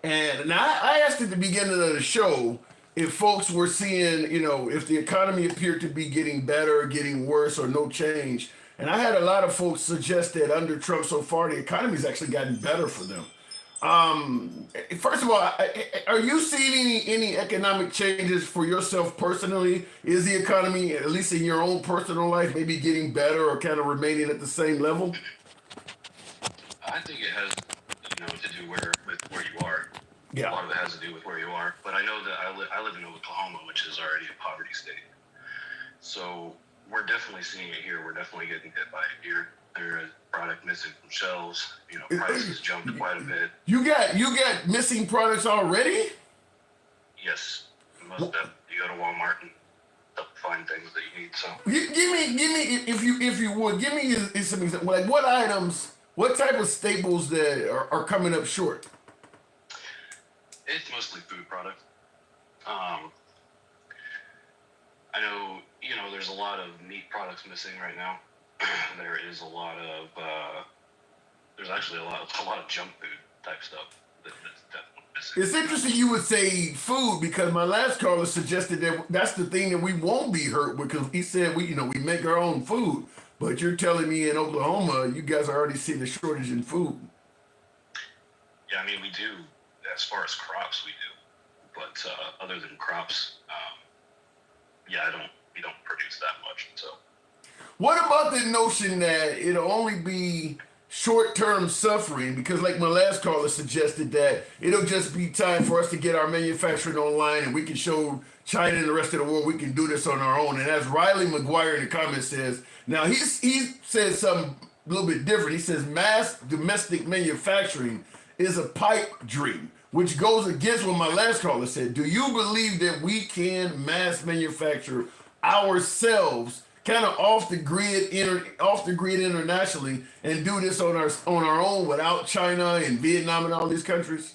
And now I asked at the beginning of the show if folks were seeing, if the economy appeared to be getting better, getting worse, or no change. And I had a lot of folks suggest that under Trump so far, the economy's actually gotten better for them. First of all, are you seeing any economic changes for yourself personally? Is the economy, at least in your own personal life, maybe getting better or kind of remaining at the same level? I think it has, to do with where you are. A Yeah. lot of it has to do with where you are. But I know that I live in Oklahoma, which is already a poverty state. So we're definitely seeing it here. We're definitely getting hit by it here. There is product missing from shelves. Prices jumped quite a bit. You got missing products already? Yes, you must have. You go to Walmart and find things that you need. So Give me, if you would, give me some example. Like what items, what type of staples that are coming up short? it's mostly food products. Um, I know, there's a lot of meat products missing right now. There is a lot of, there's actually a lot of junk food type stuff that's definitely missing. It's interesting you would say food because my last caller suggested that that's the thing that we won't be hurt with because he said we make our own food. But you're telling me in Oklahoma, you guys are already seeing a shortage in food. Yeah, I mean, we do, as far as crops, we do. But other than crops, yeah, we don't produce that much. So What about the notion that it'll only be short-term suffering? Because like my last caller suggested that it'll just be time for us to get our manufacturing online and we can show China and the rest of the world we can do this on our own. And as Riley McGuire in the comments says, now he says something a little bit different. He says mass domestic manufacturing is a pipe dream, which goes against what my last caller said. Do you believe that we can mass manufacture ourselves kind of off the grid internationally and do this on our own without China and Vietnam and all these countries?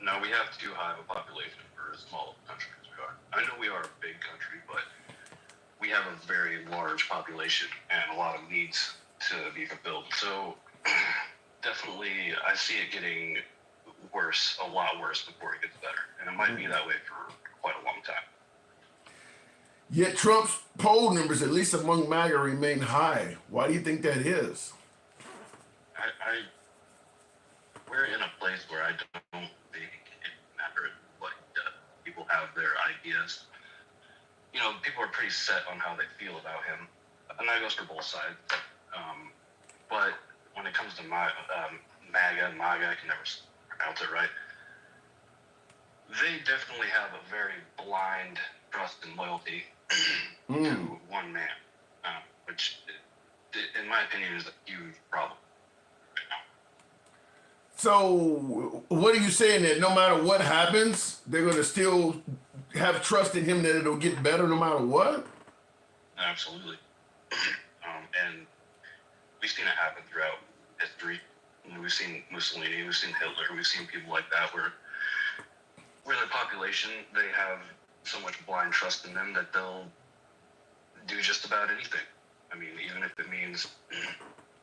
no, we have too high of a population for as small a country as we are. I know we are a big country, but we have a very large population and a lot of needs to be fulfilled. So definitely, I see it getting worse, a lot worse before it gets better, and it might be that way for quite a long time. Yet Trump's poll numbers, at least among MAGA, remain high. Why do you think that is? We're in a place where I don't think it matters what people have their ideas. People are pretty set on how they feel about him, and that goes for both sides. But when it comes to MAGA, I can never pronounce it right. They definitely have a very blind trust and loyalty to one man, which, in my opinion, is a huge problem right now. So, what are you saying that no matter what happens, they're going to still have trust in him that it'll get better no matter what? Absolutely. And we've seen it happen throughout history. We've seen Mussolini, we've seen Hitler, we've seen people like that where the population, they have so much blind trust in them that they'll do just about anything. I mean, even if it means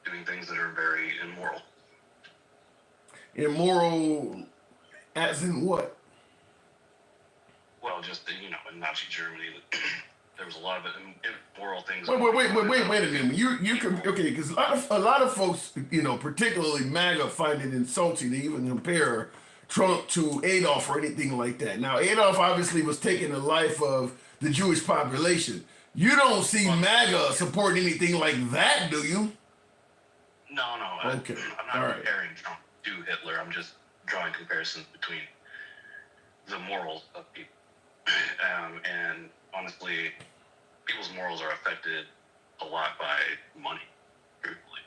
doing things that are very immoral. Immoral as in what? Well, just, in Nazi Germany, there was a lot of immoral things. Wait a minute. You can okay because a lot of folks, particularly MAGA, find it insulting to even compare Trump to Adolf or anything like that. Now, Adolf obviously was taking the life of the Jewish population. You don't see MAGA supporting anything like that, do you? No. Okay. I'm not comparing Trump to Hitler. I'm just drawing comparisons between the morals of people. And honestly, people's morals are affected a lot by money, truthfully.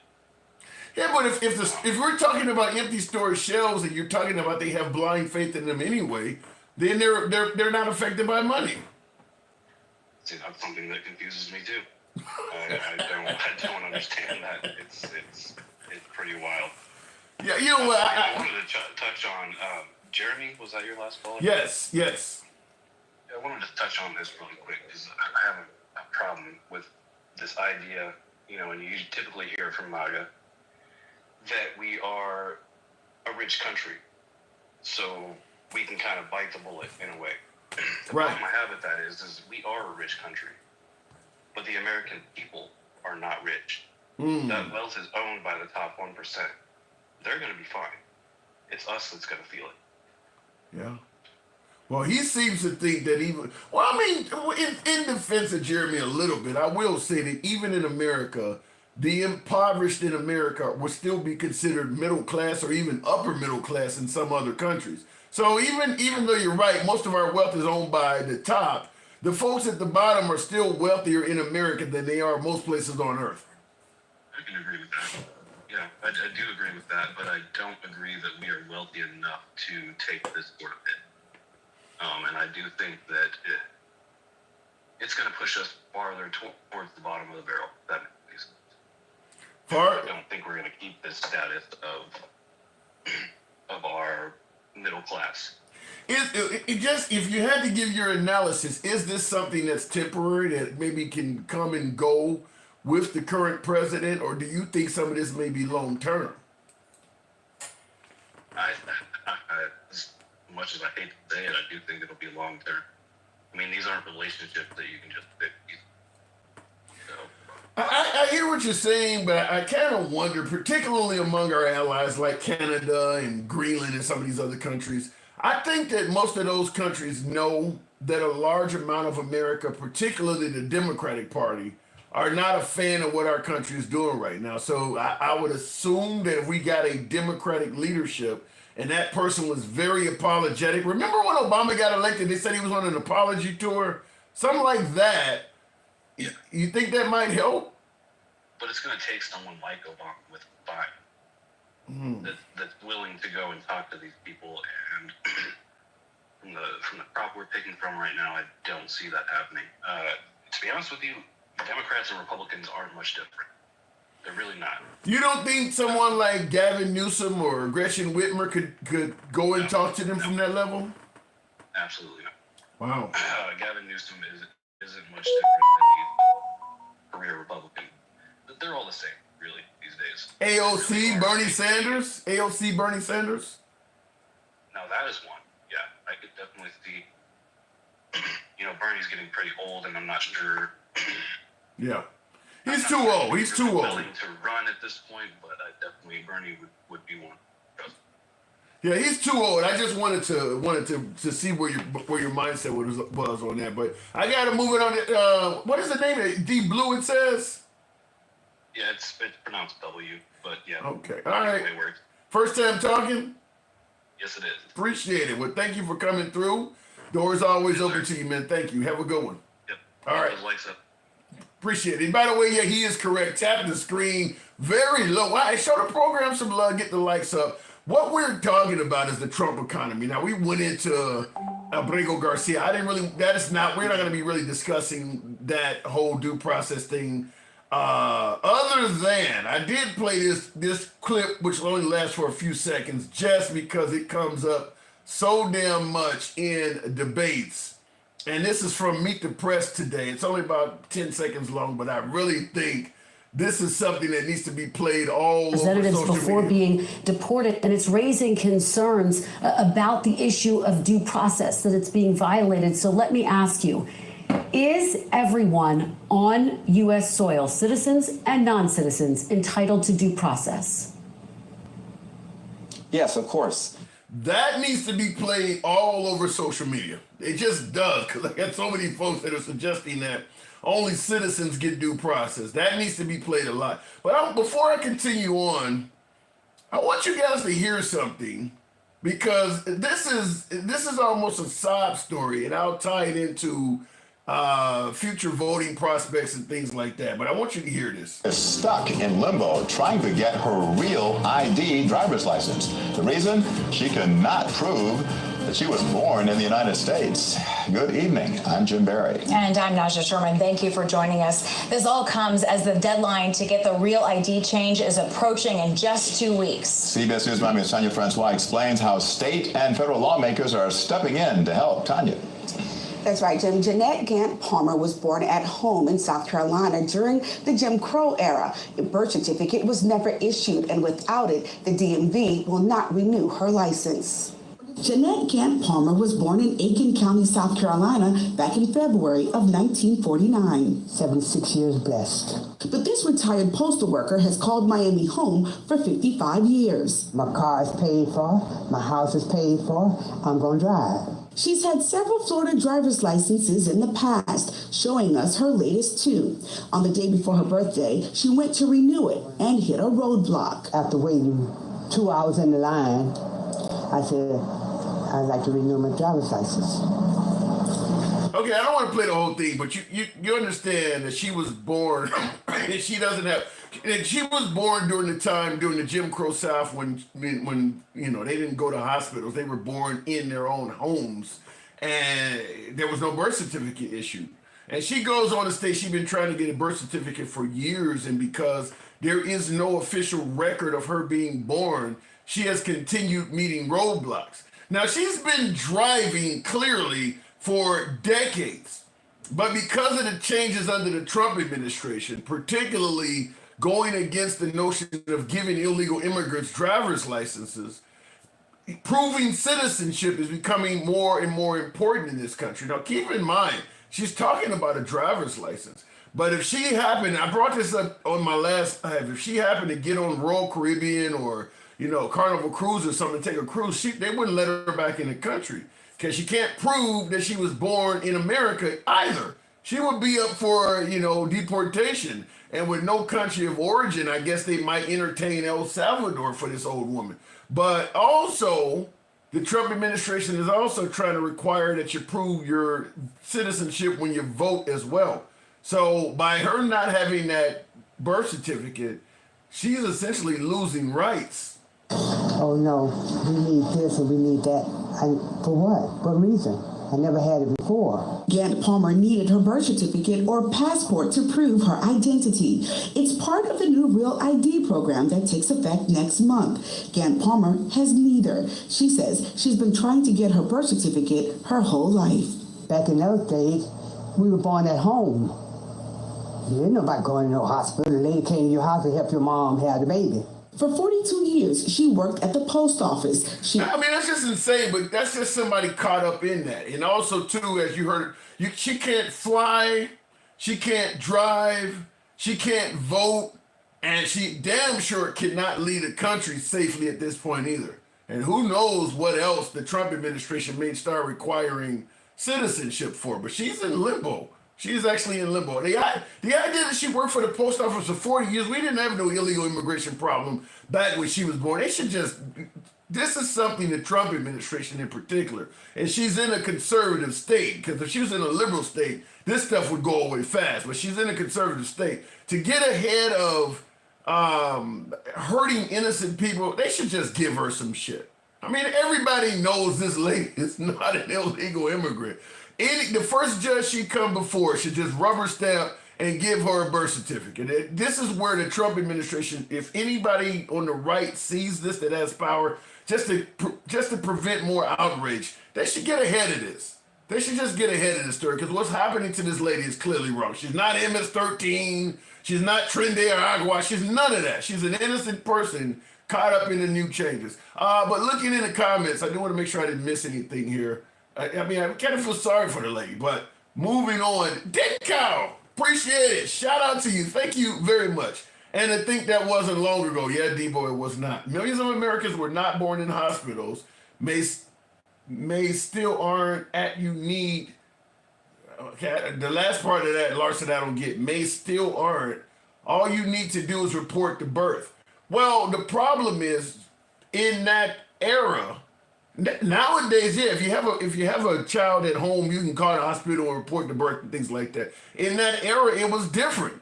Yeah, but if we're talking about empty storage shelves and you're talking about they have blind faith in them anyway, then they're not affected by money. See, that's something that confuses me too. I don't understand that. It's pretty wild. Yeah, you know what? I wanted to touch on Jeremy. Was that your last call? Yes. I wanted to touch on this really quick because I have a problem with this idea, and you typically hear from MAGA, that we are a rich country. So we can kind of bite the bullet in a way. The Right. problem I have with that is we are a rich country, but the American people are not rich. That wealth is owned by the top 1%. They're going to be fine. It's us that's going to feel it. Yeah. Well, he seems to think that even, well, I mean, in defense of Jeremy a little bit, I will say that even in America, the impoverished in America will still be considered middle class or even upper middle class in some other countries. So even though you're right, most of our wealth is owned by the top, the folks at the bottom are still wealthier in America than they are most places on earth. I can agree with that. Yeah, I do agree with that, but I don't agree that we are wealthy enough to take this sort of hit. And I do think that it's going to push us farther towards the bottom of the barrel. That makes sense. I don't think we're going to keep this status of our middle class. If you had to give your analysis, is this something that's temporary that maybe can come and go with the current president, or do you think some of this may be long term? As much as I hate to say it, I do think it'll be long term. I mean, these aren't relationships that you can just fix. So, I hear what you're saying, but I kind of wonder, particularly among our allies like Canada and Greenland and some of these other countries, I think that most of those countries know that a large amount of America, particularly the Democratic Party, are not a fan of what our country is doing right now. So I would assume that if we got a Democratic leadership and that person was very apologetic. Remember when Obama got elected, they said he was on an apology tour? Something like that. You think that might help? But it's going to take someone like Obama with fire that's willing to go and talk to these people. And from the crop we're picking from right now, I don't see that happening. To be honest with you, Democrats and Republicans aren't much different. They're really not. You don't think someone like Gavin Newsom or Gretchen Whitmer could go and talk to them from that level? Absolutely not. Wow. Gavin Newsom isn't much different than the career Republican. They're all the same, really, these days. AOC Bernie Sanders? AOC Bernie Sanders? Now that is one. Yeah, I could definitely see. Bernie's getting pretty old, and I'm not sure. Yeah. He's too old. He's too old. Willing to run at this point, but definitely Bernie would be one. Yeah, he's too old. I just wanted to see where your mindset was on that. But I got to move it on. What is the name? Deep Blue, it says? Yeah, it's pronounced W, but yeah. Okay. All right. It works. First time talking? Yes, it is. Appreciate it. Well, thank you for coming through. Doors always open to you, man. Thank you. Have a good one. Yep. All right. Those lights up. Appreciate it. And by the way, yeah, he is correct. Tap the screen very low. I show the program some love, get the likes up. What we're talking about is the Trump economy. Now, we went into Abrego Garcia. we're not going to be really discussing that whole due process thing. Other than, I did play this clip, which will only last for a few seconds, just because it comes up so damn much in debates. And this is from Meet the Press today. It's only about 10 seconds long, but I really think this is something that needs to be played all over representatives social before media. being deported, and it's raising concerns about the issue of due process, that it's being violated. So let me ask you, is everyone on U.S. soil, citizens and non-citizens, entitled to due process? Yes, of course. That needs to be played all over social media. It just does, because I got so many folks that are suggesting that only citizens get due process. That needs to be played a lot. But before I continue on, I want you guys to hear something, because this is almost a sob story, and I'll tie it into future voting prospects and things like that. But I want you to hear this. Is stuck in limbo trying to get her real ID driver's license. The reason? She cannot prove that she was born in the United States. Good evening. I'm Jim Barry. And I'm Naja Sherman. Thank you for joining us. This all comes as the deadline to get the real ID change is approaching in just 2 weeks. CBS News Miami's Tanya Francois explains how state and federal lawmakers are stepping in to help. Tanya. That's right, Jim. Jeanette Gant Palmer was born at home in South Carolina during the Jim Crow era. A birth certificate was never issued, and without it, the DMV will not renew her license. Jeanette Gant Palmer was born in Aiken County, South Carolina, back in February of 1949. 76 years blessed. But this retired postal worker has called Miami home for 55 years. My car is paid for, my house is paid for, I'm going to drive. She's had several Florida driver's licenses in the past, showing us her latest two. On the day before her birthday, she went to renew it and hit a roadblock. After waiting 2 hours in the line, I said, I'd like to renew my driver's license. Okay, I don't want to play the whole thing, but you understand that she was born, and she was born during the Jim Crow South when you know they didn't go to hospitals. They were born in their own homes, and there was no birth certificate issued. And she goes on to state she's been trying to get a birth certificate for years, and because there is no official record of her being born, she has continued meeting roadblocks. Now, she's been driving clearly for decades, but because of the changes under the Trump administration, particularly going against the notion of giving illegal immigrants driver's licenses, proving citizenship is becoming more and more important in this country. Now, keep in mind, she's talking about a driver's license, but if she happened, I brought this up on my last live, if she happened to get on Royal Caribbean or Carnival Cruise or something, take a cruise, they wouldn't let her back in the country because she can't prove that she was born in America either. She would be up for, deportation. And with no country of origin, I guess they might entertain El Salvador for this old woman. But also, the Trump administration is also trying to require that you prove your citizenship when you vote as well. So by her not having that birth certificate, she's essentially losing rights. Oh no, we need this and we need that. For what? What reason? I never had it before. Gant Palmer needed her birth certificate or passport to prove her identity. It's part of the new Real ID program that takes effect next month. Gant Palmer has neither. She says she's been trying to get her birth certificate her whole life. Back in those days, we were born at home. You didn't know about going to no hospital. The lady came to your house to help your mom have the baby. For 42 years, she worked at the post office. That's just insane, but that's just somebody caught up in that. And also, too, as you heard, she can't fly, she can't drive, she can't vote, and she damn sure cannot lead a country safely at this point either. And who knows what else the Trump administration may start requiring citizenship for, but she's in limbo. She's actually in limbo. The idea that she worked for the post office for 40 years, we didn't have no illegal immigration problem back when she was born. This is something the Trump administration in particular, and she's in a conservative state, because if she was in a liberal state, this stuff would go away fast, but she's in a conservative state. To get ahead of hurting innocent people, they should just give her some shit. I mean, everybody knows this lady is not an illegal immigrant. The first judge she come before should just rubber stamp and give her a birth certificate. This is where the Trump administration, if anybody on the right sees this that has power, just to prevent more outrage, they should get ahead of this. They should just get ahead of the story, because what's happening to this lady is clearly wrong. She's not MS-13. She's not Trinde or Agua. She's none of that. She's an innocent person caught up in the new changes. But looking in the comments, I do want to make sure I didn't miss anything here. I kind of feel sorry for the lady, but moving on. Dead Cow, appreciate it. Shout out to you. Thank you very much. And I think that wasn't long ago. Yeah, Debo, it was not. Millions of Americans were not born in hospitals, may still aren't at you need. Okay, the last part of that, Larson, I don't get. May still aren't. All you need to do is report the birth. Well, the problem is, in that era, nowadays, yeah, if you have a child at home, you can call the hospital and report the birth and things like that. In that era, it was different.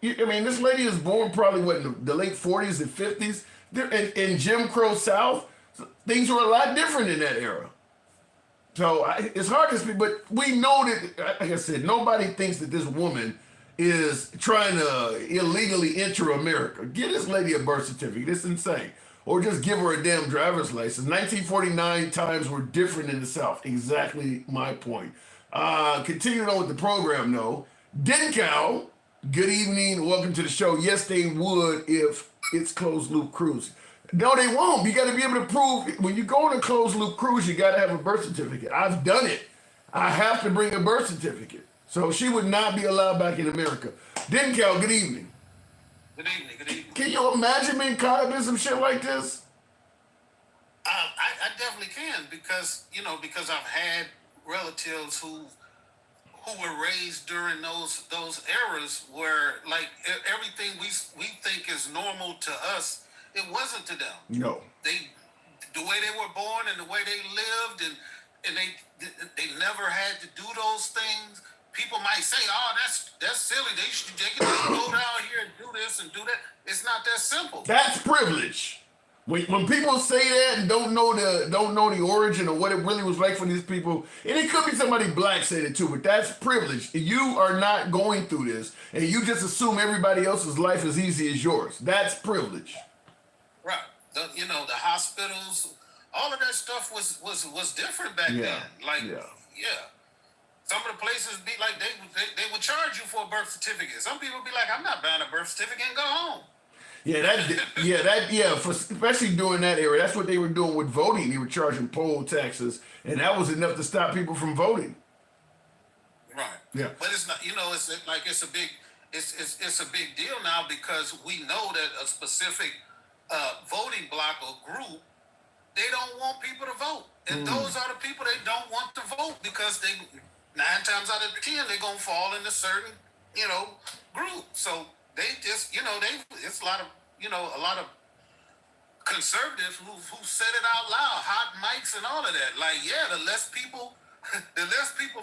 This lady was born probably in the late 40s and 50s. In Jim Crow South, things were a lot different in that era. So it's hard to speak, but we know that, like I said, nobody thinks that this woman is trying to illegally enter America. Give this lady a birth certificate. It's insane. Or just give her a damn driver's license. 1949 times were different in the South. Exactly my point. Continuing on with the program, though. Denkow, good evening. Welcome to the show. Yes, they would if it's closed loop cruise. No, they won't. You got to be able to prove when you go on a closed loop cruise, you got to have a birth certificate. I've done it. I have to bring a birth certificate. So she would not be allowed back in America. Denkel, good evening. Good evening. Good evening. Can you imagine being caught up in some shit like this? I definitely can because I've had relatives who were raised during those eras where like everything we think is normal to us, it wasn't to them. No. The way they were born and the way they lived and they never had to do those things. People might say, "Oh, that's silly. They can just go down here and do this and do that." It's not that simple. That's privilege. When people say that and don't know the origin of what it really was like for these people, and it could be somebody black said it too, but that's privilege. You are not going through this, and you just assume everybody else's life is easy as yours. That's privilege. Right. The hospitals, all of that stuff was different back then. Like, yeah. Some of the places be like they would charge you for a birth certificate. Some people be like, "I'm not buying a birth certificate and go home." For especially during that era, that's what they were doing with voting. They were charging poll taxes, and that was enough to stop people from voting. Right. Yeah. But it's not. It's a big deal now because we know that a specific voting block or group, they don't want people to vote, and those are the people they don't want to vote because they 9 times out of 10 they're gonna fall in a certain group. So they just it's a lot of conservatives who said it out loud, hot mics and all of that. Like, the less people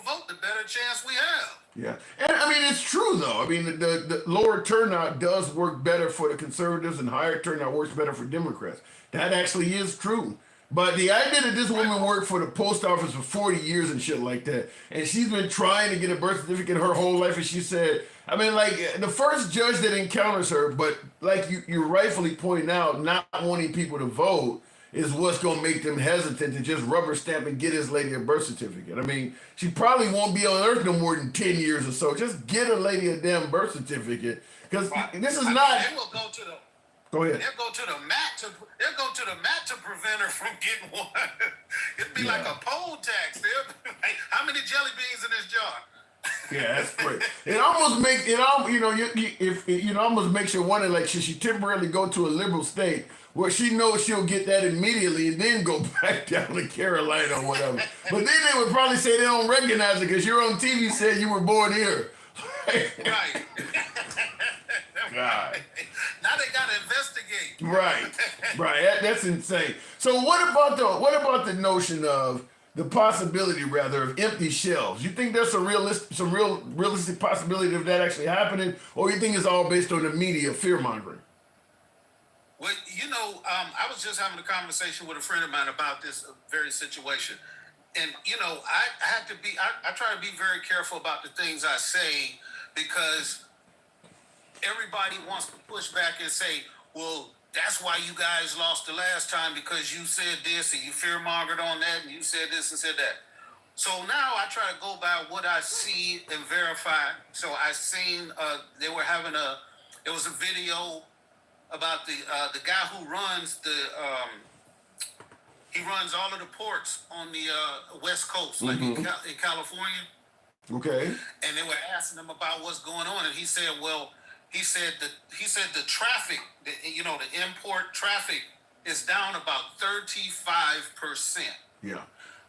vote, the better chance we have. Yeah, and I mean it's true though. I mean the lower turnout does work better for the conservatives, and higher turnout works better for Democrats. That actually is true. But the idea that this woman worked for the post office for 40 years and shit like that, and she's been trying to get a birth certificate her whole life, and she said, I mean, like, the first judge that encounters her, but like you rightfully point out, not wanting people to vote is what's going to make them hesitant to just rubber stamp and get this lady a birth certificate. I mean, she probably won't be on Earth no more than 10 years or so. Just get a lady a damn birth certificate, because this is not... They will go to the... Go ahead. They'll go to the mat to prevent her from getting one. It'd be like a poll tax. Hey, how many jelly beans in this jar? Yeah, that's great. It almost makes almost makes you wonder, like, should she temporarily go to a liberal state where she knows she'll get that immediately and then go back down to Carolina or whatever? But then they would probably say they don't recognize it because you're on TV said you were born here. Right. God. Now they gotta investigate. Right. That's insane. So what about the notion of the possibility, rather, of empty shelves? You think there's some realistic possibility of that actually happening, or you think it's all based on the media fear mongering? Well, I was just having a conversation with a friend of mine about this very situation, and I try to be very careful about the things I say because everybody wants to push back and say, well, that's why you guys lost the last time because you said this and you fear-mongered on that and you said this and said that. So now I try to go by what I see and verify. So I seen there was a video about the guy who runs he runs all of the ports on the West Coast, like in California. Okay. And they were asking him about what's going on, and he said, well, He said the traffic, the import traffic is down about 35%. Yeah.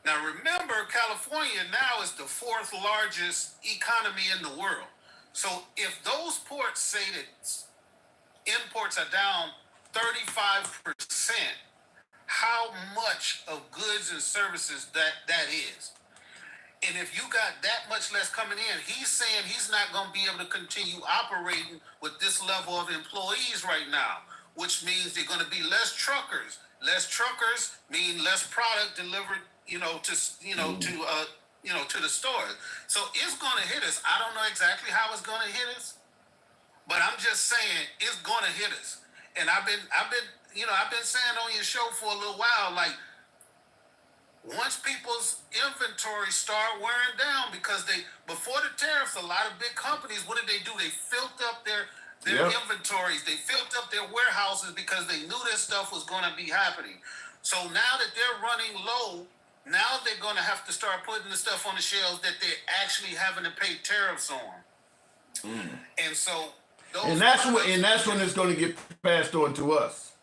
Now remember, California now is the 4th largest economy in the world. So if those ports say that imports are down 35%, how much of goods and services that is? And if you got that much less coming in, he's saying he's not going to be able to continue operating with this level of employees right now, which means there's going to be less truckers. Less truckers mean less product delivered, to the stores. So it's going to hit us. I don't know exactly how it's going to hit us, but I'm just saying it's going to hit us. And I've been saying on your show for a little while, like, once people's inventory start wearing down, because before the tariffs, a lot of big companies, what did they do? They filled up their their inventories. They filled up their warehouses because they knew this stuff was going to be happening. So now that they're running low, now they're going to have to start putting the stuff on the shelves that they're actually having to pay tariffs on. And so those that's when it's going to get passed on to us.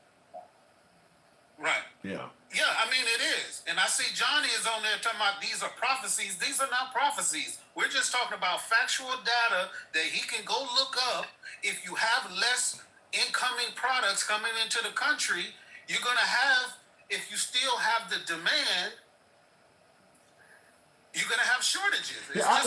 Right. Yeah. Yeah, I mean, it is. And I see Johnny is on there talking about these are prophecies. These are not prophecies. We're just talking about factual data that he can go look up. If you have less incoming products coming into the country, you're going to have, if you still have the demand, you're going to have shortages. Here's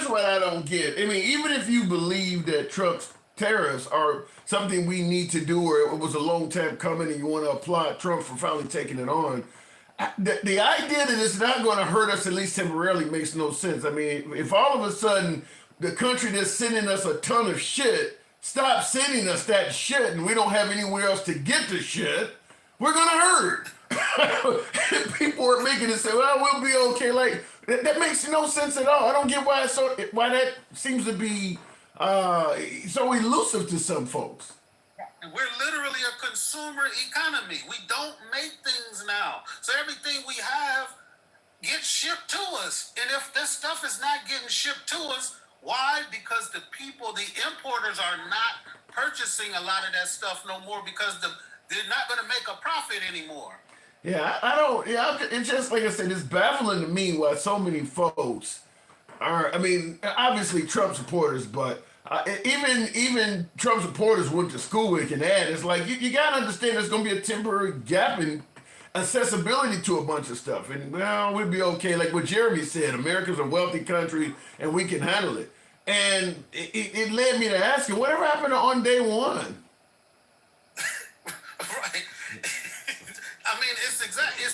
what I don't get. I mean, even if you believe that Trump's tariffs are something we need to do, or it was a long time coming and you want to applaud Trump for finally taking it on, the idea that it's not going to hurt us, at least temporarily, makes no sense. I mean, if all of a sudden the country that's sending us a ton of shit stops sending us that shit and we don't have anywhere else to get the shit, we're going to hurt. People are making it say, well, we'll be okay. Like, that makes no sense at all. I don't get why that seems to be so elusive to some folks. We're literally a consumer economy. We don't make things now. So everything we have gets shipped to us. And if this stuff is not getting shipped to us, why? Because the people, the importers, are not purchasing a lot of that stuff no more because they're not going to make a profit anymore. Yeah, I don't. Yeah, it's just like I said. It's baffling to me why so many folks are. I mean, obviously Trump supporters, but even Trump supporters went to school with an ad. It's like you gotta understand there's gonna be a temporary gap in accessibility to a bunch of stuff, and well, we'll be okay. Like what Jeremy said, America's a wealthy country and we can handle it. And it led me to ask him, whatever happened on day one? Right. I mean, it's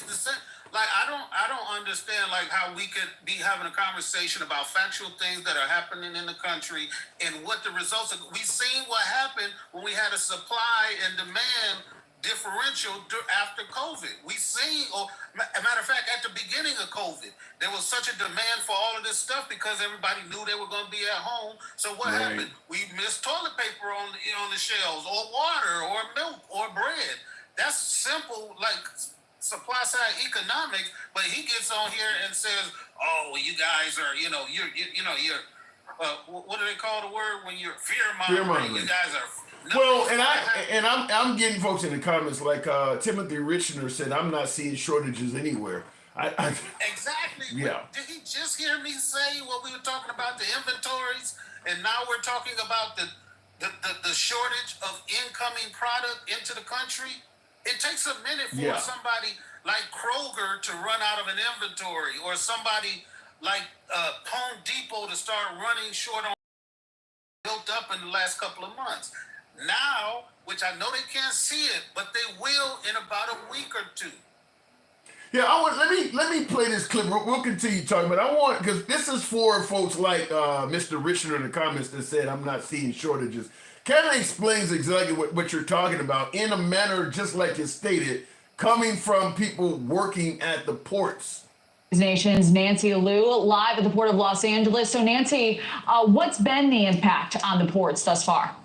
the same. Like, I don't understand, like, how we could be having a conversation about factual things that are happening in the country and what the results are. We've seen what happened when we had a supply and demand differential after COVID. We seen, a matter of fact, at the beginning of COVID, there was such a demand for all of this stuff because everybody knew they were going to be at home. So what happened? We missed toilet paper on the shelves, or water, or milk, or bread. That's simple, like, supply side economics, but he gets on here and says, "Oh, you guys are, you're what do they call the word when you're fear mongering? You guys are." Well, and I'm getting folks in the comments like Timothy Richner said, "I'm not seeing shortages anywhere." Exactly. Yeah. Did he just hear me say what we were talking about, the inventories, and now we're talking about the shortage of incoming product into the country? It takes a minute for somebody like Kroger to run out of an inventory, or somebody like Home Depot to start running short on built up in the last couple of months. Now, which I know they can't see it, but they will in about a week or two. Yeah, let me play this clip. We'll continue talking, but because this is for folks like Mr. Richard in the comments that said, "I'm not seeing shortages." Kind of explains exactly what you're talking about in a manner just like you stated, coming from people working at the ports. Nation's Nancy Alou live at the Port of Los Angeles. So, Nancy, what's been the impact on the ports thus far?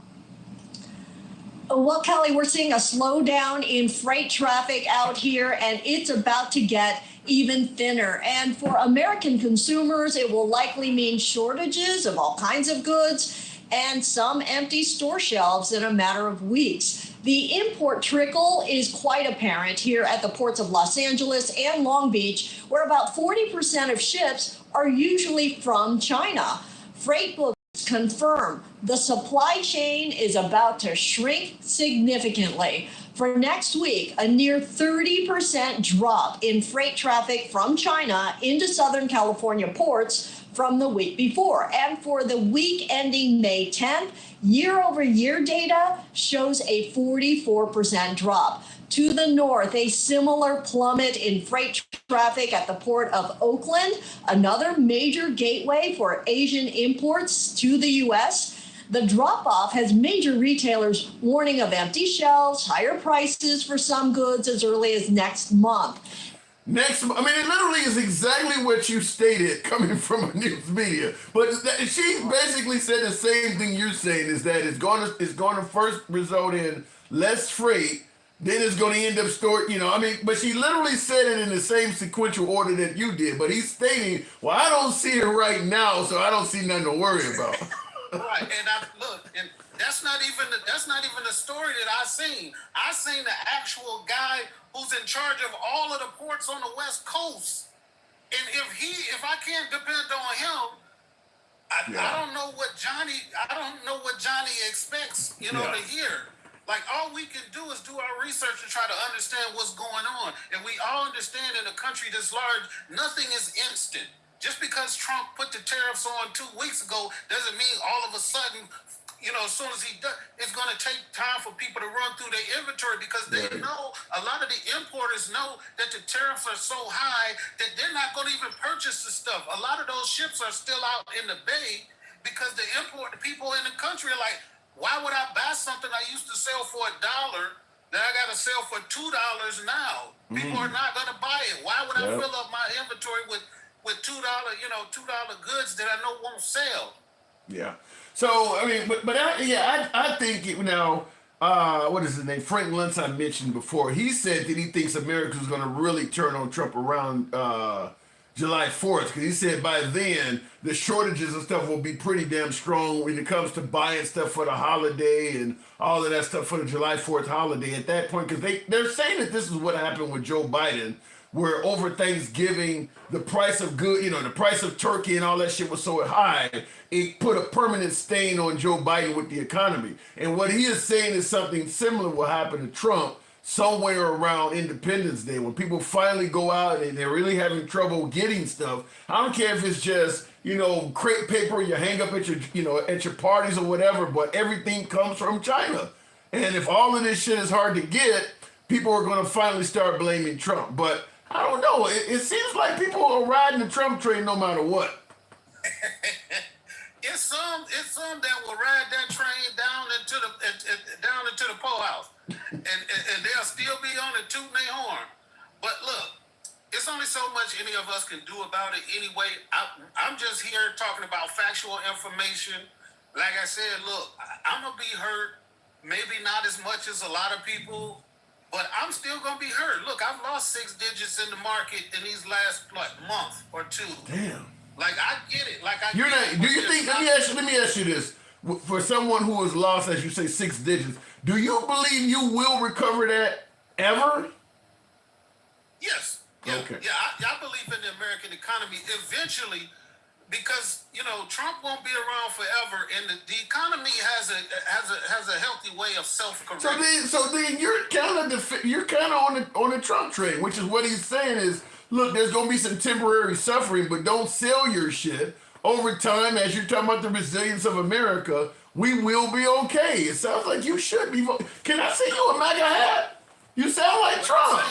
Well, Kelly, we're seeing a slowdown in freight traffic out here, and it's about to get even thinner. And for American consumers, it will likely mean shortages of all kinds of goods and some empty store shelves in a matter of weeks. The import trickle is quite apparent here at the ports of Los Angeles and Long Beach, where about 40% of ships are usually from China. Freight books confirm the supply chain is about to shrink significantly. For next week, a near 30% drop in freight traffic from China into Southern California ports from the week before. And for the week ending May 10th, year-over-year data shows a 44% drop. To the north, a similar plummet in freight traffic at the port of Oakland, another major gateway for Asian imports to the U.S. The drop-off has major retailers warning of empty shelves, higher prices for some goods as early as next month. I mean, it literally is exactly what you stated coming from a news media. But she basically said the same thing you're saying, is that it's going to first result in less freight, then it's going to end up stored, but she literally said it in the same sequential order that you did. But he's stating, well, I don't see it right now, so I don't see nothing to worry about. Right, and that's not even the story that I seen. I seen the actual guy who's in charge of all of the ports on the West Coast. And if I can't depend on him, I don't know what Johnny expects, to hear. Like, all we can do is do our research and try to understand what's going on. And we all understand in a country this large, nothing is instant. Just because Trump put the tariffs on 2 weeks ago doesn't mean all of a sudden, as soon as he does, it's going to take time for people to run through their inventory, because they know, a lot of the importers know that the tariffs are so high that they're not going to even purchase the stuff. A lot of those ships are still out in the bay because the people in the country are like, why would I buy something I used to sell for $1 that I got to sell for $2 now? People are not going to buy it. Why would I fill up my inventory with $2, $2 goods that I know won't sell? Yeah. So, I mean, I think what is his name? Frank Luntz, I mentioned before. He said that he thinks America's going to really turn on Trump around July 4th, because he said by then the shortages and stuff will be pretty damn strong when it comes to buying stuff for the holiday and all of that stuff for the July 4th holiday at that point, because they're saying that this is what happened with Joe Biden, where over Thanksgiving, the price of the price of turkey and all that shit was so high, it put a permanent stain on Joe Biden with the economy. And what he is saying is something similar will happen to Trump somewhere around Independence Day, when people finally go out and they're really having trouble getting stuff. I don't care if it's just, crepe paper you hang up at your parties or whatever, but everything comes from China. And if all of this shit is hard to get, people are going to finally start blaming Trump. But I don't know. It seems like people are riding the Trump train no matter what. It's some that will ride that train down into the poll house, and they'll still be on it tooting their horn. But look, it's only so much any of us can do about it anyway. I'm just here talking about factual information. Like I said, look, I'm gonna be hurt. Maybe not as much as a lot of people, but I'm still gonna be hurt. Look, I've lost 6 digits in the market in these last month or two. Damn. Like, I get it. Do you think? Let me ask you this: for someone who has lost, as you say, 6 digits, do you believe you will recover that ever? Yes. Yeah. Okay. Yeah. I believe in the American economy eventually, because Trump won't be around forever, and the economy has a healthy way of self-correcting. So then you're kind of on the Trump train, which is what he's saying is, look, there's going to be some temporary suffering, but don't sell your shit. Over time, as you're talking about the resilience of America, we will be okay. It sounds like you should be. Can I see you a MAGA hat? You sound like Trump.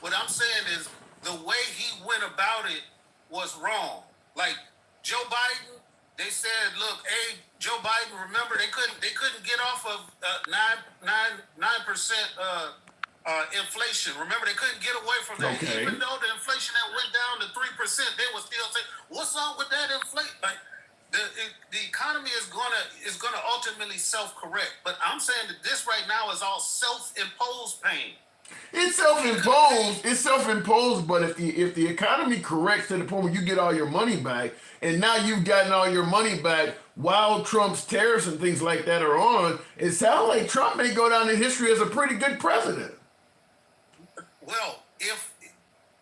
What I'm saying is the way he went about it was wrong. Like Joe Biden, they said, look, hey, Joe Biden, remember they couldn't get off of 9% inflation. Remember, they couldn't get away from that. Okay. Even though the inflation that went down to 3%, they were still saying, "What's up with that inflation?" Like, the economy is gonna ultimately self-correct. But I'm saying that this right now is all self-imposed pain. It's self-imposed. It's self-imposed. But if the economy corrects to the point where you get all your money back, and now you've gotten all your money back while Trump's tariffs and things like that are on, it sounds like Trump may go down in history as a pretty good president. Well,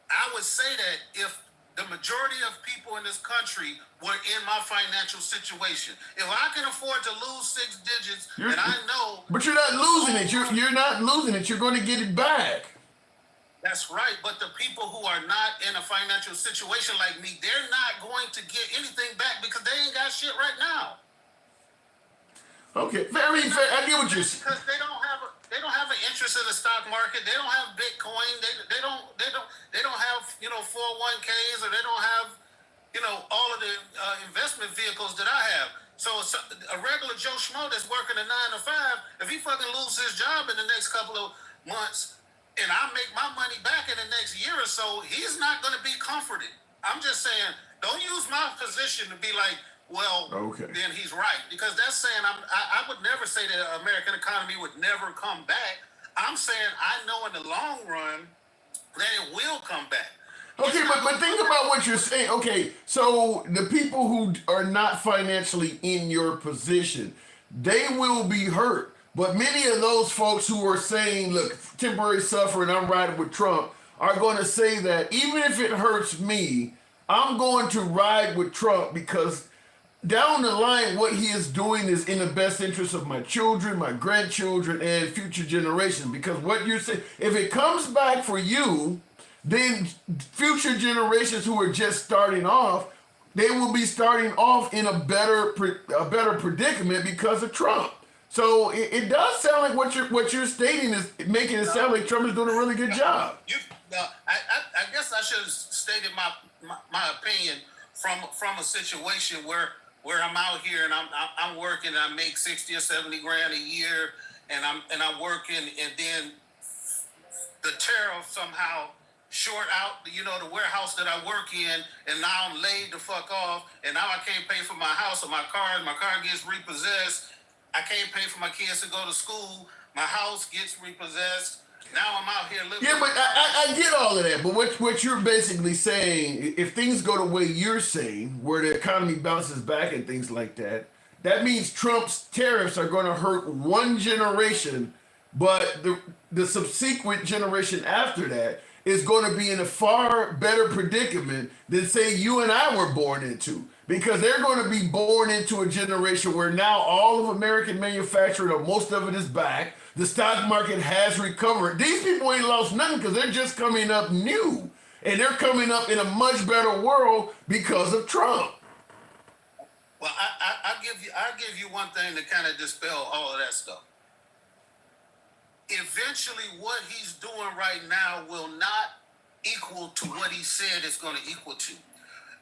I would say that if the majority of people in this country were in my financial situation, if I can afford to lose 6 digits, and I know... But you're not losing it. You're not losing it. You're going to get it back. That's right. But the people who are not in a financial situation like me, they're not going to get anything back because they ain't got shit right now. Okay. I get what you're saying. Because they don't have an interest in the stock market. They don't have Bitcoin. They don't have 401ks, or they don't have all of the investment vehicles that I have. So a regular Joe Schmo that's working a 9 to 5, if he fucking loses his job in the next couple of months, and I make my money back in the next year or so, he's not going to be comforted. I'm just saying, don't use my position to be like, well, then he's right, because that's saying I would never say that the American economy would never come back. I'm saying I know in the long run that it will come back. Okay, but think about what you're saying. Okay, so the people who are not financially in your position, they will be hurt. But many of those folks who are saying, look, temporary suffering, I'm riding with Trump, are going to say that even if it hurts me, I'm going to ride with Trump because down the line, what he is doing is in the best interest of my children, my grandchildren, and future generations. Because what you're saying, if it comes back for you, then future generations who are just starting off, they will be starting off in a better predicament because of Trump. So it does sound like what you're stating is making it sound like Trump is doing a really good job. I guess I should have stated my opinion from a situation where I'm out here and I'm working and I make 60 or 70 grand a year and I'm working, and then the tariff somehow short out the warehouse that I work in, and now I'm laid the fuck off, and now I can't pay for my house or my car gets repossessed. I can't pay for my kids to go to school. My house gets repossessed. Now I'm out here living. Yeah, but I get all of that. But what you're basically saying, if things go the way you're saying, where the economy bounces back and things like that, that means Trump's tariffs are going to hurt one generation, but the subsequent generation after that is going to be in a far better predicament than, say, you and I were born into. Because they're going to be born into a generation where now all of American manufacturing, or most of it, is back. The stock market has recovered. These people ain't lost nothing because they're just coming up new. And they're coming up in a much better world because of Trump. Well, I'll give you one thing to kind of dispel all of that stuff. Eventually, what he's doing right now will not equal to what he said it's going to equal to.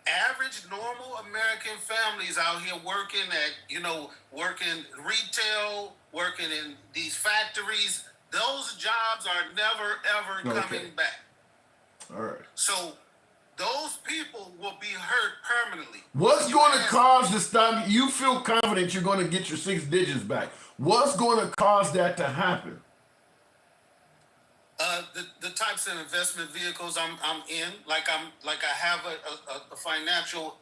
Average, normal American families out here working working retail, working in these factories, those jobs are never, ever coming back. All right. So those people will be hurt permanently. What's going to cause the stock? You feel confident you're going to get your 6 digits back. What's going to cause that to happen? The types of investment vehicles I'm in, like I have a financial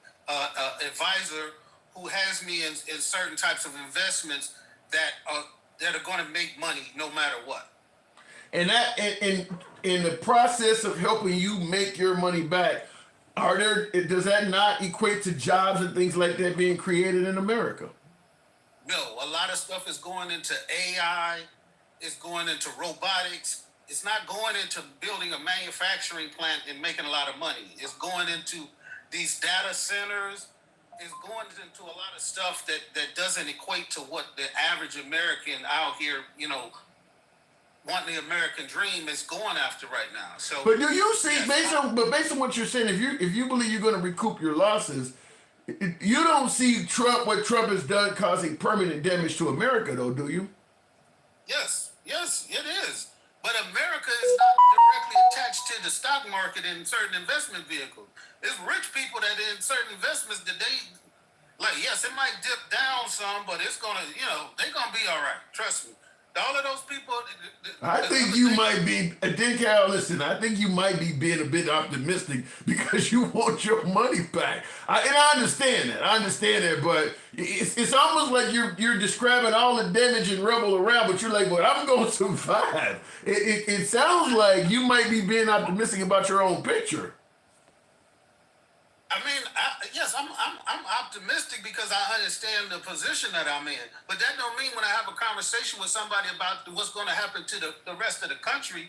advisor who has me in certain types of investments that are going to make money no matter what. And that in the process of helping you make your money back, does that not equate to jobs and things like that being created in America? No, a lot of stuff is going into AI, it's going into robotics. It's not going into building a manufacturing plant and making a lot of money. It's going into these data centers. It's going into a lot of stuff that doesn't equate to what the average American out here, wanting the American dream is going after right now. So, but do you see, based on what you're saying, if you believe you're going to recoup your losses, you don't see what Trump has done causing permanent damage to America, though, do you? Yes, it is. But America is not directly attached to the stock market in certain investment vehicles. There's rich people that in certain investments that yes, it might dip down some, but it's gonna, they're gonna be all right. Trust me. All of those people. I think you might be, listen, I think you might be being a bit optimistic because you want your money back. I understand that, but it's almost like you're describing all the damage and rubble around, but you're like, but I'm going to survive. It sounds like you might be being optimistic about your own picture. I mean, yes, I'm optimistic because I understand the position that I'm in. But that don't mean when I have a conversation with somebody about what's going to happen to the rest of the country,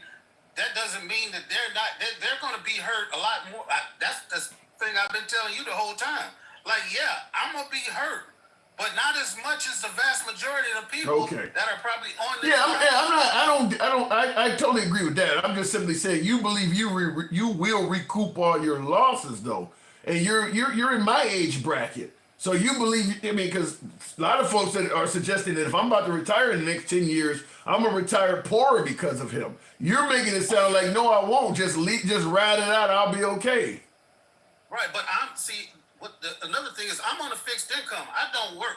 that doesn't mean that they're going to be hurt a lot more. That's the thing I've been telling you the whole time. Like, yeah, I'm going to be hurt, but not as much as the vast majority of the people that are probably on this. I totally agree with that. I'm just simply saying you believe you will recoup all your losses, though. And you're in my age bracket. So you believe, I mean, because a lot of folks that are suggesting that if I'm about to retire in the next 10 years, I'm going to retire poorer because of him. You're making it sound like, no, I won't. Just ride it out. I'll be okay. Right, but another thing is I'm on a fixed income. I don't work.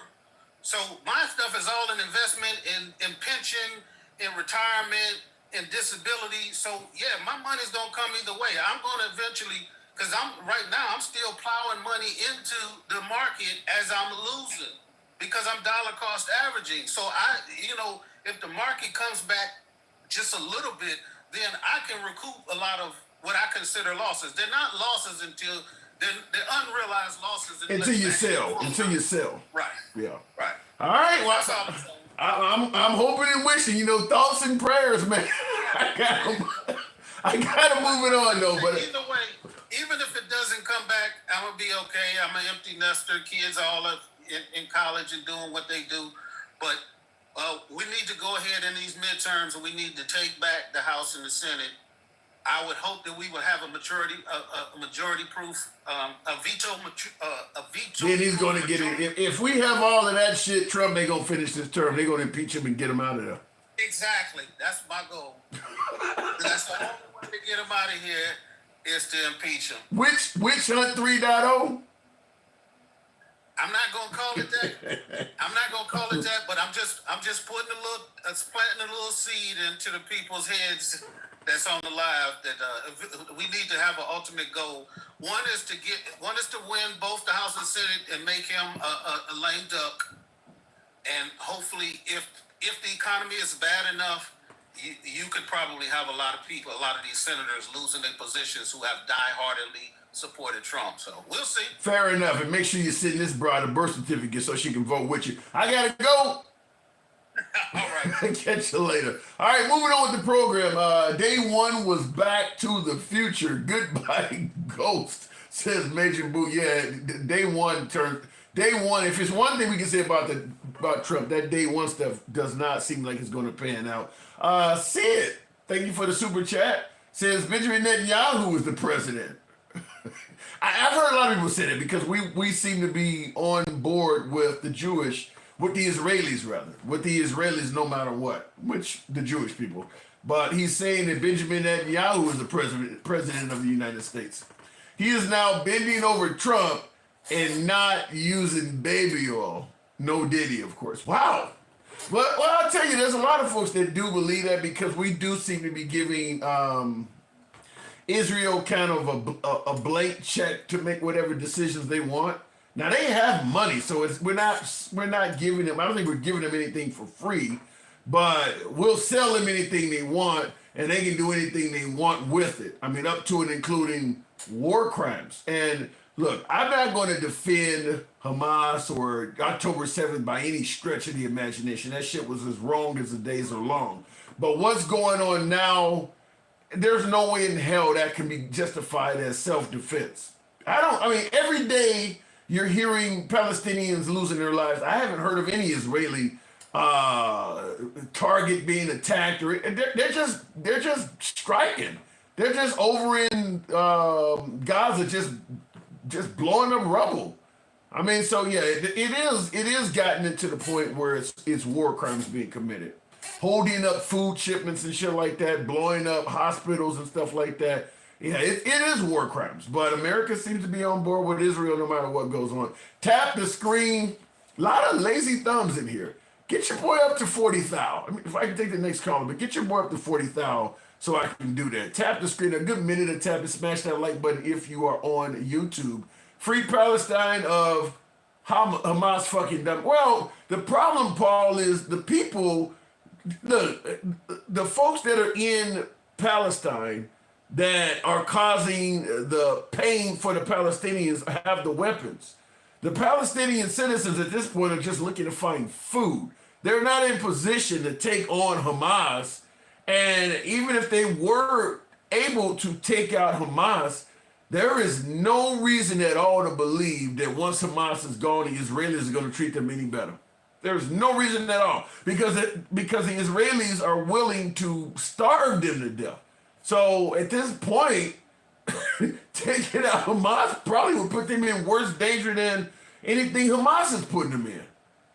So my stuff is all in investment, in pension, in retirement, in disability. So yeah, my money's gonna come either way. I'm gonna eventually, because I'm still plowing money into the market as I'm losing because I'm dollar cost averaging. So if the market comes back just a little bit, then I can recoup a lot of what I consider losses. They're not losses until they're unrealized losses until you sell. Right. Yeah. Right. All right. Well, That's all I'm saying. I'm hoping and wishing, thoughts and prayers, man. I gotta move it on though. But either way, even if it doesn't come back, I'm gonna be okay. I'm an empty nester. Kids all up in college and doing what they do. But we need to go ahead in these midterms, and we need to take back the House and the Senate. I would hope that we would have a majority proof, a veto. Then he's going to get it. If we have all of that shit, Trump ain't going to finish this term. They're going to impeach him and get him out of there. Exactly. That's my goal. That's the only way to get him out of here is to impeach him. Witch Hunt 3.0? I'm not gonna call it that. But I'm just putting planting a little seed into the people's heads that's on the live that we need to have an ultimate goal. One is to win both the House and Senate and make him a lame duck. And hopefully, if the economy is bad enough, you could probably have a lot of these senators losing their positions who have die-heartedly supported Trump. So we'll see. Fair enough. And make sure you send this broad a birth certificate so she can vote with you. I gotta go. All right. Catch you later. All right, moving on with the program. Day one was Back to the Future. Goodbye, Ghost, says Major Boo. Yeah, day one. If it's one thing we can say about Trump, that day one stuff does not seem like it's going to pan out. Sid, thank you for the super chat. Says Benjamin Netanyahu is the president. I've heard a lot of people say that because we seem to be on board with the Israelis no matter what, which the Jewish people. But he's saying that Benjamin Netanyahu is the president of the United States. He is now bending over Trump and not using baby oil. No Diddy, of course. Wow. Well, I'll tell you, there's a lot of folks that do believe that because we do seem to be giving Israel kind of a blank check to make whatever decisions they want. Now they have money, so we're not giving them. I don't think we're giving them anything for free, but we'll sell them anything they want, and they can do anything they want with it. I mean, up to and including war crimes. And look, I'm not going to defend Hamas or October 7th by any stretch of the imagination. That shit was as wrong as the days are long. But what's going on now? There's no way in hell that can be justified as self-defense. Every day you're hearing Palestinians losing their lives. I haven't heard of any Israeli target being attacked, or they're just striking. They're just over in Gaza, just blowing up rubble. I mean, so yeah, it is gotten into the point where it's war crimes being committed. Holding up food shipments and shit like that, blowing up hospitals and stuff like that. Yeah, it is war crimes, but America seems to be on board with Israel no matter what goes on. Tap the screen. A lot of lazy thumbs in here. Get your boy up to 40,000. I mean, if I can take the next caller, but get your boy up to 40,000 so I can do that. Tap the screen. A good minute to tap and smash that like button if you are on YouTube. Free Palestine of Hamas fucking dumb. Well, the problem, Paul, is the people... The folks that are in Palestine that are causing the pain for the Palestinians have the weapons. The Palestinian citizens at this point are just looking to find food. They're not in position to take on Hamas. And even if they were able to take out Hamas, there is no reason at all to believe that once Hamas is gone, the Israelis are going to treat them any better. There's no reason at all because the Israelis are willing to starve them to death. So at this point, taking out Hamas probably would put them in worse danger than anything Hamas is putting them in.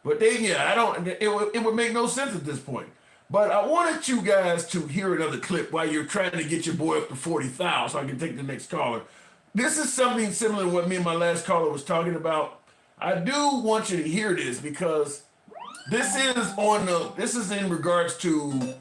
But it would make no sense at this point. But I wanted you guys to hear another clip while you're trying to get your boy up to 40,000 so I can take the next caller. This is something similar to what me and my last caller was talking about. I do want you to hear this because this is in regards to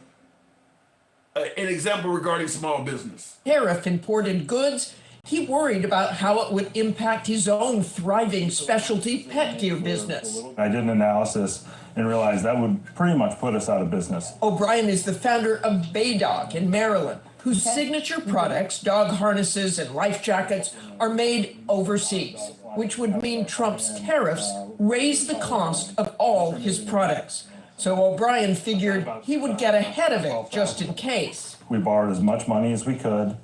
an example regarding small business. Tariff imported goods. He worried about how it would impact his own thriving specialty pet gear business. I did an analysis and realized that would pretty much put us out of business. O'Brien is the founder of Baydog in Maryland, whose signature products, dog harnesses and life jackets, are made overseas, which would mean Trump's tariffs raise the cost of all his products. So O'Brien figured he would get ahead of it just in case. We borrowed as much money as we could.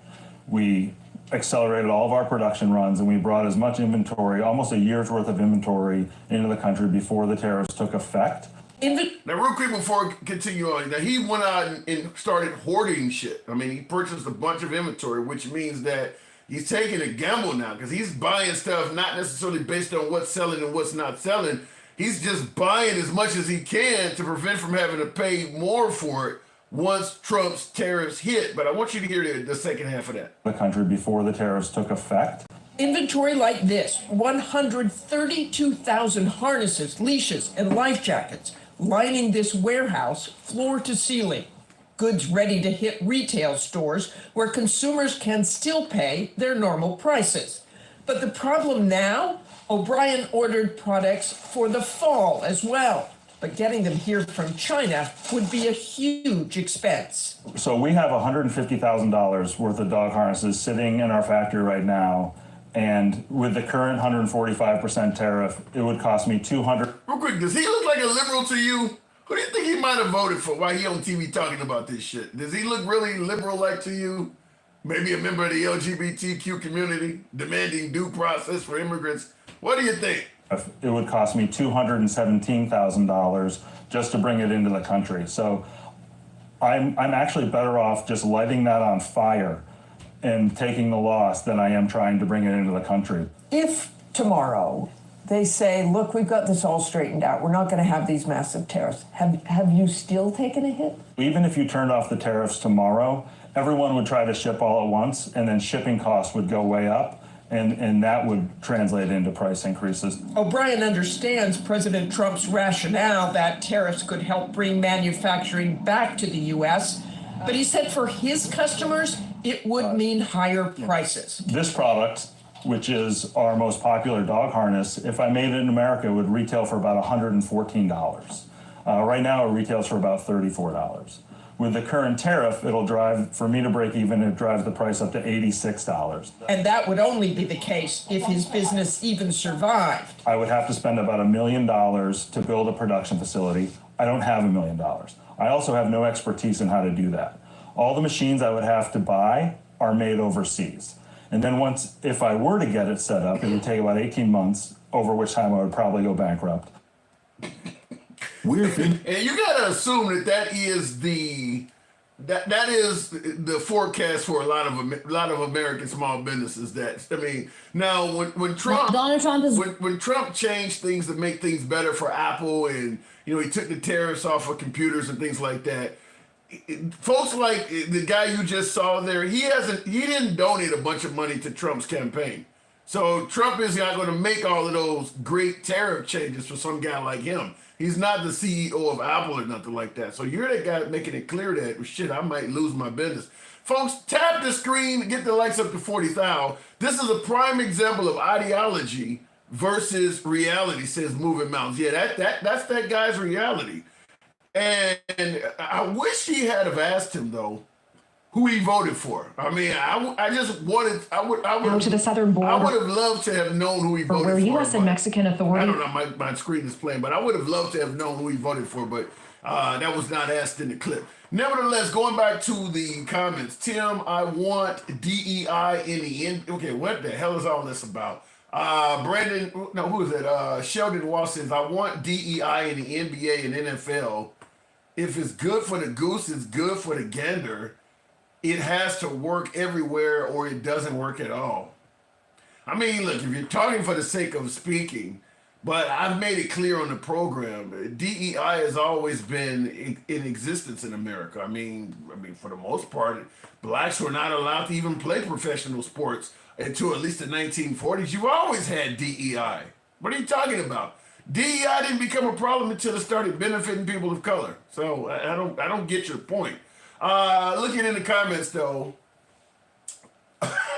We accelerated all of our production runs, and we brought as much inventory, almost a year's worth of inventory, into the country before the tariffs took effect. Now, real quick before I continue on, now he went out and started hoarding shit. I mean, he purchased a bunch of inventory, which means that he's taking a gamble now because he's buying stuff not necessarily based on what's selling and what's not selling. He's just buying as much as he can to prevent from having to pay more for it once Trump's tariffs hit. But I want you to hear the second half of that. The country before the tariffs took effect. Inventory like this, 132,000 harnesses, leashes, and life jackets lining this warehouse floor to ceiling. Goods ready to hit retail stores where consumers can still pay their normal prices. But the problem now, O'Brien ordered products for the fall as well. But getting them here from China would be a huge expense. So we have $150,000 worth of dog harnesses sitting in our factory right now. And with the current 145% tariff, it would cost me $200. Real quick, does he look like a liberal to you? Who do you think he might have voted for while he on TV talking about this shit? Does he look really liberal-like to you? Maybe a member of the LGBTQ community demanding due process for immigrants? What do you think? It would cost me $217,000 just to bring it into the country. So I'm actually better off just lighting that on fire and taking the loss than I am trying to bring it into the country. If tomorrow they say, look, we've got this all straightened out, we're not going to have these massive tariffs, have you still taken a hit? Even if you turned off the tariffs tomorrow, everyone would try to ship all at once, and then shipping costs would go way up, and that would translate into price increases. O'Brien understands President Trump's rationale that tariffs could help bring manufacturing back to the U.S., but he said for his customers, it would mean higher prices. This product, which is our most popular dog harness, if I made it in America, it would retail for about $114. Right now, it retails for about $34. With the current tariff, it'll drive, for me to break even, it drives the price up to $86. And that would only be the case if his business even survived. I would have to spend about $1 million to build a production facility. I don't have $1 million. I also have no expertise in how to do that. All the machines I would have to buy are made overseas. And then if I were to get it set up, it would take about 18 months, over which time I would probably go bankrupt. Weird thing. And you gotta assume that is the forecast for a lot of American small businesses. Now when Trump when Trump changed things to make things better for Apple, and he took the tariffs off of computers and things like that. Folks like the guy you just saw there, he didn't donate a bunch of money to Trump's campaign. So Trump is not going to make all of those great tariff changes for some guy like him. He's not the CEO of Apple or nothing like that. So you're that guy making it clear that, shit, I might lose my business. Folks, tap the screen, get the likes up to 40,000. This is a prime example of ideology versus reality, says Moving Mountains. Yeah, that's that guy's reality. And I wish he had have asked him, though, who he voted for. I mean, I would to the southern border. I would have loved to have known who he voted for. Where U.S. and Mexican authorities. I don't know, my screen is playing, but I would have loved to have known who he voted for, but that was not asked in the clip. Nevertheless, going back to the comments, Tim, I want DEI in the end. Okay, what the hell is all this about? Brandon, no, who is that? Sheldon Wall says, I want DEI in the NBA and NFL. If it's good for the goose, it's good for the gander. It has to work everywhere or it doesn't work at all. I mean, look, if you're talking for the sake of speaking, But I've made it clear on the program, DEI has always been in existence in America. I mean, for the most part, blacks were not allowed to even play professional sports until at least the 1940s. You've always had DEI. What are you talking about? DEI didn't become a problem until it started benefiting people of color. So I don't get your point. Looking in the comments though,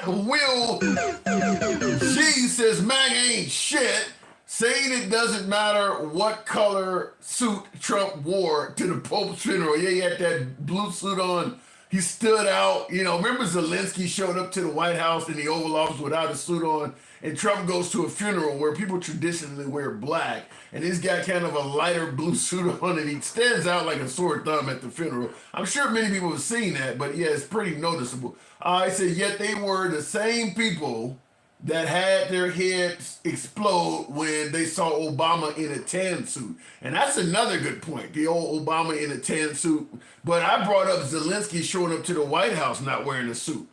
Will G says MAGA ain't shit, saying it doesn't matter what color suit Trump wore to the Pope's funeral. Yeah, he had that blue suit on. He stood out. You know, remember Zelensky showed up to the White House in the Oval Office without a suit on, and Trump goes to a funeral where people traditionally wear black, and he's got kind of a lighter blue suit on, and he stands out like a sore thumb at the funeral. I'm sure many people have seen that, but yeah, it's pretty noticeable. I said, yet they were the same people that had their heads explode when they saw Obama in a tan suit. And that's another good point, the old Obama in a tan suit. But I brought up Zelensky showing up to the White House not wearing a suit.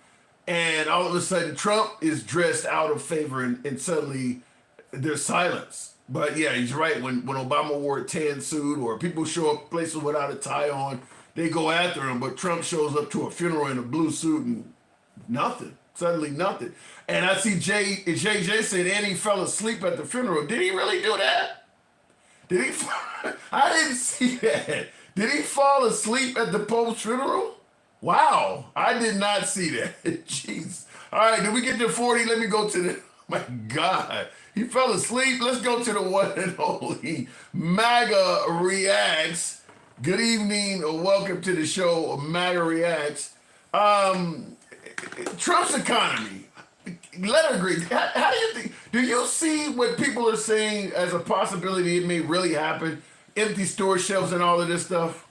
And all of a sudden, Trump is dressed out of favor, and suddenly there's silence. But yeah, he's right. When Obama wore a tan suit, or people show up places without a tie on, they go after him. But Trump shows up to a funeral in a blue suit and nothing. Suddenly nothing. And I see JJ said Annie fell asleep at the funeral. Did he really do that? Did he? I didn't see that. Did he fall asleep at the Pope's funeral? Wow, I did not see that. Jeez. All right, did we get to 40? Let me go to the, my God. He fell asleep. Let's go to the one and only MAGA Reacts. Good evening, or welcome to the show, MAGA Reacts. Trump's economy. Let her agree. How do you think? Do you see what people are saying as a possibility it may really happen? Empty store shelves and all of this stuff.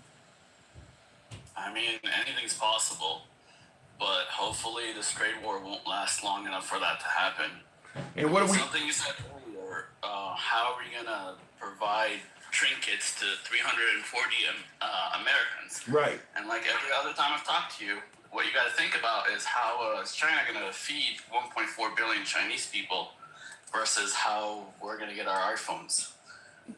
I mean, anything's possible, but hopefully this trade war won't last long enough for that to happen. And what are we? Something you said earlier. How are we gonna provide trinkets to 340 Americans? Right. And like every other time I've talked to you, what you got to think about is how is China going to feed 1.4 billion Chinese people versus how we're going to get our iPhones.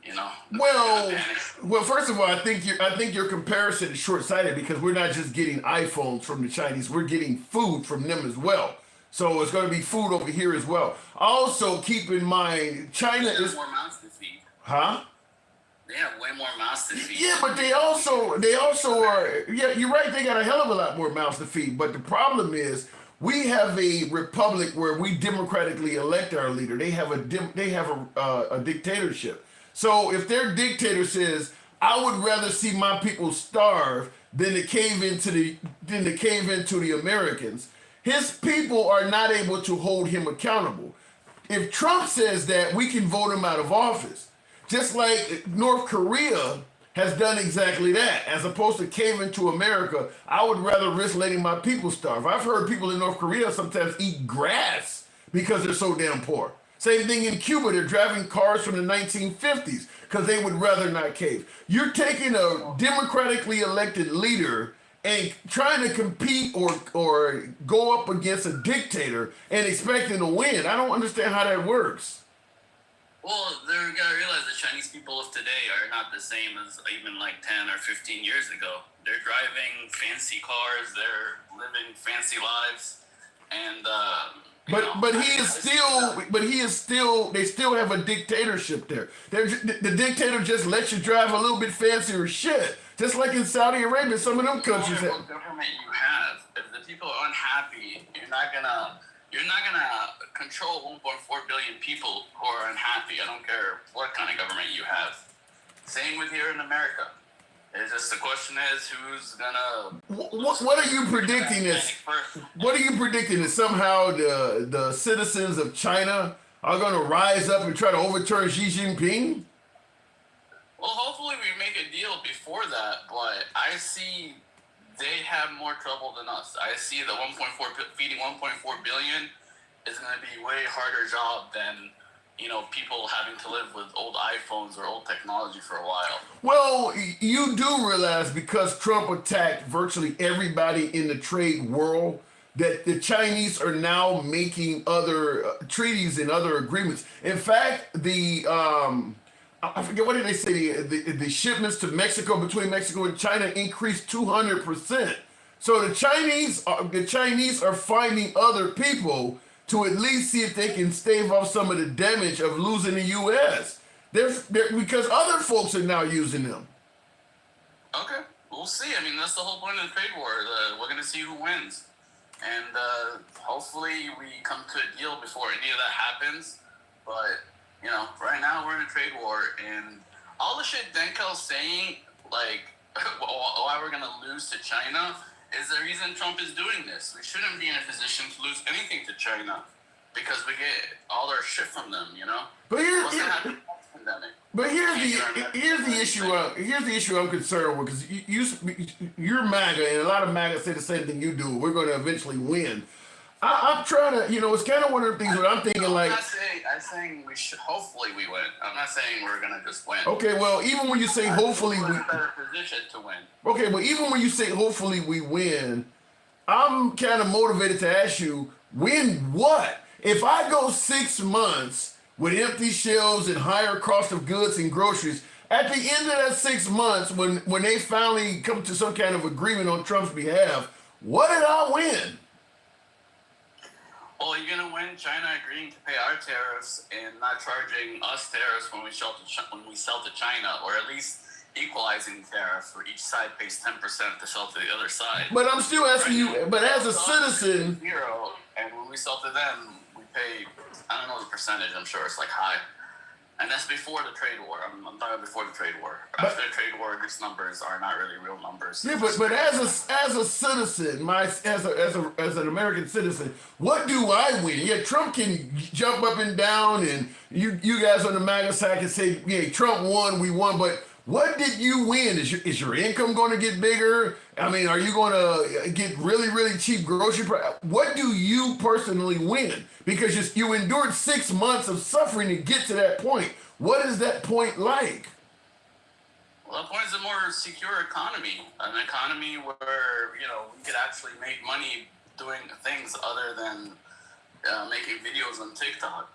You know. Well, first of all, I think your comparison is short-sighted, because we're not just getting iPhones from the Chinese; we're getting food from them as well. So it's going to be food over here as well. Also, keep in mind, China is more mouths to feed. Huh? They have way more mouths to feed. Yeah, but they also are. Yeah, you're right. They got a hell of a lot more mouths to feed. But the problem is, we have a republic where we democratically elect our leader. They have a dictatorship. So if their dictator says, "I would rather see my people starve than to cave into the Americans," his people are not able to hold him accountable. If Trump says that, we can vote him out of office. Just like North Korea has done exactly that. As opposed to caving to America, I would rather risk letting my people starve. I've heard people in North Korea sometimes eat grass because they're so damn poor. Same thing in Cuba. They're driving cars from the 1950s because they would rather not cave. You're taking a democratically elected leader and trying to compete or go up against a dictator and expecting to win. I don't understand how that works. Well, they're got to realize the Chinese people of today are not the same as even like 10 or 15 years ago. They're driving fancy cars, they're living fancy lives, and they still have a dictatorship there. The dictator just lets you drive a little bit fancier shit, just like in Saudi Arabia. Some of them countries. No matter what government you have, if the people are unhappy, you're not gonna control 1.4 billion people who are unhappy. I don't care what kind of government you have. Same with here in America. It's just the question is who's gonna. What are you predicting? What are you predicting? That somehow the citizens of China are going to rise up and try to overturn Xi Jinping? Well, hopefully we make a deal before that, but I see they have more trouble than us. I see the feeding 1.4 billion is going to be way harder job than, people having to live with old iPhones or old technology for a while. Well, you do realize because Trump attacked virtually everybody in the trade world, that the Chinese are now making other treaties and other agreements. In fact, I forget, what did they say? The shipments to Mexico, between Mexico and China, increased 200%. So the Chinese are finding other people to at least see if they can stave off some of the damage of losing the U.S. Because other folks are now using them. Okay, we'll see. I mean, that's the whole point of the trade war. We're going to see who wins. And hopefully we come to a deal before any of that happens. But, you know, right now we're in a trade war. And all the shit Denkel's saying, like, why we're going to lose to China is the reason Trump is doing this. We shouldn't be in a position to lose anything to China because we get all our shit from them, you know? But here's the issue I'm concerned with, because you're MAGA, and a lot of MAGA say the same thing you do. We're going to eventually win. I'm trying to, it's kind of one of the things that I'm thinking, like. I'm saying we should, hopefully we win. I'm not saying we're going to just win. Okay, well, even when you say hopefully we're in a better position to win. Okay, but even when you say hopefully we win, I'm kind of motivated to ask you, win what? If I go 6 months with empty shelves and higher cost of goods and groceries, at the end of that 6 months, when they finally come to some kind of agreement on Trump's behalf, what did I win? Well, you're going to win China agreeing to pay our tariffs and not charging us tariffs when we sell to China, or at least equalizing tariffs where each side pays 10% to sell to the other side. But I'm still asking you, but as a citizen... Zero, and when we sell to them, we pay, I don't know the percentage, I'm sure it's like high. And that's before the trade war. I'm talking before the trade war. After the trade war, these numbers are not really real numbers. Yeah, but as a citizen, as an American citizen, what do I win? Yeah, Trump can jump up and down, and you guys on the MAGA side can say, yeah, Trump won, we won, but what did you win? Is your income going to get bigger? I mean, are you going to get really, really cheap grocery prices? What do you personally win? Because you endured 6 months of suffering to get to that point. What is that point like? Well, the point is a more secure economy, an economy where, we could actually make money doing things other than making videos on TikTok,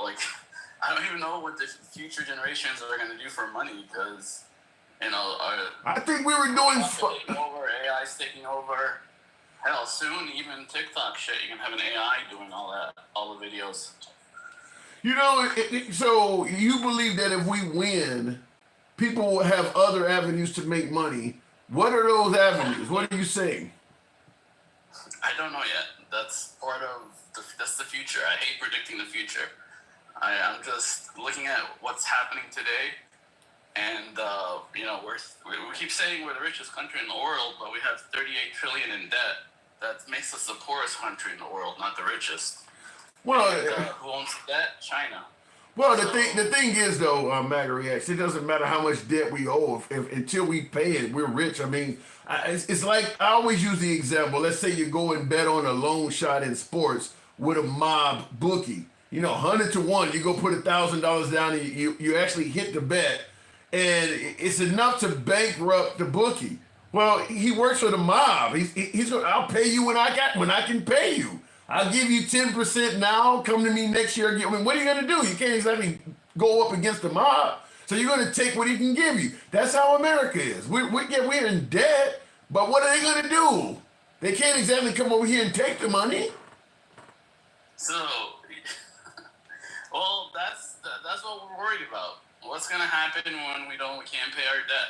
like... I don't even know what the future generations are going to do for money because, I think we were doing... taking over, AI's taking over. Hell, soon even TikTok shit, you can have an AI doing all the videos. So you believe that if we win, people will have other avenues to make money. What are those avenues? What are you saying? I don't know yet. That's that's the future. I hate predicting the future. I'm just looking at what's happening today, and we keep saying we're the richest country in the world, but we have 38 trillion in debt. That makes us the poorest country in the world, not the richest. Well, who owns the debt? China. Well, the thing is though, MAGA Reacts, it doesn't matter how much debt we owe. Until we pay it, we're rich. I mean, it's like I always use the example. Let's say you go and bet on a long shot in sports with a mob bookie. 100 to 1, you go put $1,000 down and you actually hit the bet, and it's enough to bankrupt the bookie. Well, he works for the mob. He's going, I'll pay you when I can pay you. I'll give you 10% now. Come to me next year. I mean, what are you going to do? You can't exactly go up against the mob. So you're going to take what he can give you. That's how America is. We're in debt, but what are they going to do? They can't exactly come over here and take the money. So... Well, that's what we're worried about. What's going to happen when we can't pay our debt?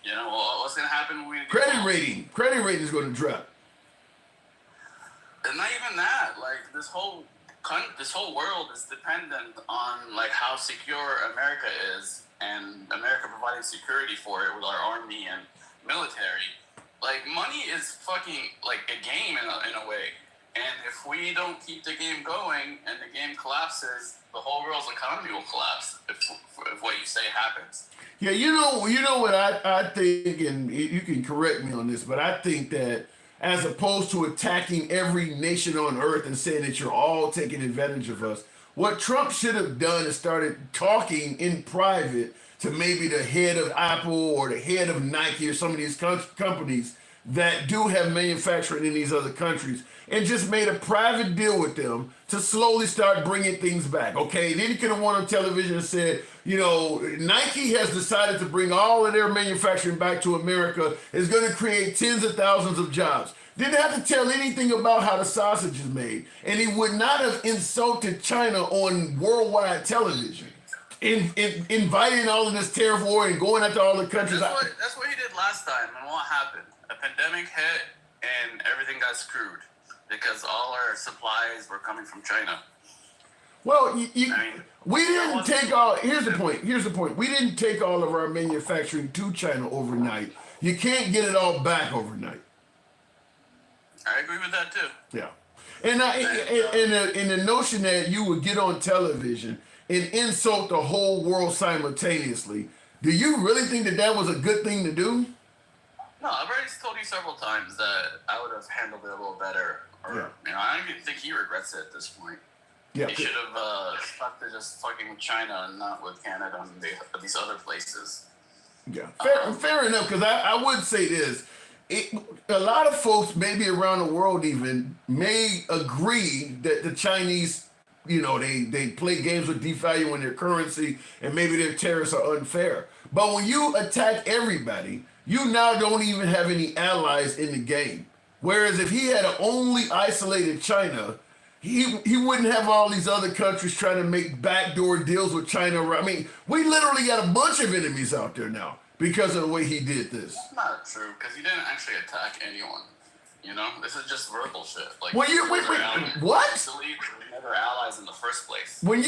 What's going to happen when we... Credit rating is going to drop. And not even that. Like, this whole world is dependent on, like, how secure America is and America providing security for it with our army and military. Like, money is fucking, like, a game in a way. And if we don't keep the game going and the game collapses, the whole world's economy will collapse if what you say happens. Yeah, you know what I think, and you can correct me on this, but I think that as opposed to attacking every nation on earth and saying that you're all taking advantage of us, what Trump should have done is started talking in private to maybe the head of Apple or the head of Nike or some of these companies that do have manufacturing in these other countries and just made a private deal with them to slowly start bringing things back. Okay, then you could have went on television and said, you know, Nike has decided to bring all of their manufacturing back to America. It's going to create tens of thousands of jobs. Didn't have to tell anything about how the sausage is made. And he would not have insulted China on worldwide television. Inviting all of this tariff war and going after all the countries. That's what he did last time. And what happened? A pandemic hit and everything got screwed because all our supplies were coming from China. Well, we didn't take all. Here's the point. We didn't take all of our manufacturing to China overnight. You can't get it all back overnight. I agree with that too. Yeah, and in the notion that you would get on television and insult the whole world simultaneously, do you really think that that was a good thing to do? No, I've already told you several times that I would have handled it a little better. Or, you know, I don't even think he regrets it at this point. Yeah, he should have stuck to just fucking with China and not with Canada and these other places. Yeah, fair enough. Because I would say this. A lot of folks, maybe around the world even, may agree that the Chinese, you know, they play games with devaluing their currency and maybe their tariffs are unfair. But when you attack everybody, you now don't even have any allies in the game. Whereas if he had only isolated China, he wouldn't have all these other countries trying to make backdoor deals with China. I mean, we literally got a bunch of enemies out there now because of the way he did this. That's not true, because he didn't actually attack anyone. You know, this is just verbal shit. Like, Well, what? We never allies in the first place. When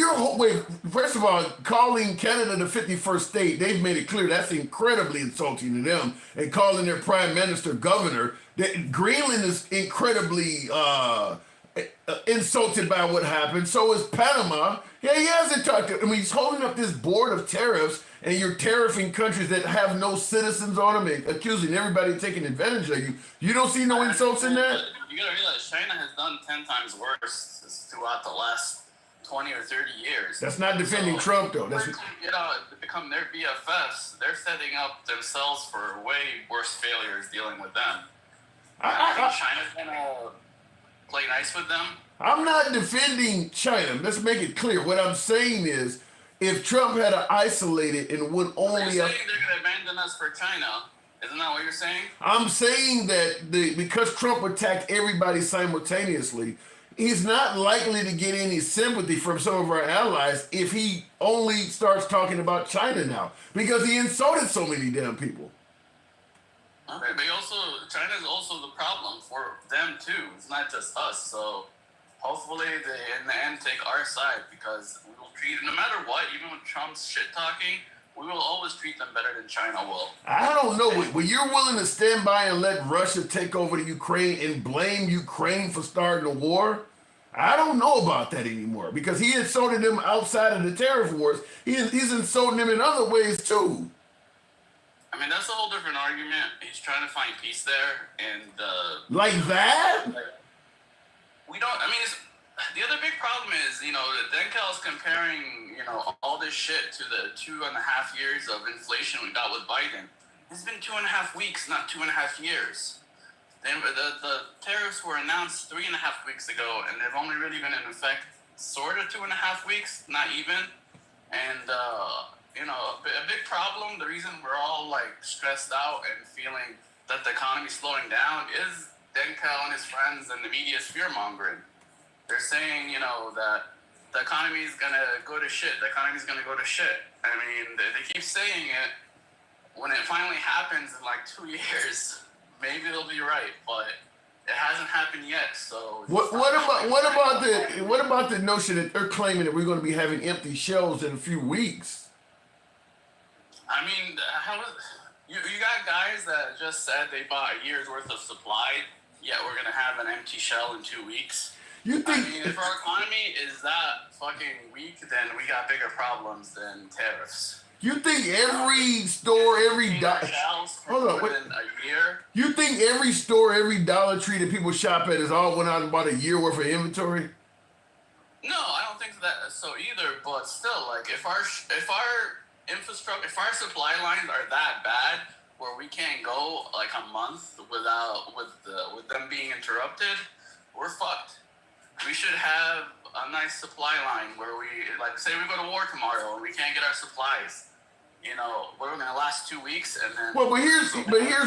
first of all, calling Canada the 51st state, they've made it clear that's incredibly insulting to them. And calling their prime minister governor, that Greenland is incredibly insulted by what happened. So is Panama. Yeah, he hasn't talked to. I mean, he's holding up this board of tariffs, and you're tariffing countries that have no citizens on them, and accusing everybody of taking advantage of you. You don't see no insults in that? You gotta realize China has done 10 times worse throughout the last 20 or 30 years. That's not defending Trump, though. That's to become their BFFs. They're setting up themselves for way worse failures dealing with them. I think China's gonna play nice with them. I'm not defending China. Let's make it clear. What I'm saying is, if Trump had isolated and would only... You're saying they're going to abandon us for China. Isn't that what you're saying? I'm saying that because Trump attacked everybody simultaneously, he's not likely to get any sympathy from some of our allies if he only starts talking about China now, because he insulted so many damn people. Okay, but China's also the problem for them too. It's not just us. So hopefully they, in the end, take our side, because we will treat, no matter what, even with Trump's shit talking, we will always treat them better than China will. I don't know. When you're willing to stand by and let Russia take over the Ukraine and blame Ukraine for starting a war, I don't know about that anymore, because he insulted them outside of the tariff wars. He's insulting them in other ways too. I mean, that's a whole different argument. He's trying to find peace there, and like that. We don't. I mean, the other big problem is, you know, Denkel's comparing, you know, all this shit to the 2.5 years of inflation we got with Biden. It's been 2.5 weeks, not 2.5 years. Then the tariffs were announced 3.5 weeks ago, and they've only really been in effect sort of 2.5 weeks, not even. And you know, a big problem, the reason we're all like stressed out and feeling that the economy's slowing down is Denkel and his friends and the media's fear-mongering. They're saying, you know, that the economy's gonna go to shit. The economy's gonna go to shit. I mean, they keep saying it. When it finally happens in like 2 years, maybe they'll be right, but it hasn't happened yet. So what about the notion that they're claiming that we're going to be having empty shelves in a few weeks? I mean, you got guys that just said they bought a year's worth of supply, yet we're gonna have an empty shell in 2 weeks. You think? I mean, if our economy is that fucking weak, then we got bigger problems than tariffs. You think every store, every dollar? Hold on, within a year. You think every store, every Dollar Tree that people shop at is all went out and bought a year worth of inventory? No, I don't think that so either. But still, like, if our infrastructure, if our supply lines are that bad, where we can't go like a month without with them being interrupted, we're fucked. We should have a nice supply line where we, like, say we go to war tomorrow and we can't get our supplies. You know, we're gonna last 2 weeks and then. Well, but here's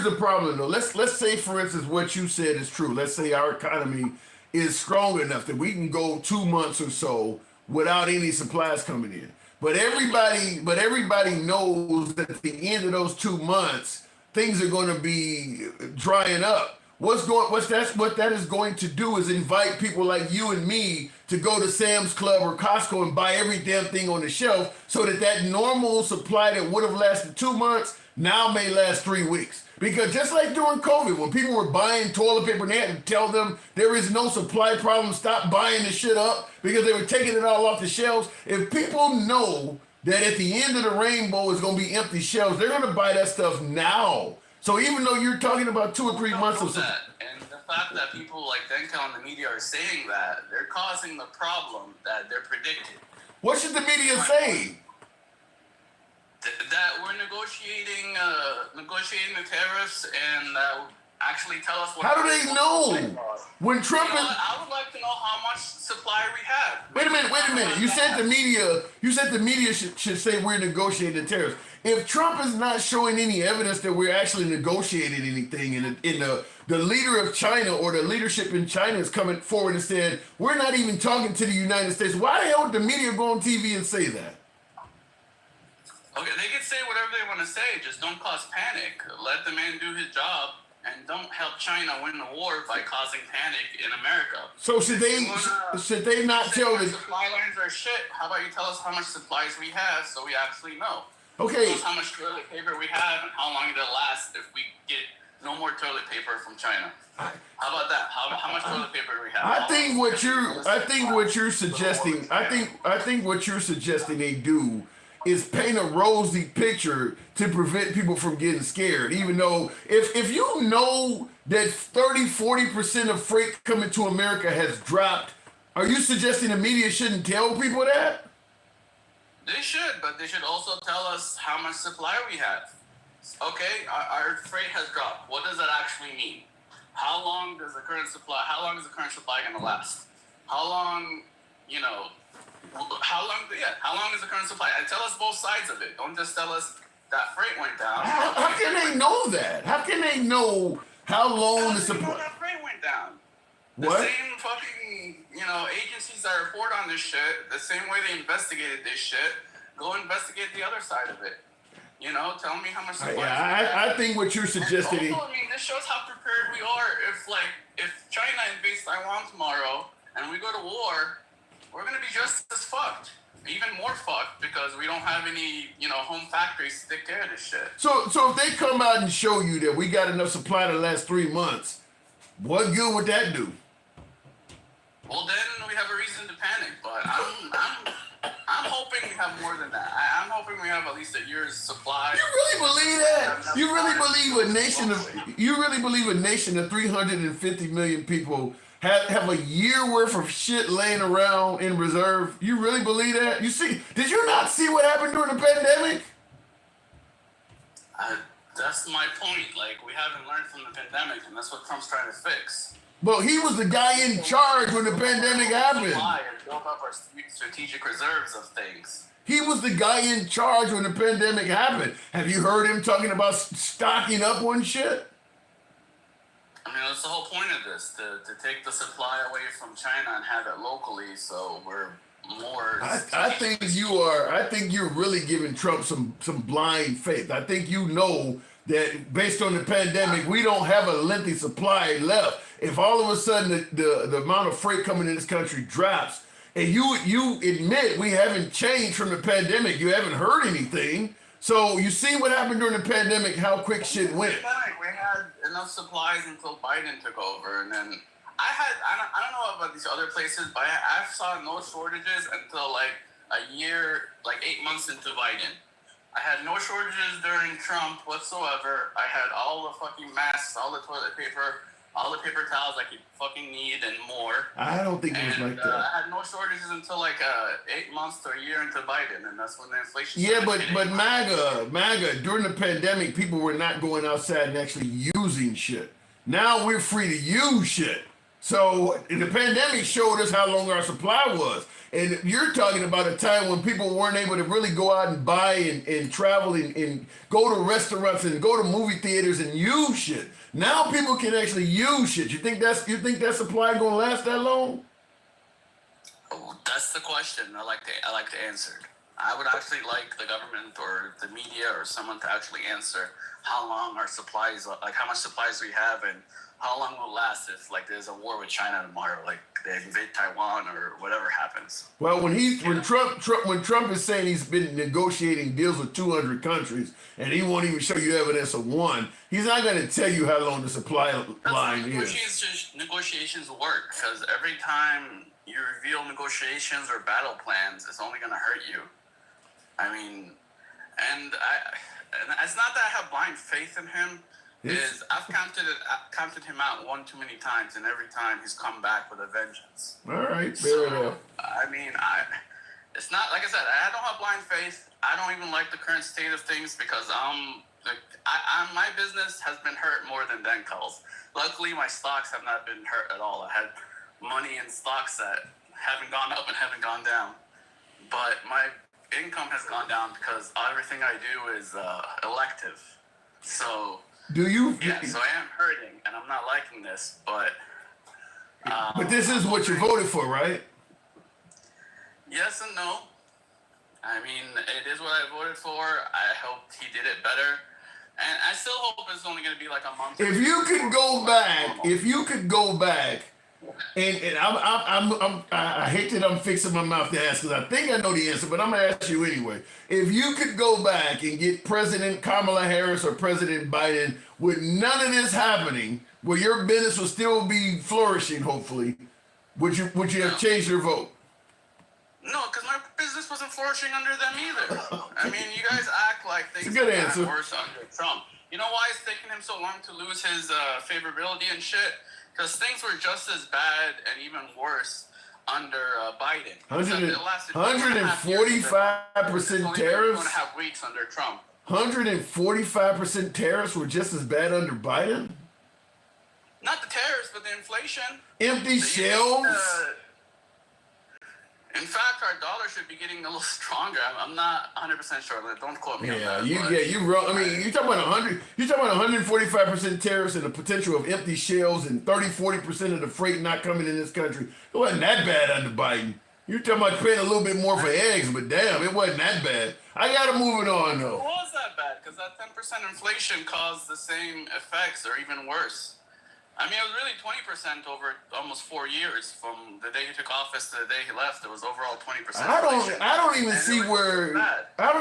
the problem though. Let's say, for instance, what you said is true. Let's say our economy is strong enough that we can go 2 months or so without any supplies coming in. But everybody knows that at the end of those 2 months, things are going to be drying up. What that is going to do is invite people like you and me to go to Sam's Club or Costco and buy every damn thing on the shelf, so that normal supply that would have lasted 2 months now may last 3 weeks. Because just like during COVID, when people were buying toilet paper and they had to tell them there is no supply problem, stop buying the shit up because they were taking it all off the shelves. If people know that at the end of the rainbow is going to be empty shelves, they're going to buy that stuff now. So even though you're talking about 2 or 3 months of that, and the fact that people like Denko and the media are saying that, they're causing the problem that they're predicting. What should the media say? That we're negotiating the tariffs and actually tell us what. How do they know? When Trump is. I would like to know how much supply we have. Wait a minute. You said the media should say we're negotiating tariffs. If Trump is not showing any evidence that we're actually negotiating anything, and the leader of China or the leadership in China is coming forward and saying we're not even talking to the United States, why the hell would the media go on TV and say that? Okay, they can say whatever they want to say, just don't cause panic. Let the man do his job, and don't help China win the war by causing panic in America. So should they not tell the supply lines are shit? How about you tell us how much supplies we have so we actually know? Okay. Tell us how much toilet paper we have and how long it'll last if we get no more toilet paper from China. How about that? How much toilet paper do we have? I think what you're suggesting they do is paint a rosy picture to prevent people from getting scared. Even though if you know that 30-40% of freight coming to America has dropped, are you suggesting the media shouldn't tell people that? They should, but they should also tell us how much supply we have. Okay, our freight has dropped. What does that actually mean? How long is the current supply going to last? How long is the current supply? And tell us both sides of it. Don't just tell us that freight went down. How can they know that? How can they know how long the supply? That freight went down. What? The same fucking, agencies that report on this shit, the same way they investigated this shit, go investigate the other side of it. Tell me how much supply. I think what you're suggesting. Also, this shows how prepared we are. If China invades Taiwan tomorrow and we go to war, we're gonna be just as fucked, even more fucked, because we don't have any, home factories to take care of this shit. So if they come out and show you that we got enough supply to last 3 months, what good would that do? Well, then we have a reason to panic. But I'm hoping we have more than that. I'm hoping we have at least a year's supply. You really believe that? You really believe a nation of 350 million people have a year worth of shit laying around in reserve? You really believe that? Did you not see what happened during the pandemic? That's my point. We haven't learned from the pandemic, and that's what Trump's trying to fix. Well, he was the guy in charge when the pandemic happened. And build up our strategic reserves of things. He was the guy in charge when the pandemic happened. Have you heard him talking about stocking up on shit? That's the whole point of this, to take the supply away from China and have it locally, so we're more. I think you're really giving Trump some blind faith. I think you know that based on the pandemic, we don't have a lengthy supply left. If all of a sudden the amount of freight coming in this country drops, and you admit we haven't changed from the pandemic, you haven't heard anything. So you see what happened during the pandemic, how quick shit went. We had enough supplies until Biden took over, and then I don't know about these other places, but I saw no shortages until a year, 8 months into Biden. I had no shortages during Trump whatsoever. I had all the fucking masks, all the toilet paper, all the paper towels I could fucking need and more. I don't think it was like that. I had no shortages until like 8 months to a year into Biden, and that's when the inflation. Yeah, started but hitting. MAGA, during the pandemic, people were not going outside and actually using shit. Now we're free to use shit. So the pandemic showed us how long our supply was. And you're talking about a time when people weren't able to really go out and buy and travel and go to restaurants and go to movie theaters and use shit. Now people can actually use shit. You think that supply gonna last that long? Oh, that's the question I like to answer. I would actually like the government or the media or someone to actually answer how long our supplies, like how much supplies we have and how long will last if like there's a war with China tomorrow, like they invade Taiwan or whatever happens. Well, when Trump is saying he's been negotiating deals with 200 countries and he won't even show you evidence of one, he's not going to tell you how long the supply line is. Negotiations work because every time you reveal negotiations or battle plans, it's only going to hurt you. I mean, and it's not that I have blind faith in him. I've counted him out one too many times, and every time he's come back with a vengeance. All right, fair enough. I mean, it's not like I said. I don't have blind faith. I don't even like the current state of things because my business has been hurt more than Denkel's. Luckily, my stocks have not been hurt at all. I had money in stocks that haven't gone up and haven't gone down, but my income has gone down because everything I do is elective. So. Yeah, so I am hurting, and I'm not liking this, but. But this is what you voted for, right? Yes and no. I mean, it is what I voted for. I hoped he did it better, and I still hope it's only going to be like a month. If you could go back, and I hate that I'm fixing my mouth to ask because I think I know the answer, but I'm gonna ask you anyway. If you could go back and get President Kamala Harris or President Biden with none of this happening, where your business will still be flourishing, hopefully, would you have changed your vote? No, because my business wasn't flourishing under them either. I mean, you guys act like things got worse under Trump. You know why it's taking him so long to lose his favorability and shit? Because things were just as bad and even worse under Biden. 145% tariffs? 2.5 weeks under Trump. 145% tariffs were just as bad under Biden? Not the tariffs, but the inflation. Empty shelves? In fact, our dollar should be getting a little stronger. I'm not 100% sure. Don't quote me on that. You wrong. I mean, you're talking about 145% tariffs and the potential of empty shelves and 40% of the freight not coming in this country. It wasn't that bad under Biden. You're talking about paying a little bit more for eggs, but damn, it wasn't that bad. I gotta move it on though. It was that bad because that 10% inflation caused the same effects or even worse. I mean, it was really 20% over almost 4 years from the day he took office to the day he left. It was overall 20%. I don't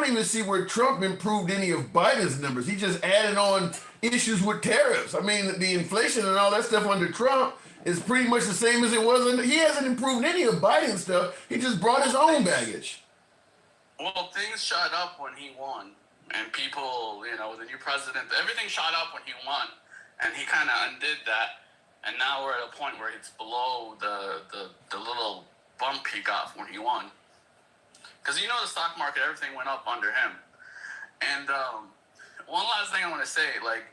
even see where Trump improved any of Biden's numbers. He just added on issues with tariffs. I mean, the inflation and all that stuff under Trump is pretty much the same as it was under. He hasn't improved any of Biden's stuff. He just brought his own baggage. Well, things shot up when he won, and people, the new president, everything shot up when he won. And he kind of undid that, and now we're at a point where it's below the little bump he got when he won. Because the stock market, everything went up under him. And one last thing I want to say, like,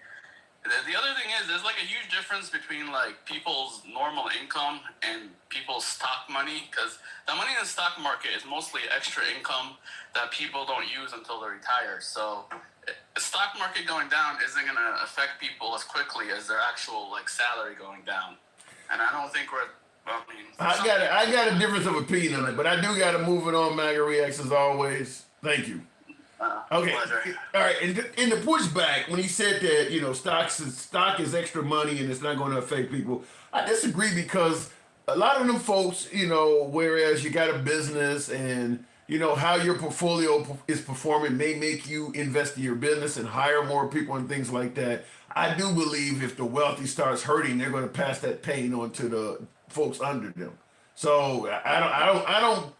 the other thing is, there's like a huge difference between like people's normal income and people's stock money, because the money in the stock market is mostly extra income that people don't use until they retire. So the stock market going down isn't going to affect people as quickly as their actual like salary going down. And I don't think I got a difference of opinion on it, but I do got to move it on. MAGA Reacts as always. Thank you. Okay. Pleasure. All right. In the pushback, when he said that stock is extra money and it's not going to affect people, I disagree because a lot of them folks, whereas you got a business and how your portfolio is performing may make you invest in your business and hire more people and things like that. I do believe if the wealthy starts hurting, they're going to pass that pain on to the folks under them. So I don't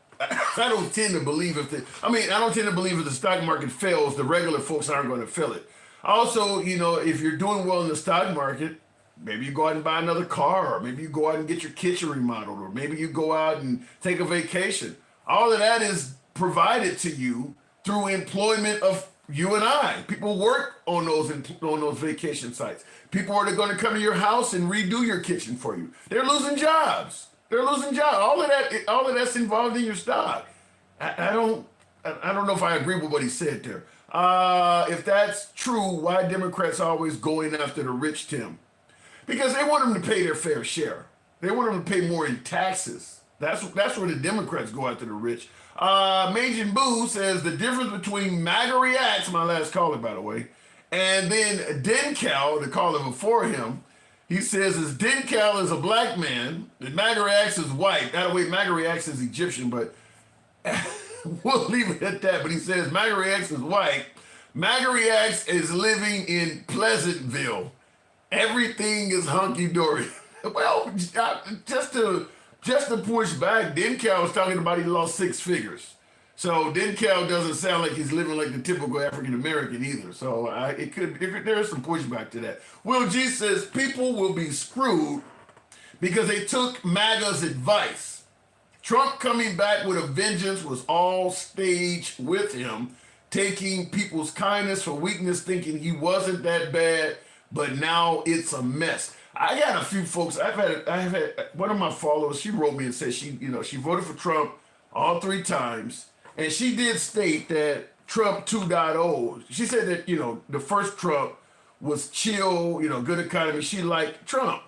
tend to believe if the stock market fails, the regular folks aren't going to feel it. Also, if you're doing well in the stock market, Maybe you go out and buy another car, or maybe you go out and get your kitchen remodeled, or maybe you go out and take a vacation. All of that is provided to you through employment of you and I. People work on those vacation sites. People are going to come to your house and redo your kitchen for you. They're losing jobs. All of that's involved in your stock. I don't know if I agree with what he said there. If that's true, why Democrats are always going after the rich, Tim? Because they want them to pay their fair share. They want them to pay more in taxes. That's where the Democrats go after the rich. Majin Boo says the difference between MAGA Reacts, my last caller, by the way, and then Dencal, the caller before him, he says is Dencal is a black man, and MAGA Reacts is white. By the way, MAGA Reacts is Egyptian, but we'll leave it at that. But he says MAGA Reacts is white. MAGA Reacts is living in Pleasantville. Everything is hunky-dory. Well, just to push back, Dencal was talking about he lost 6 figures. So Dencal doesn't sound like he's living like the typical African-American either. So there is some pushback to that. Will G says people will be screwed because they took MAGA's advice. Trump coming back with a vengeance was all staged with him, taking people's kindness for weakness, thinking he wasn't that bad, but now it's a mess. I got a few folks. I've had one of my followers. She wrote me and said she voted for Trump all 3 times, and she did state that Trump 2.0. She said that the first Trump was chill, good economy. She liked Trump.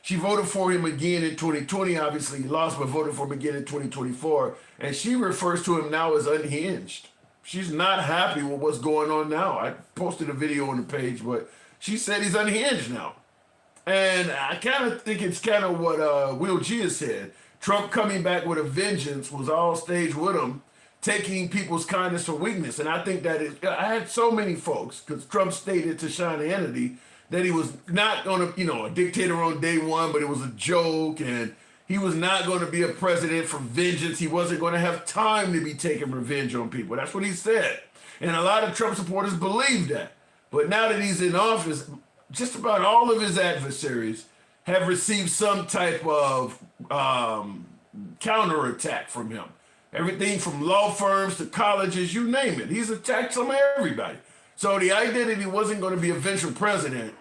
She voted for him again in 2020. Obviously, he lost, but voted for him again in 2024. And she refers to him now as unhinged. She's not happy with what's going on now. I posted a video on the page, but she said he's unhinged now. And I kind of think it's kind of what Will G has said. Trump coming back with a vengeance was all staged with him, taking people's kindness for weakness. And I think that I had so many folks, because Trump stated to Sean Hannity that he was not going to, a dictator on day one, but it was a joke, and he was not going to be a president for vengeance. He wasn't going to have time to be taking revenge on people. That's what he said. And a lot of Trump supporters believe that. But now that he's in office, just about all of his adversaries have received some type of counterattack from him. Everything from law firms to colleges, you name it. He's attacked some of everybody. So the idea that he wasn't going to be a vengeful president,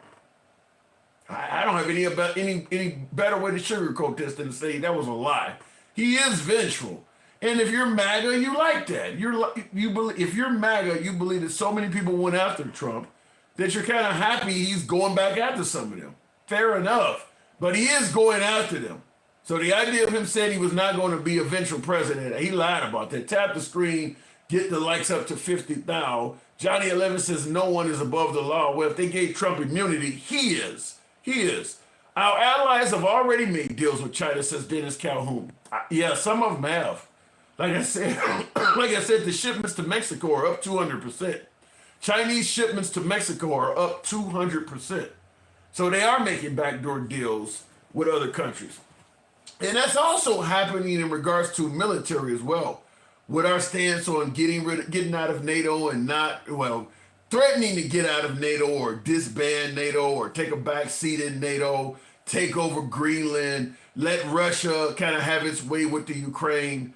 I don't have any better way to sugarcoat this than to say that was a lie. He is vengeful. And if you're MAGA, you like that. If you're MAGA, you believe that so many people went after Trump that you're kind of happy he's going back after some of them. Fair enough. But he is going after them. So the idea of him saying he was not going to be a vengeful president, he lied about that. Tap the screen, get the likes up to 50,000. Johnny 11 says no one is above the law. Well, if they gave Trump immunity, he is. He is. Our allies have already made deals with China, says Dennis Calhoun. Yeah, some of them have. Like I said, the shipments to Mexico are up 200%. Chinese shipments to Mexico are up 200%. So they are making backdoor deals with other countries. And that's also happening in regards to military as well. With our stance on getting out of NATO and threatening to get out of NATO or disband NATO or take a back seat in NATO, take over Greenland, let Russia kind of have its way with the Ukraine.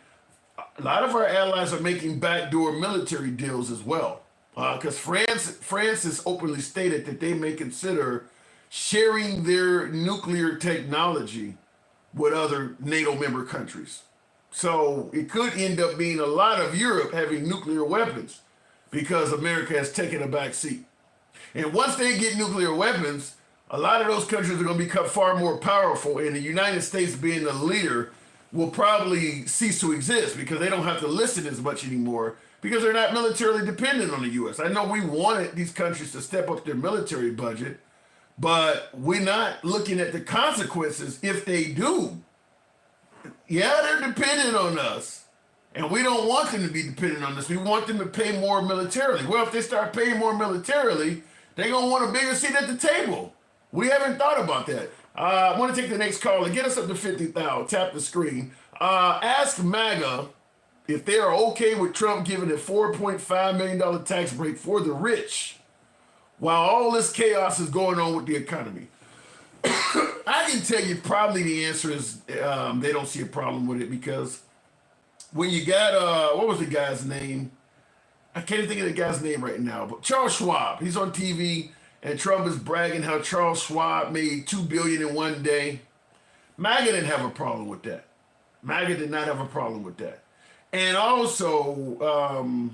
A lot of our allies are making backdoor military deals as well. Because France has openly stated that they may consider sharing their nuclear technology with other NATO member countries. So it could end up being a lot of Europe having nuclear weapons because America has taken a back seat. And once they get nuclear weapons, a lot of those countries are going to become far more powerful, and the United States being the leader will probably cease to exist because they don't have to listen as much anymore because they're not militarily dependent on the U.S. I know we wanted these countries to step up their military budget, but we're not looking at the consequences if they do. Yeah, they're dependent on us, and we don't want them to be dependent on us. We want them to pay more militarily. Well, if they start paying more militarily, they're going to want a bigger seat at the table. We haven't thought about that. I want to take the next call and get us up to 50,000. Tap the screen. Ask MAGA if they are okay with Trump giving a $4.5 million tax break for the rich while all this chaos is going on with the economy. I can tell you probably the answer is they don't see a problem with it because when you got what was the guy's name? I can't even think of the guy's name right now, but Charles Schwab. He's on TV, and Trump is bragging how Charles Schwab made $2 billion in one day. MAGA didn't have a problem with that. MAGA did not have a problem with that. And also,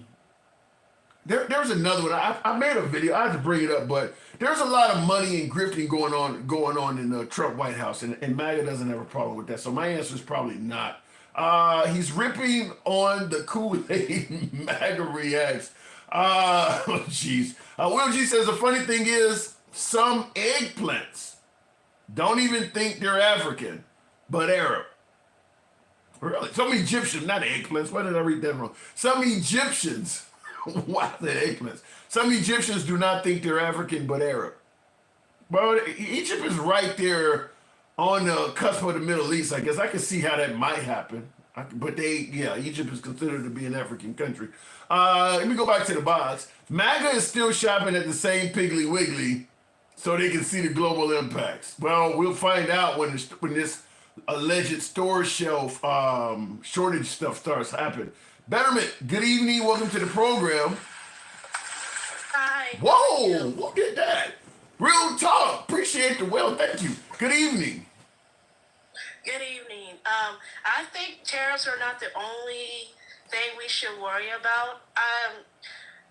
there's another one. I made a video. I have to bring it up, but there's a lot of money and grifting going on in the Trump White House, and MAGA doesn't have a problem with that. So my answer is probably not. He's ripping on the Kool-Aid. MAGA reacts. Jeez. Will G says the funny thing is some eggplants don't even think they're African, but Arab. Really? Some Egyptians, not eggplants. Why did I read that wrong? Some Egyptians. Why the eggplants? Some Egyptians do not think they're African, but Arab. Well, Egypt is right there on the cusp of the Middle East. I guess I can see how that might happen. But Egypt is considered to be an African country. Let me go back to the box. MAGA is still shopping at the same Piggly Wiggly so they can see the global impacts. Well, we'll find out when this alleged store shelf shortage stuff starts happening. Betterment, good evening. Welcome to the program. Hi. Whoa, look at that. Real talk. Appreciate the thank you. Good evening. Good evening. I think tariffs are not the only thing we should worry about.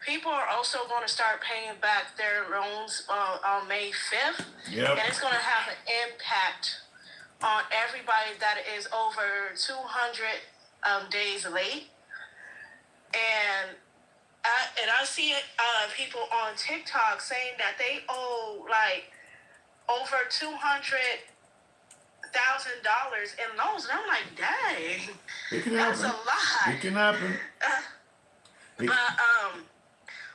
People are also going to start paying back their loans on May 5th. Yep. And it's going to have an impact on everybody that is over 200 days late. And I see people on TikTok saying that they owe like over $200,000 in loans, and I'm like, dang, It can that's happen. a lot. It can happen. But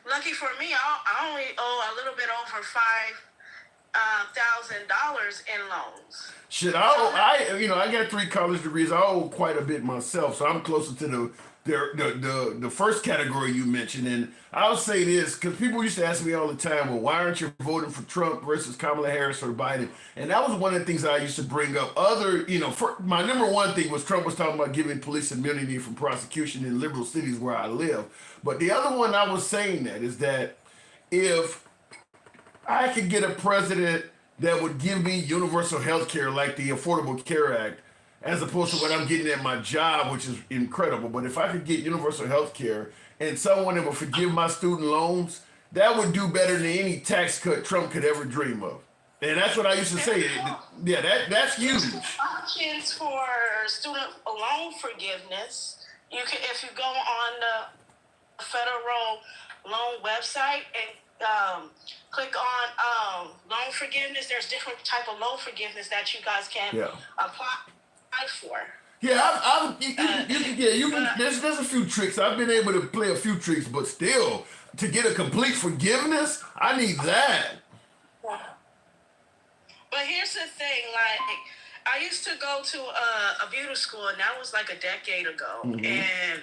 lucky for me, I only owe a little bit over $5,000 in loans. Shit, I got 3 college degrees. I owe quite a bit myself, so I'm closer to the first category you mentioned. And I'll say this, because people used to ask me all the time, well, why aren't you voting for Trump versus Kamala Harris or Biden? And that was one of the things I used to bring up. My number one thing was Trump was talking about giving police immunity from prosecution in liberal cities where I live. But the other one I was saying that is that if I could get a president that would give me universal health care like the Affordable Care Act, as opposed to what I'm getting at my job, which is incredible. But if I could get universal health care and someone that would forgive my student loans, that would do better than any tax cut Trump could ever dream of. And that's what I used to say. Yeah, that's huge. Options for student loan forgiveness. You can, if you go on the federal loan website and click on loan forgiveness, there's different type of loan forgiveness that you guys can apply for. Yeah, there's a few tricks. I've been able to play a few tricks, but still, to get a complete forgiveness, I need that. But here's the thing, like, I used to go to a beauty school, and that was like a decade ago, and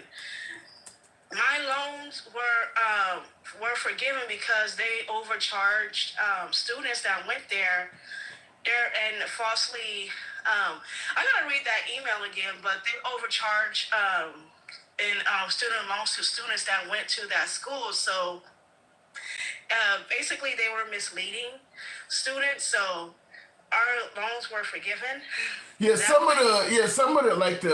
my loans were forgiven because they overcharged students that went there and falsely. I gotta read that email again, but they overcharged in student loans to students that went to that school. So basically, they were misleading students. So our loans were forgiven. Yeah, some of the like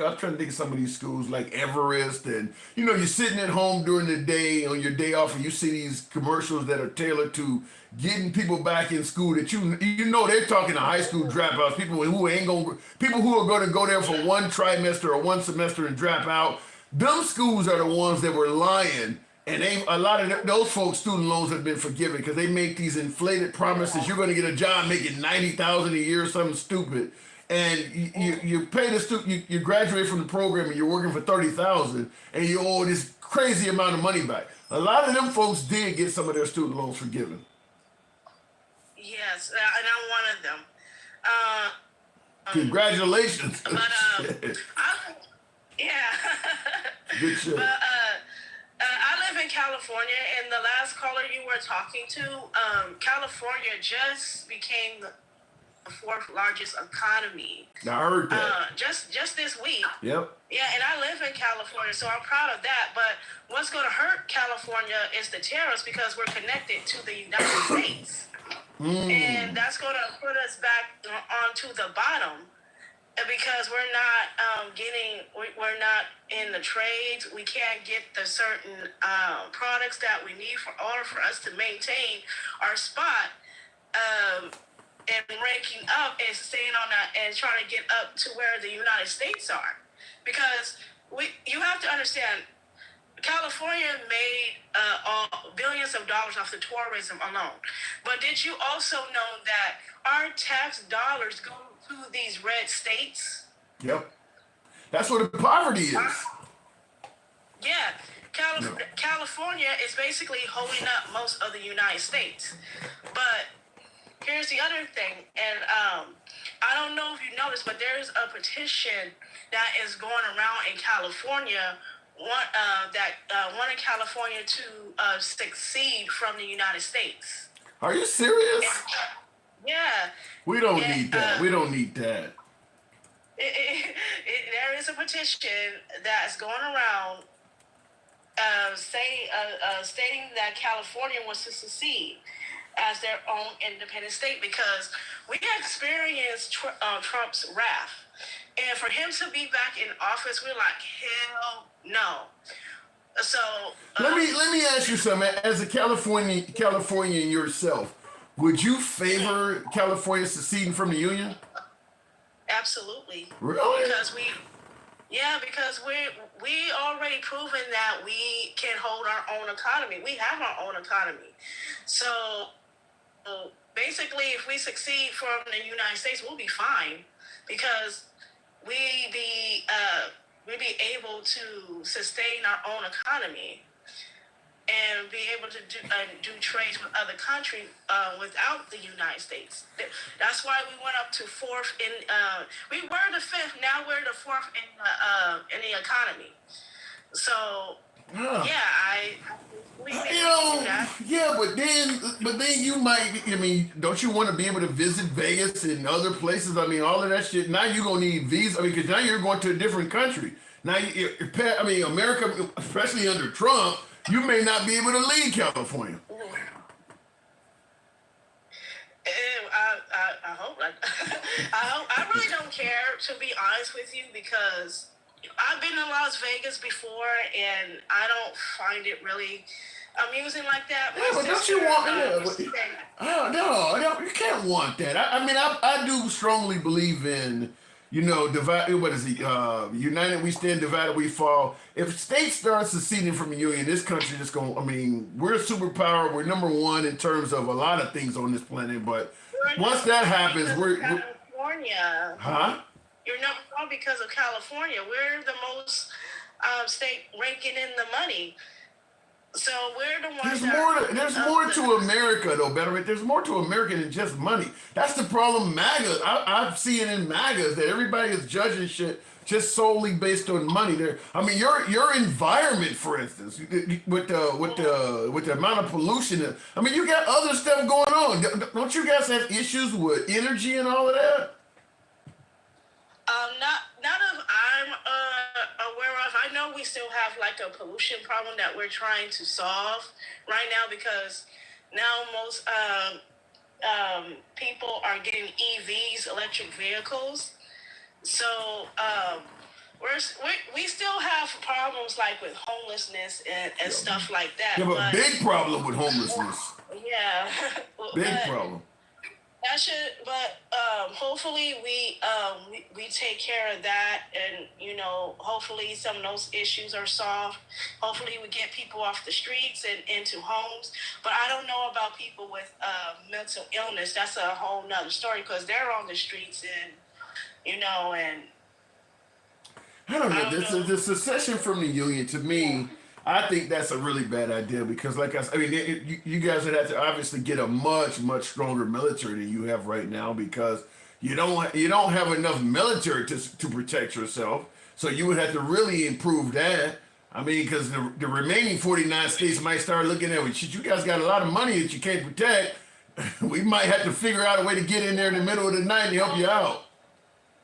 I'm trying to think of some of these schools like Everest, and you're sitting at home during the day on your day off, and you see these commercials that are tailored to getting people back in school that they're talking to high school dropouts, people who are going to go there for one trimester or one semester and drop out. Them schools are the ones that were lying. And a lot of those folks' student loans have been forgiven because they make these inflated promises. You're going to get a job making $90,000 a year, something stupid, and you pay the student. You graduate from the program and you're working for $30,000, and you owe this crazy amount of money back. A lot of them folks did get some of their student loans forgiven. Yes, and I'm one of them. Congratulations! But Good shit. But I live in California, and the last caller you were talking to, California just became the fourth largest economy. I heard that. Just this week. Yep. Yeah, and I live in California, so I'm proud of that. But what's going to hurt California is the tariffs because we're connected to the United States. And that's going to put us back onto the bottom because we're not we're not in the trades. We can't get the certain products that we need for order for us to maintain our spot. And ranking up and staying on that and trying to get up to where the United States are, because you have to understand, California made billions of dollars off the tourism alone. But did you also know that our tax dollars go to these red states? Yep. That's where the poverty is. Yeah. California is basically holding up most of the United States. But here's the other thing, and I don't know if you noticed, but there's a petition that is going around in California, wanting California to secede from the United States. Are you serious? Yeah. We don't need that. We don't need that. There is a petition that's going around stating that California wants to secede as their own independent state because we experienced Trump's wrath. And for him to be back in office, we're like, hell no. So let me ask you something. As a Californian yourself, would you favor California seceding from the union? Absolutely. Really? Because we already proven that we can hold our own economy. We have our own economy. So basically, if we succeed from the United States, we'll be fine because we be able to sustain our own economy and be able to do trades with other countries without the United States. That's why we went up to fourth we were the fifth. Now we're the fourth in the economy. So we can do that. Yeah, but then you might. I mean, don't you want to be able to visit Vegas and other places? I mean, all of that shit. Now you're gonna need visa. I mean, because now you're going to a different country. Now, America, especially under Trump, you may not be able to leave California. I hope. I really don't care, to be honest with you, because I've been to Las Vegas before, and I don't find it really amusing like that. Yeah, but don't you want? No, you can't want that. I do strongly believe in, divide. What is it? United we stand, divided we fall. If states start seceding from the union, this country just going. I mean, we're a superpower. We're number one in terms of a lot of things on this planet. But once that happens, we're California. Huh? You're number one because of California. We're the most state ranking in the money. So we're the ones. There's more to America, though, Betterment. There's more to America than just money. That's the problem. MAGA. I see it in MAGA that everybody is judging shit just solely based on money. Your environment, for instance, with the amount of pollution. I mean, you got other stuff going on. Don't you guys have issues with energy and all of that? Not of I'm aware of. I know we still have like a pollution problem that we're trying to solve right now because now most people are getting EVs, electric vehicles. So we still have problems like with homelessness and stuff like that. You have a big problem with homelessness. Yeah. Big problem. That should, but hopefully we take care of that, and hopefully some of those issues are solved. Hopefully we get people off the streets and into homes. But I don't know about people with mental illness. That's a whole nother story because they're on the streets and I don't know. The secession from the union, to me, I think that's a really bad idea because, like I said, you guys would have to obviously get a much, much stronger military than you have right now because you don't have enough military to protect yourself. So you would have to really improve that. I mean, because the remaining 49 states might start looking at it. Shit, you guys got a lot of money that you can't protect. We might have to figure out a way to get in there in the middle of the night and help you out.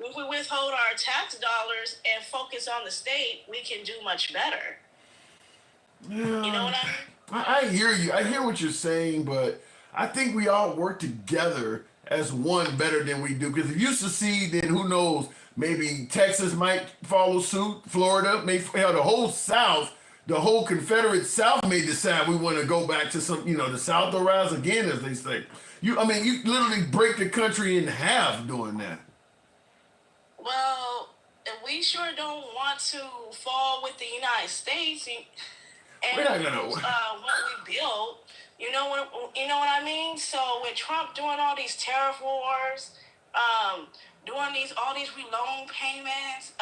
If we withhold our tax dollars and focus on the state, we can do much better. Yeah, You know what I mean? I hear you. I hear what you're saying, but I think we all work together as one better than we do. Because if you secede, then who knows? Maybe Texas might follow suit. Florida, hell, the whole South, the whole Confederate South may decide we want to go back to some, the South will rise again, as they say. You literally break the country in half doing that. Well, we sure don't want to fall with the United States and We're not gonna. what we built. You know what I mean? So with Trump doing all these tariff wars, doing all these loan payments,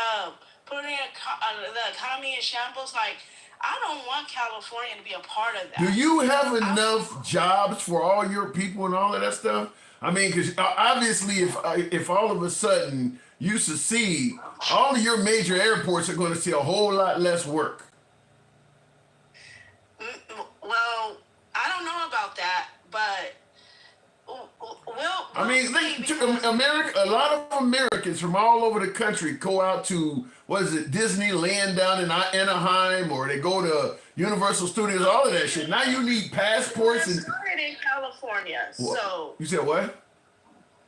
putting the economy in shambles, like I don't want California to be a part of that. Do you have enough jobs for all your people and all of that stuff? I mean, because obviously, if all of a sudden you secede, all of your major airports are going to see a whole lot less work. Well, I don't know about that, but I mean, a lot of Americans from all over the country go out to, Disneyland down in Anaheim, or they go to Universal Studios, all of that shit. Now you need passports. Disneyland started in California, so. You said what?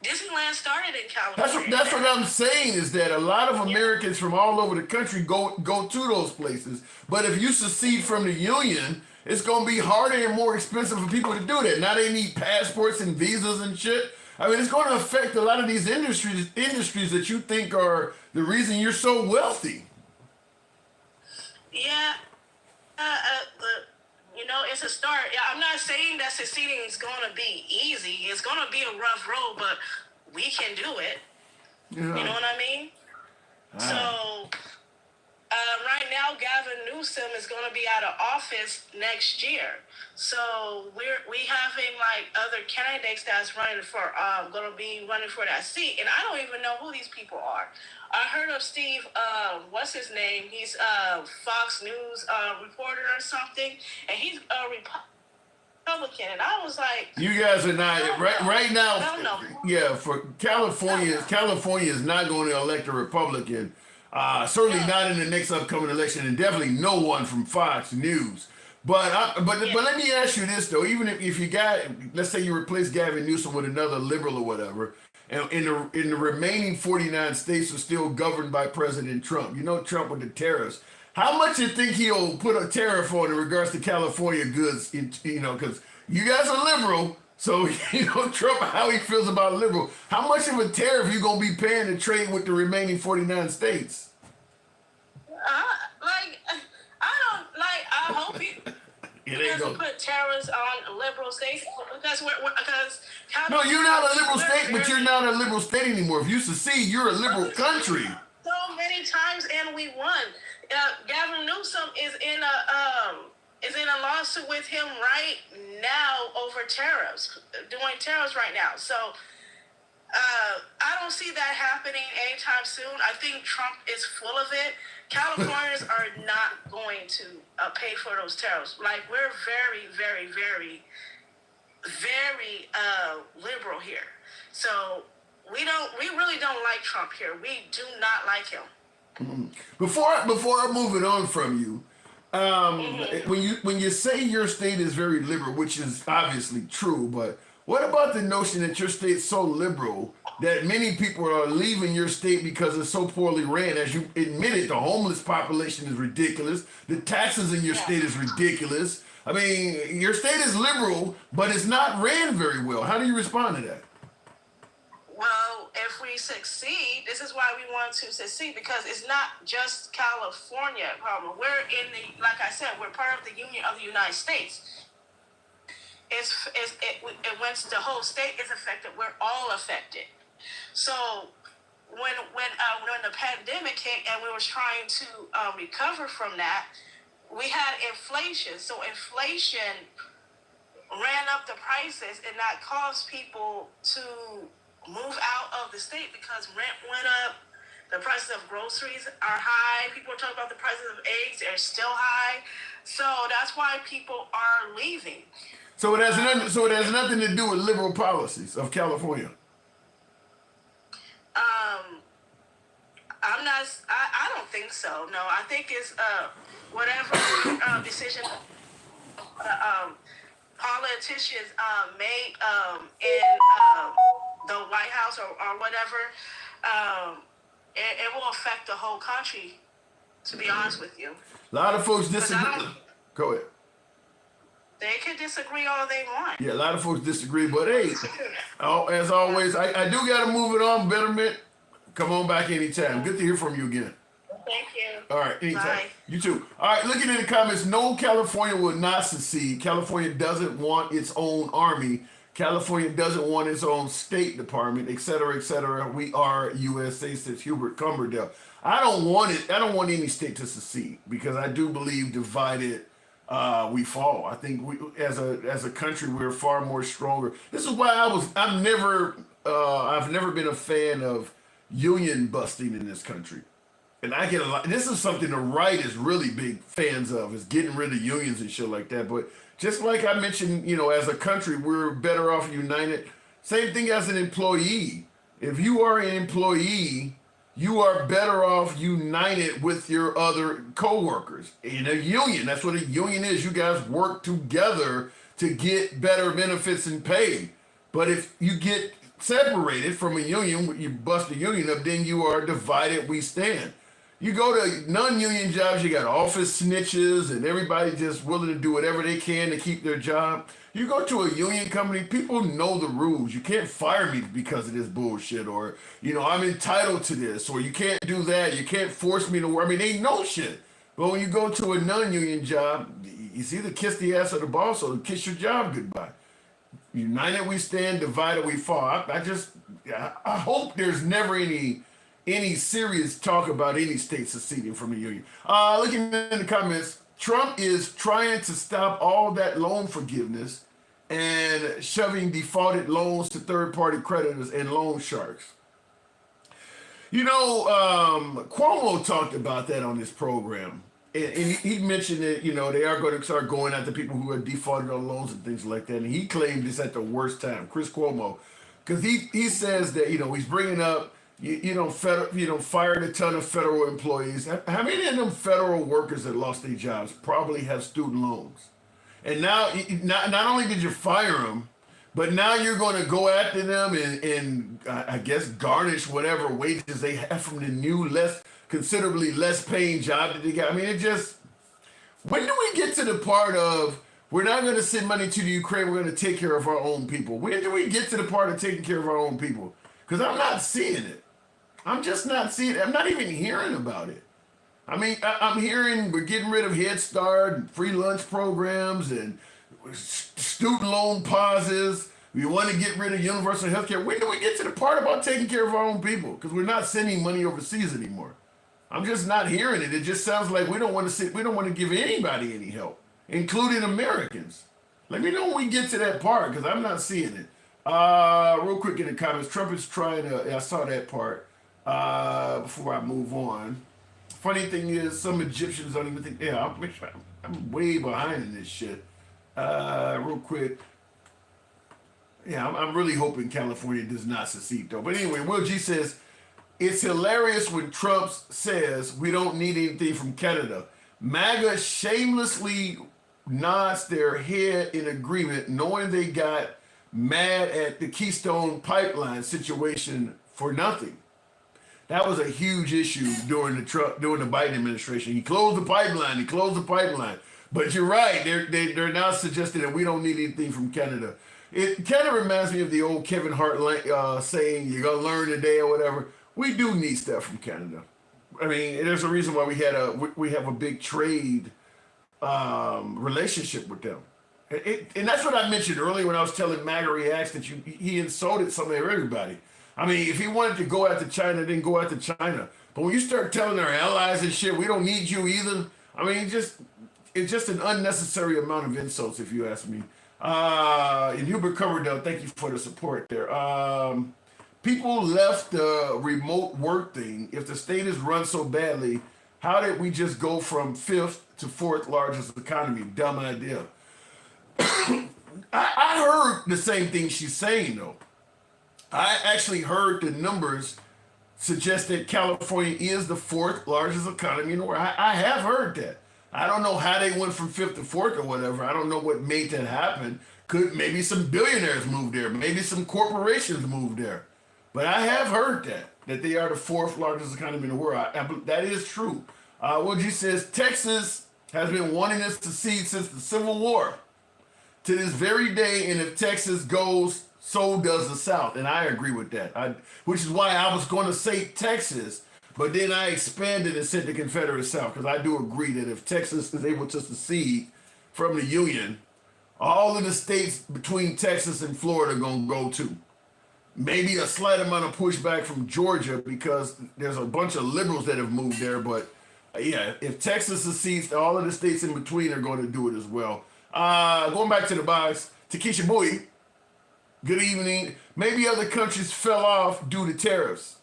Disneyland started in California. That's what I'm saying, is that a lot of Americans from all over the country go to those places. But if you secede from the Union, it's going to be harder and more expensive for people to do that. Now they need passports and visas and shit. I mean, it's going to affect a lot of these industries that you think are the reason you're so wealthy. Yeah. It's a start. Yeah, I'm not saying that seceding is going to be easy. It's going to be a rough road, but we can do it. Yeah. You know what I mean? So, right now, Gavin Newsom is going to be out of office next year. So we having other candidates that's running for going to be running for that seat, and I don't even know who these people are. I heard of Steve, what's his name? He's a Fox News reporter or something, and he's a Republican. And I was like, you guys are not right now. I don't know. Yeah, for California is not going to elect a Republican. Certainly not in the next upcoming election, and definitely no one from Fox News. But let me ask you this though: even if you got, let's say you replace Gavin Newsom with another liberal or whatever, and in the remaining 49 states are still governed by President Trump. You know, Trump with the tariffs. How much you think he'll put a tariff on in regards to California goods? Because you guys are liberal, so Trump, how he feels about liberal. How much of a tariff you gonna be paying to trade with the remaining 49 states? I hope he doesn't put tariffs on liberal states because no, you're not a liberal state, but you're not a liberal state anymore. If you secede, you're a liberal country. So many times, and we won. Gavin Newsom is in a lawsuit with him right now over tariffs, doing tariffs right now. So I don't see that happening anytime soon. I think Trump is full of it. Californians are not going to pay for those tariffs. We're very, very, very, very liberal here. So we really don't like Trump here. We do not like him. Mm-hmm. Before I move it on from you, when you say your state is very liberal, which is obviously true, but what about the notion that your state's so liberal that many people are leaving your state because it's so poorly ran? As you admitted, the homeless population is ridiculous. The taxes in your state is ridiculous. I mean, your state is liberal, but it's not ran very well. How do you respond to that? Well, if we succeed, this is why we want to succeed, because it's not just California problem. Like I said, we're part of the Union of the United States. Once the whole state is affected, we're all affected. So when the pandemic hit and we were trying to recover from that, we had inflation. So inflation ran up the prices, and that caused people to move out of the state because rent went up, The prices of groceries are high. People are talking about the prices of eggs; they're still high. So that's why people are leaving. So it has nothing. So it has nothing to do with liberal policies of California. I'm not. I don't think so. No, I think it's whatever decision politicians made in the White House or whatever. It will affect the whole country. To be honest with you, A lot of folks disagree. Go ahead. they can disagree all they want. Yeah, a lot of folks disagree, but hey, as always, I do got to move it on. Betterment, come on back anytime. Good to hear from you again. Thank you. All right, anytime. Bye. You too. All right, looking in the comments, no, California will not secede. California doesn't want its own army. California doesn't want its own State Department, et cetera, et cetera. We are USA, says Hubert Cumberdale. I don't want it. I don't want any state to secede because I do believe divided we fall. I think we, as a country, we're far more stronger. This is why I've never been a fan of union busting in this country. And I get a lot. This is something the right is really big fans of, is getting rid of unions and shit like that. But just like I mentioned, as a country, we're better off united. Same thing as an employee. If you are an employee, you are better off united with your other coworkers in a union. That's what a union is. You guys work together to get better benefits and pay. But if you get separated from a union, you bust a union up, then you are divided we stand. You go to non-union jobs, you got office snitches and everybody just willing to do whatever they can to keep their job. You go to a union company, people know the rules. You can't fire me because of this bullshit, or, I'm entitled to this, or you can't do that. You can't force me to work. I mean, they know shit. But when you go to a non-union job, it's either kiss the ass of the boss or kiss your job goodbye. United we stand, divided we fall. I hope there's never any serious talk about any state seceding from the union. Looking in the comments, Trump is trying to stop all that loan forgiveness and shoving defaulted loans to third-party creditors and loan sharks. Cuomo talked about that on his program. And he mentioned that, they are going to start going after people who are defaulted on loans and things like that. And he claimed this at the worst time, Chris Cuomo, because he says that, he's bringing up, fired a ton of federal employees. How many of them federal workers that lost their jobs probably have student loans? And now, not only did you fire them, but now you're going to go after them and I guess garnish whatever wages they have from the new, considerably less paying job that they got. I mean, when do we get to the part of we're not going to send money to the Ukraine, we're going to take care of our own people? When do we get to the part of taking care of our own people? Because I'm not seeing it. I'm just not seeing it. I'm not even hearing about it. I mean, I'm hearing we're getting rid of Head Start and free lunch programs and student loan pauses. We want to get rid of universal health care. When do we get to the part about taking care of our own people? Because we're not sending money overseas anymore. I'm just not hearing it. It just sounds like we don't want to give anybody any help, including Americans. Let me know when we get to that part, because I'm not seeing it. Real quick in the comments, Trump is trying to, I saw that part before I move on. Funny thing is, some Egyptians don't even think, I'm way behind in this shit. Real quick. Yeah, I'm really hoping California does not secede, though. But anyway, Will G says, it's hilarious when Trump says we don't need anything from Canada. MAGA shamelessly nods their head in agreement, knowing they got mad at the Keystone Pipeline situation for nothing. That was a huge issue during the Biden administration. He closed the pipeline. But you're right, they're now suggesting that we don't need anything from Canada. It kind of reminds me of the old Kevin Hart saying, you're going to learn today or whatever. We do need stuff from Canada. I mean, there's a reason why we have a big trade relationship with them. And that's what I mentioned earlier when I was telling MAGA Reacts that he insulted some of everybody. I mean, if he wanted to go after China, then go after China. But when you start telling our allies and shit, we don't need you either. I mean, it's just an unnecessary amount of insults, if you ask me. And Hubert Coverdale, thank you for the support there. people left the remote work thing. If the state is run so badly, how did we just go from fifth to fourth largest economy? Dumb idea. I heard the same thing she's saying, though. I actually heard the numbers suggest that California is the fourth largest economy in the world. I have heard that. I don't know how they went from fifth to fourth or whatever. I don't know what made that happen. Maybe some billionaires moved there. Maybe some corporations moved there. But I have heard that they are the fourth largest economy in the world. That is true. Woodgie says Texas has been wanting us to secede since the Civil War to this very day, and if Texas goes, so does the South. And I agree with that, which is why I was going to say Texas, but then I expanded and said the Confederate South, because I do agree that if Texas is able to secede from the Union, all of the states between Texas and Florida are going to go too. Maybe a slight amount of pushback from Georgia because there's a bunch of liberals that have moved there, but yeah, if Texas secedes, all of the states in between are going to do it as well. Going back to the box, Takesha Bowie, good evening. Maybe other countries fell off due to tariffs.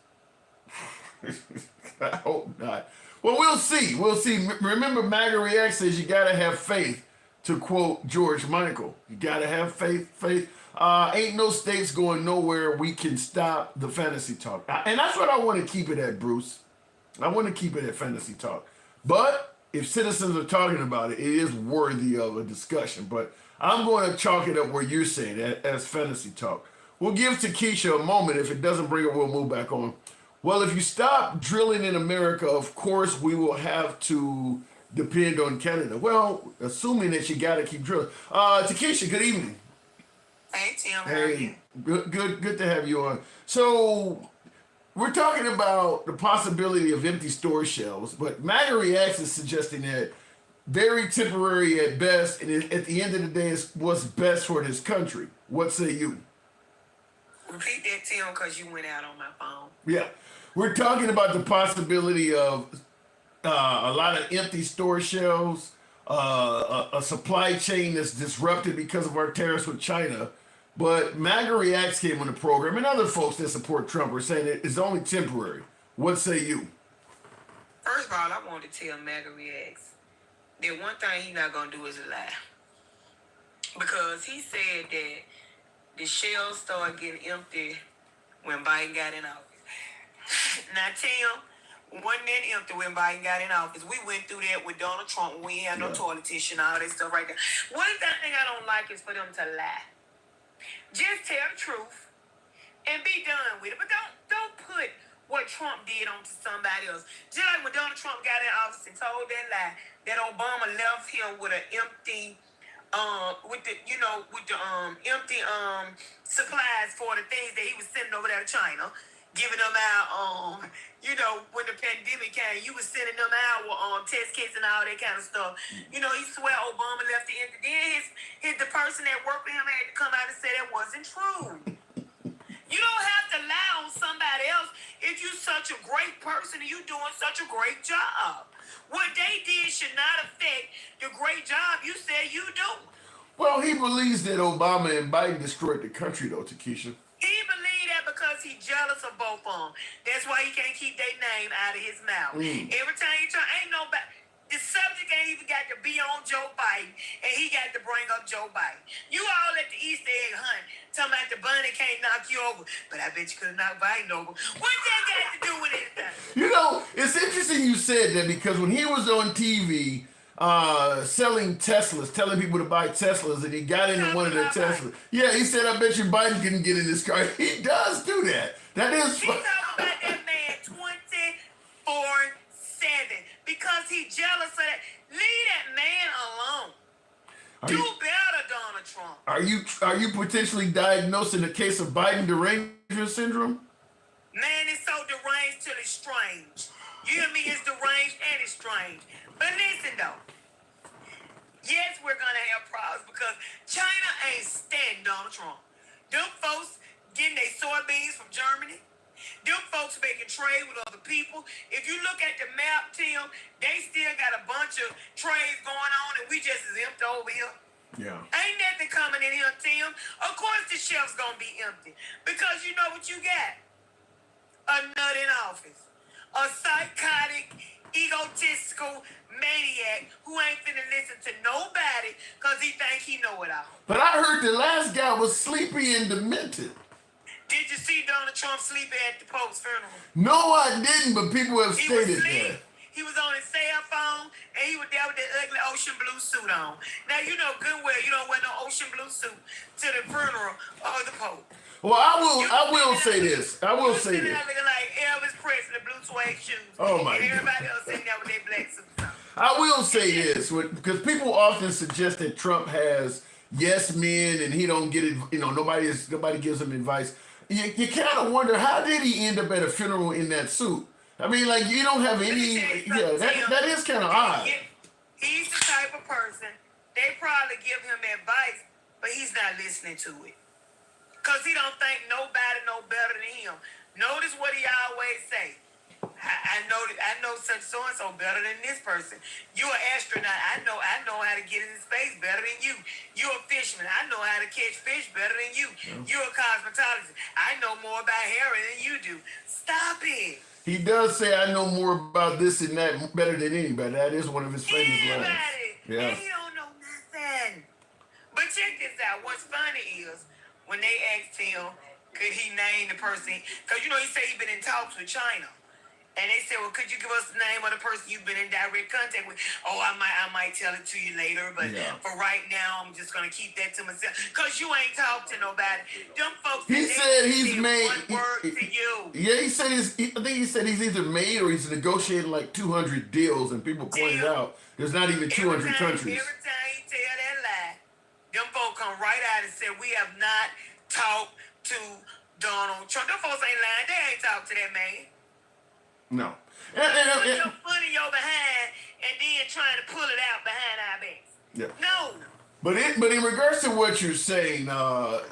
I hope not. Well, we'll see. We'll see. Remember, MAGA React says you got to have faith, to quote George Michael. You got to have faith. Ain't no states going nowhere. We can stop the fantasy talk. And that's what I want to keep it at, Bruce. I want to keep it at fantasy talk. But if citizens are talking about it, it is worthy of a discussion. But I'm going to chalk it up where you're saying as fantasy talk. We'll give Takesha a moment. If it doesn't bring it, we'll move back on. Well, if you stop drilling in America, of course, we will have to depend on Canada. Well, assuming that you got to keep drilling. Takesha, good evening. Hey, Tim. How are you? Good to have you on. So we're talking about the possibility of empty store shelves, but MAGA Reacts is suggesting that very temporary at best, and at the end of the day, is what's best for this country. What say you? Repeat that, Tim, because you went out on my phone. Yeah. We're talking about the possibility of a lot of empty store shelves, a supply chain that's disrupted because of our tariffs with China. But MAGA Reacts came on the program, and other folks that support Trump are saying it's only temporary. What say you? First of all, I want to tell MAGA Reacts that one thing he's not going to do is lie. Because he said that the shelves started getting empty when Biden got in office. Now, Tim, wasn't that empty when Biden got in office? We went through that with Donald Trump when we had no toilet tissue and all that stuff right there. One thing I don't like is for them to lie. Just tell the truth and be done with it. But don't put what Trump did onto somebody else. Just like when Donald Trump got in office and told that lie that Obama left him with an empty empty supplies for the things that he was sending over there to China, giving them out when the pandemic came, you was sending them out test kits and all that kind of stuff. He swear Obama left the empty. Then the person that worked with him had to come out and say that wasn't true. You don't have to lie on somebody else if you're such a great person and you're doing such a great job. What they did should not affect the great job you said you do. Well, he believes that Obama and Biden destroyed the country, though, Takesha. He believed that because he's jealous of both of them. That's why he can't keep their name out of his mouth. Every time he try, ain't nobody. The subject ain't even got to be on Joe Biden, and he got to bring up Joe Biden. You all at the Easter egg hunt, talking about the bunny can't knock you over, but I bet you could have knocked Biden over. What that got to do with anything? It's interesting you said that, because when he was on TV selling Teslas, telling people to buy Teslas, and he got into one of the Teslas. Yeah, he said, I bet you Biden couldn't get in this car. He does do that. That is fun. He talking about that man 24/7 because he jealous of that. Leave that man alone. Do better, Donald Trump. Are you potentially diagnosing a case of Biden derangement syndrome? Man, it's so deranged till it's strange. You hear me? It's deranged and it's strange. But listen, though. Yes, we're going to have problems because China ain't standing Donald Trump. Them folks getting their soybeans from Germany. Them folks making trade with other people. If you look at the map, Tim, they still got a bunch of trades going on and we just is empty over here. Yeah. Ain't nothing coming in here, Tim. Of course the shelf's going to be empty because you know what you got. a nut in office, a psychotic, egotistical maniac who ain't finna listen to nobody because he think he know it all. But I heard the last guy was sleepy and demented. Did you see Donald Trump sleeping at the Pope's funeral? No, I didn't, but people have He was stated asleep. that. He was on his cell phone, and he was there with that ugly ocean blue suit on. Now, you know good well you don't wear no ocean blue suit to the funeral of the Pope. Well, I will say this. I will say this. Looking like Elvis Presley, blue suede shoes. Oh, my and God. everybody else sitting there with their black suits on. I will say this, because people often suggest that Trump has yes men and he don't get it. You know, nobody gives him advice. You kind of wonder, how did he end up at a funeral in that suit? I mean, like, you don't have any. Yeah, that is kind of odd. He's the type of person, they probably give him advice, but he's not listening to it. Because he don't think nobody know better than him. Notice what he always say. I know such so-and-so better than this person. You're an astronaut. I know how to get into space better than you. You're a fisherman. I know how to catch fish better than you. You're a cosmetologist. I know more about hair than you do. Stop it. He does say, I know more about this and that better than anybody. That is one of his famous lines. Yeah. And he don't know nothing. But check this out. What's funny is when they asked him, could he name the person? Because, you know, he said he'd been in talks with China. And they said, well, could you give us the name of the person you've been in direct contact with? Oh, I might tell it to you later, but for right now, I'm just going to keep that to myself. Because you ain't talked to nobody. Them folks, He said he's made. one word to you. Yeah, he said I think he said he's either made or he's negotiated like 200 deals, and people pointed out there's not even 200 countries. Every time he tell that lie, them folks come right out and say, we have not talked to Donald Trump. Them folks ain't lying. They ain't talked to that man. No. Put your foot in your behind and then trying to pull it out behind our backs. Yeah. No. But in regards to what you're saying,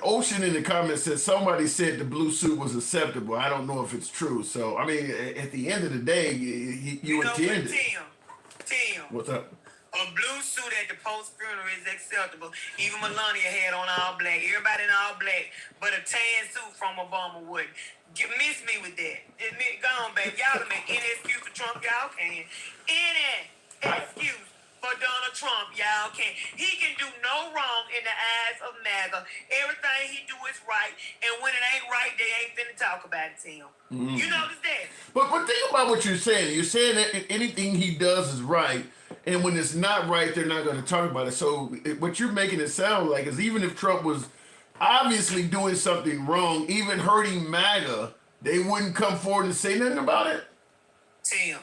Ocean in the comments said somebody said the blue suit was acceptable. I don't know if it's true. So, I mean, at the end of the day, you attended. Tim. What's up? A blue suit at the Pope's funeral is acceptable. Even Melania had on all black. Everybody in all black. But a tan suit from Obama wouldn't. Miss me with that. Go on, baby. Y'all can make any excuse for Trump, y'all can. Any excuse for Donald Trump, y'all can. He can do no wrong in the eyes of MAGA. Everything he do is right. And when it ain't right, they ain't finna talk about it to him. You notice that? But think about what you're saying. You're saying that anything he does is right. And when it's not right, they're not going to talk about it. So what you're making it sound like is even if Trump was obviously doing something wrong, even hurting MAGA, they wouldn't come forward and say nothing about it? Tim.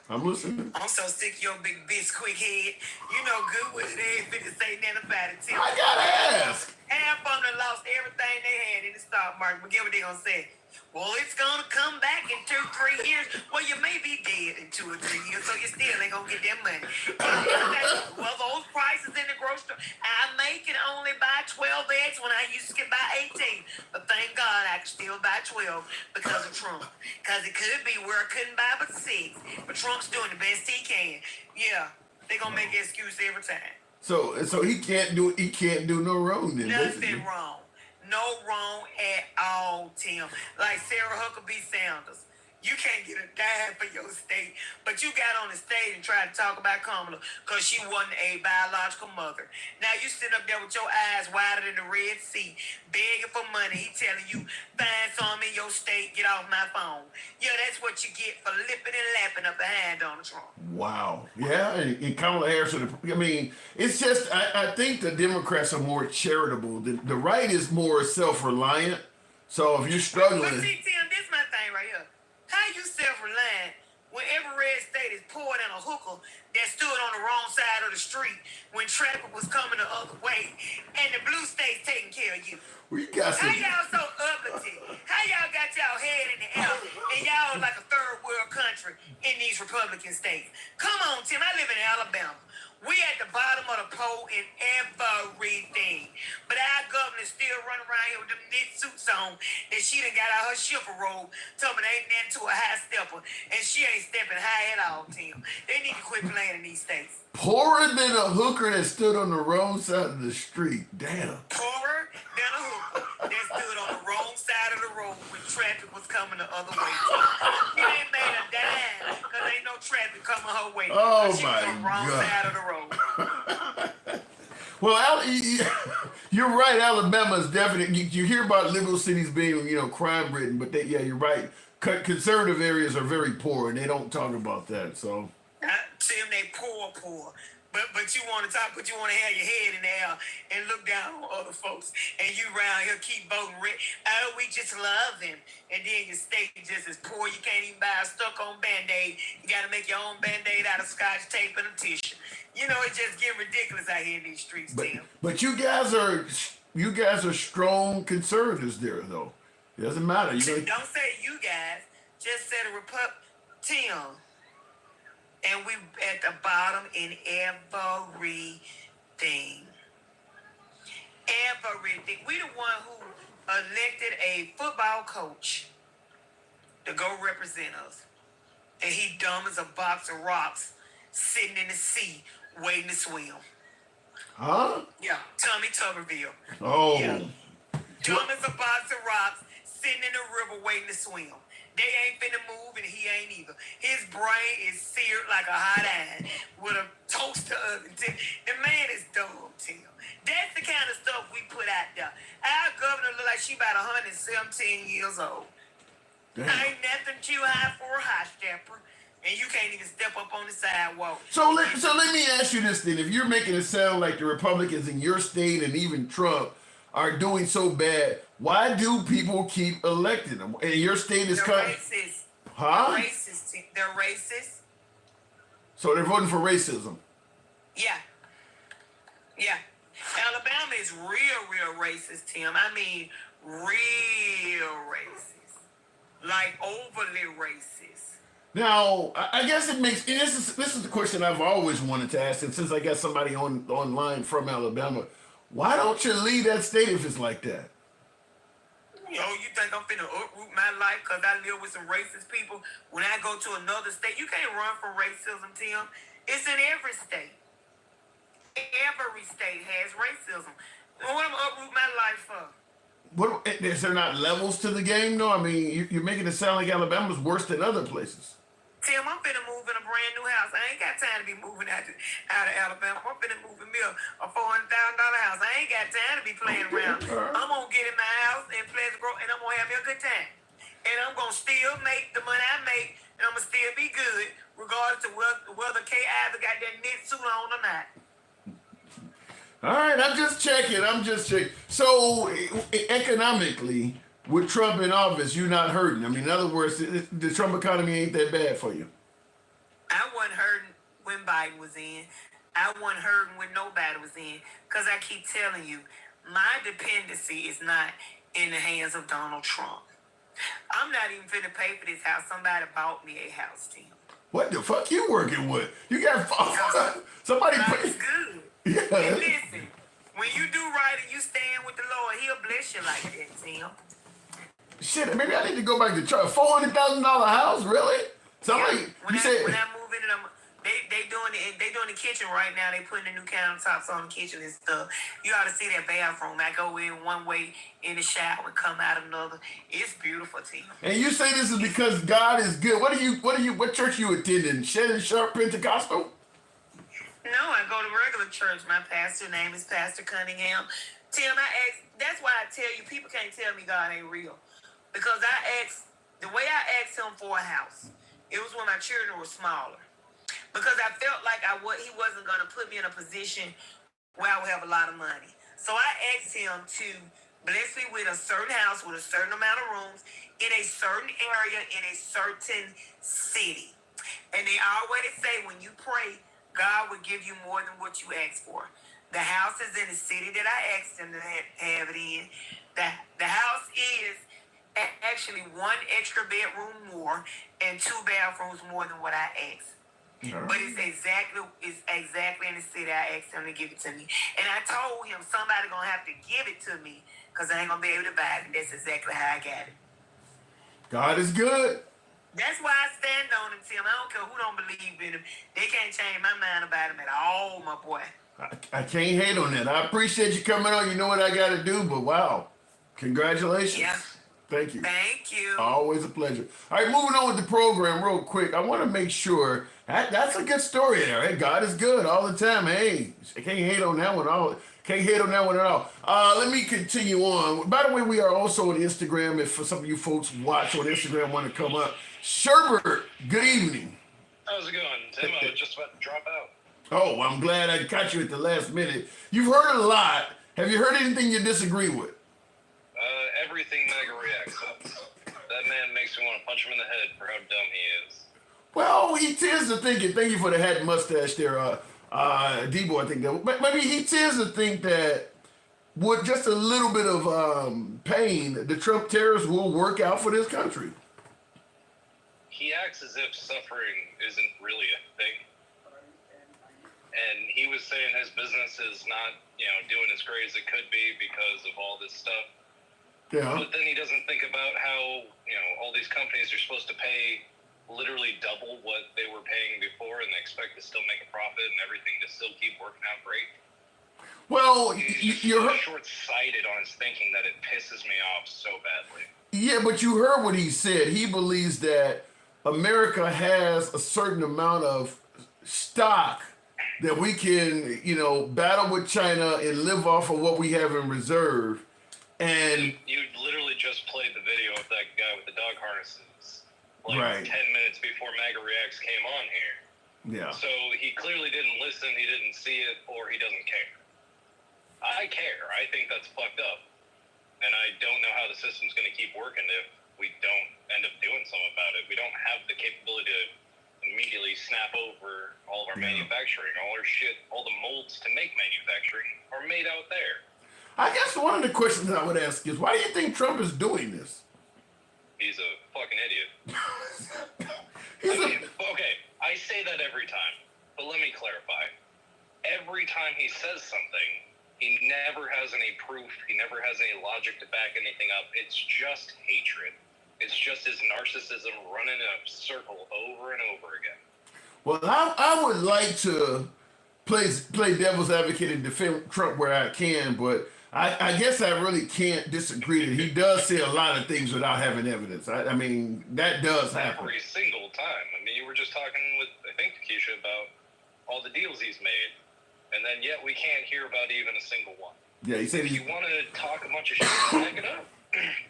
I'm listening. I'm so sick of your big bitch quick head. You know good well they ain't finna say nothing about it, Tim. I gotta ask. Half of them lost everything they had in the stock market. But get what they gonna say. Well, it's gonna come back in 2-3 years. Well, you may be dead in 2 or 3 years, so you still ain't gonna get that money. Well, those prices in the grocery store, I can only buy 12 eggs when I used to buy 18. But thank God I can still buy 12 because of Trump. Because it could be where I couldn't buy but 6. But Trump's doing the best he can. Yeah, they gonna make an excuse every time. So he can't do no wrong then. Nothing basically. wrong. No wrong at all, Tim. Like Sarah Huckabee Sanders. You can't get a dime for your state, but you got on the stage and tried to talk about Kamala because she wasn't a biological mother. Now you sitting up there with your eyes wider than the Red Sea, begging for money. He telling you, find some in your state, get off my phone. Yeah, that's what you get for lipping and lapping up behind Donald Trump. Wow. Yeah, and Kamala Harris, I mean, it's just, I think the Democrats are more charitable. The right is more self-reliant. So if you're struggling... But see, Tim, this is my thing right here. How you self-reliant when every red state is poured in a hooker that stood on the wrong side of the street when traffic was coming the other way and the blue state's taking care of you? We got some... How y'all so uppity? How y'all got y'all head in the air and y'all like a third world country in these Republican states? Come on, Tim. I live in Alabama. We at the bottom of the pole in everything. But our governor still running around here with them knit suits on that she done got out her shipper robe. Told me they ain't nothing to a high stepper. And she ain't stepping high at all, Tim. They need to quit playing in these states. Poorer than a hooker that stood on the wrong side of the street. Damn. Poorer than a hooker that stood on the wrong side of the road with traffic was coming the other way. She ain't made a dime because ain't no traffic coming her way. Oh, She my was on the wrong God. side of the road. Well, you're right. Alabama is definitely. You hear about liberal cities being, crime ridden, but you're right. Conservative areas are very poor, and they don't talk about that. So, Tim, they poor. But you want to talk, but you want to have your head in the air and look down on other folks, and you around here keep voting red. Oh, we just love them, and then your state just as poor. You can't even buy a stuck-on Band-Aid. You got to make your own Band-Aid out of Scotch tape and a tissue. It just get ridiculous out here in these streets, Tim. but you guys are strong conservatives there, though. It doesn't matter. Don't say you guys. Just say the Tim. And we at the bottom in everything. Everything. We the one who elected a football coach to go represent us. And he dumb as a box of rocks sitting in the sea waiting to swim. Huh? Yeah, Tommy Tuberville. Oh. Yeah. Dumb as a box of rocks sitting in the river waiting to swim. They ain't finna move and he ain't either. His brain is seared like a hot iron with a toaster oven. The man is dumb, Tim. That's the kind of stuff we put out there. Our governor look like she about 117 years old. Damn. Ain't nothing too high for a high stepper. And you can't even step up on the sidewalk. So let me ask you this then. If you're making it sound like the Republicans in your state and even Trump are doing so bad, why do people keep electing them? And your state is racist. Huh? They're racist. So they're voting for racism. Yeah. Alabama is real racist, Tim. I mean, real racist. Like overly racist. Now, I guess it makes this is the question I've always wanted to ask, and since I got somebody online from Alabama, why don't you leave that state if it's like that? You think I'm finna uproot my life because I live with some racist people? When I go to another state, you can't run from racism, Tim. It's in every state. Every state has racism. What am I uproot my life for? What is there not levels to the game? No, I mean you're making it sound like Alabama's worse than other places. Tim, I'm finna move in a brand new house. I ain't got time to be moving out of Alabama. I'm finna move in me a $400,000 house. I ain't got time to be playing around. I'm gonna get in my house in Pleasant Grove and I'm gonna have me a good time. And I'm gonna still make the money I make and I'm gonna still be good regardless of whether K. Ivy got that knit suit on or not. All right, I'm just checking. So economically, with Trump in office, you're not hurting. I mean, in other words, the Trump economy ain't that bad for you. I wasn't hurting when Biden was in. I wasn't hurting when nobody was in. Because I keep telling you, my dependency is not in the hands of Donald Trump. I'm not even finna pay for this house. Somebody bought me a house, Tim. What the fuck you working with? You got somebody pay. Good. Yeah. And listen, when you do right and you stand with the Lord, he'll bless you like that, Tim. Shit, maybe I need to go back to church. $400,000 house, really? When I move in, they doing the kitchen right now. They putting the new countertops on the kitchen and stuff. You ought to see that bathroom. I go in one way in the shower and come out another. It's beautiful, Tim. And you say this is because God is good. What church you attending? Shannon Sharp Pentecostal? No, I go to regular church. My pastor's name is Pastor Cunningham. Tim, that's why I tell you, people can't tell me God ain't real. Because the way I asked him for a house, it was when my children were smaller. Because I felt like he wasn't going to put me in a position where I would have a lot of money. So I asked him to bless me with a certain house with a certain amount of rooms in a certain area in a certain city. And they always say when you pray, God will give you more than what you ask for. The house is in the city that I asked him to have it in. The house is actually one extra bedroom more and 2 bathrooms more than what I asked. But it's exactly in the city I asked him to give it to me. And I told him somebody gonna have to give it to me because I ain't gonna be able to buy it. And that's exactly how I got it. God is good. That's why I stand on him, Tim. I don't care who don't believe in him. They can't change my mind about him at all, my boy. I can't hate on that. I appreciate you coming on. You know what I got to do, but wow. Congratulations. Yeah. Thank you. Thank you. Always a pleasure. All right, moving on with the program real quick. I want to make sure that's a good story there. Hey, God is good all the time. Hey, I can't hate on that one. Can't hate on that one at all. Let me continue on. By the way, we are also on Instagram. If for some of you folks watch on Instagram want to come up. Sherbert, good evening. How's it going, Tim? I was just about to drop out. Oh, well, I'm glad I caught you at the last minute. You've heard a lot. Have you heard anything you disagree with? Everything MAGA reacts to. That man makes me want to punch him in the head for how dumb he is. Well, he tends to think it. Thank you for the hat and mustache there, Debo. I think that, but maybe he tends to think that with just a little bit of pain, the Trump tariffs will work out for this country. He acts as if suffering isn't really a thing. And he was saying his business is not, doing as great as it could be because of all this stuff. Yeah. But then he doesn't think about how, all these companies are supposed to pay literally double what they were paying before, and they expect to still make a profit and everything to still keep working out great. Well, you're short-sighted on his thinking that it pisses me off so badly. Yeah, but you heard what he said. He believes that America has a certain amount of stock that we can, battle with China and live off of what we have in reserve. And you literally just played the video of that guy with the dog harnesses, right 10 minutes before MAGA Reacts came on here. Yeah. So he clearly didn't listen, he didn't see it, or he doesn't care. I care. I think that's fucked up. And I don't know how the system's going to keep working if we don't end up doing something about it. We don't have the capability to immediately snap over all of our manufacturing. All our shit, all the molds to make manufacturing are made out there. I guess one of the questions I would ask is, why do you think Trump is doing this? He's a fucking idiot. Okay, I say that every time, but let me clarify. Every time he says something, he never has any proof. He never has any logic to back anything up. It's just hatred. It's just his narcissism running in a circle over and over again. Well, I would like to play devil's advocate and defend Trump where I can, but I guess I really can't disagree that he does say a lot of things without having evidence. I mean, that does happen. Every single time. I mean, you were just talking with, I think, Keisha, about all the deals he's made, and then yet we can't hear about even a single one. Yeah, he said if you want to talk a bunch of shit, back it up.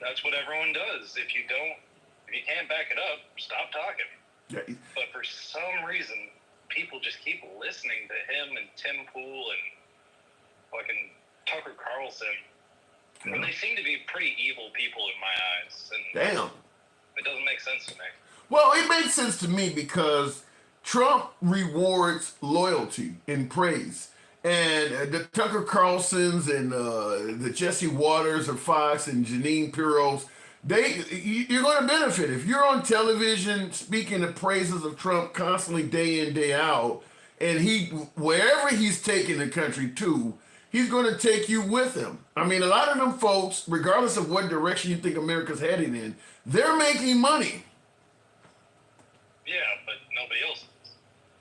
That's what everyone does. If you can't back it up, stop talking. Yeah. But for some reason, people just keep listening to him and Tim Pool and fucking Tucker Carlson. Yeah. And they seem to be pretty evil people in my eyes. And damn. It doesn't make sense to me. Well, it makes sense to me because Trump rewards loyalty and praise. And the Tucker Carlsons and the Jesse Waters of Fox and Janine Pirros, you're going to benefit. If you're on television speaking the praises of Trump constantly day in, day out, and wherever he's taking the country to, he's going to take you with him. I mean, a lot of them folks, regardless of what direction you think America's heading in, they're making money. Yeah, but nobody else is.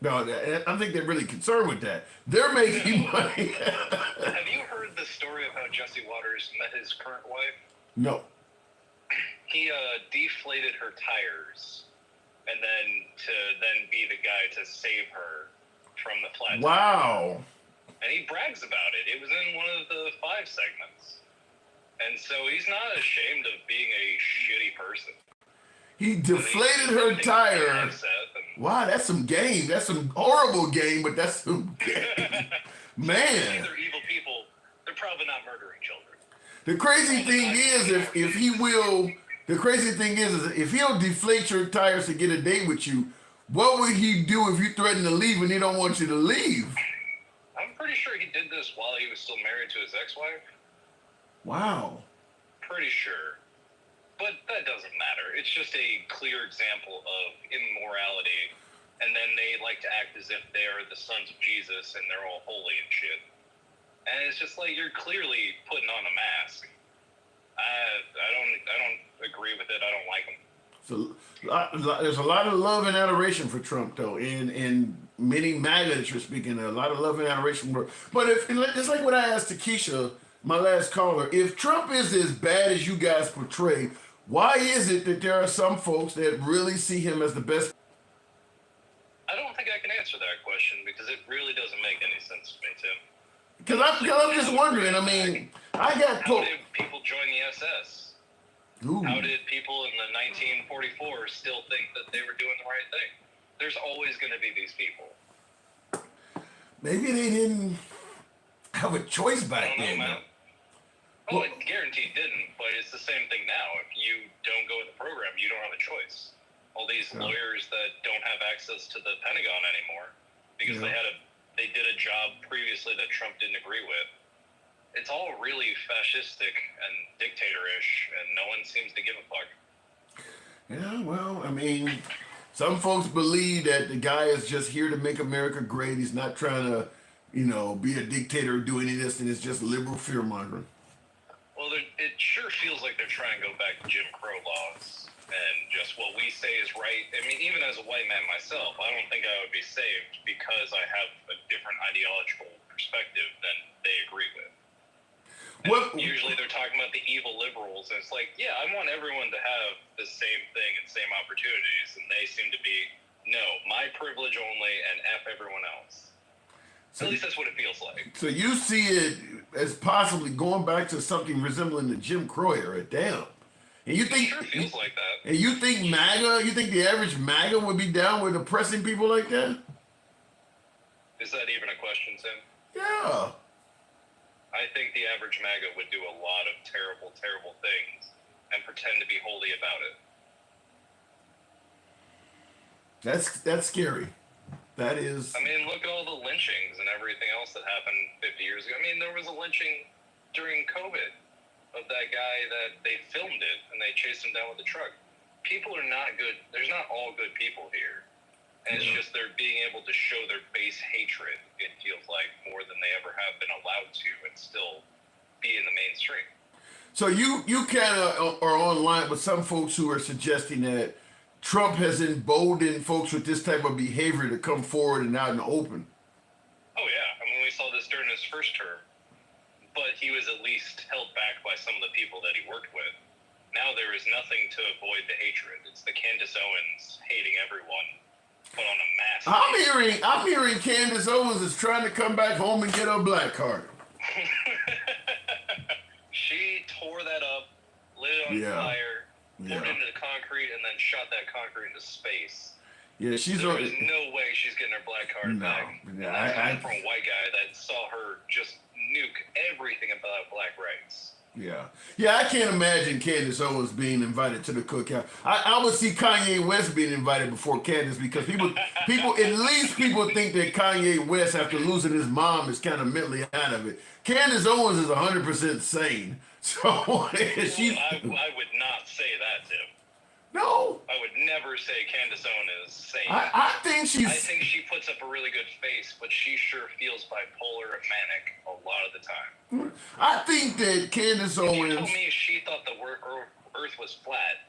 No, I think they're really concerned with that. They're making money. Have you heard the story of how Jesse Waters met his current wife? No. He deflated her tires, and then be the guy to save her from the flat. Wow. And he brags about it. It was in one of the 5 segments. And so he's not ashamed of being a shitty person. He deflated her tire. Wow, that's some game. That's some horrible game, but that's some game. Man. They're evil people. They're probably not murdering children. The crazy thing is, if he'll deflate your tires to get a date with you, what would he do if you threaten to leave and he don't want you to leave? I'm pretty sure he did this while he was still married to his ex-wife. Wow. Pretty sure. But that doesn't matter. It's just a clear example of immorality. And then they like to act as if they're the sons of Jesus and they're all holy and shit. And it's just like, you're clearly putting on a mask. I don't agree with it. I don't like him. So there's a lot of love and adoration for Trump, though, in many MAGA that you're speaking of, a lot of love and adoration. But it's like what I asked to Keisha, my last caller, if Trump is as bad as you guys portray, Why is it that there are some folks that really see him as the best? I don't think I can answer that question because it really doesn't make any sense to me, Tim. Because I'm just wondering. I mean, I got How did people join the SS? Ooh. How did people in the 1944 still think that they were doing the right thing? There's always going to be these people. Maybe they didn't have a choice back then. Oh, I guarantee didn't, but it's the same thing now. If you don't go with the program, you don't have a choice. All these lawyers that don't have access to the Pentagon anymore because they did a job previously that Trump didn't agree with. It's all really fascistic and dictatorish, and no one seems to give a fuck. Yeah, well, I mean, some folks believe that the guy is just here to make America great. He's not trying to, be a dictator or do any of this, and it's just liberal fear mongering. Well, it sure feels like they're trying to go back to Jim Crow laws and just what we say is right. I mean, even as a white man myself, I don't think I would be saved because I have a different ideological perspective than they agree with. Usually they're talking about the evil liberals, and it's like, yeah, I want everyone to have the same thing and same opportunities, and they seem to be, no, my privilege only and F everyone else. So, at least that's what it feels like. So you see it as possibly going back to something resembling the Jim Crow era. Damn. And you think it sure feels like that. And you think the average MAGA would be down with oppressing people like that? Is that even a question, Tim? Yeah. I think the average MAGA would do a lot of terrible, terrible things and pretend to be holy about it. That's scary. That is. I mean, look at all the lynchings and everything else that happened 50 years ago. I mean, there was a lynching during COVID of that guy that they filmed it and they chased him down with a truck. People are not good. There's not all good people here. And it's just they're being able to show their base hatred, it feels like, more than they ever have been allowed to and still be in the mainstream. So you kind of are online with some folks who are suggesting that Trump has emboldened folks with this type of behavior to come forward and out in the open. Oh, yeah. I mean, we saw this during his first term. But he was at least held back by some of the people that he worked with. Now there is nothing to avoid the hatred. It's the Candace Owens hating everyone, but on a mass. I'm hearing Candace Owens is trying to come back home and get her black card. She tore that up, lit it on fire, poured it into the concrete, and then shot that concrete into space. Yeah, There's no way she's getting her black card back. Yeah, I'm from a white guy that saw her just nuke everything about black rights. Yeah, I can't imagine Candace Owens being invited to the cookout. I would see Kanye West being invited before Candace because people at least people think that Kanye West, after losing his mom, is kind of mentally out of it. Candace Owens is 100% sane. So I would not say that, Tim. No. I would never say Candace Owens is sane. I think I think she puts up a really good face, but she sure feels bipolar and manic a lot of the time. I think that Candace Owens. If you told me she thought the Earth was flat,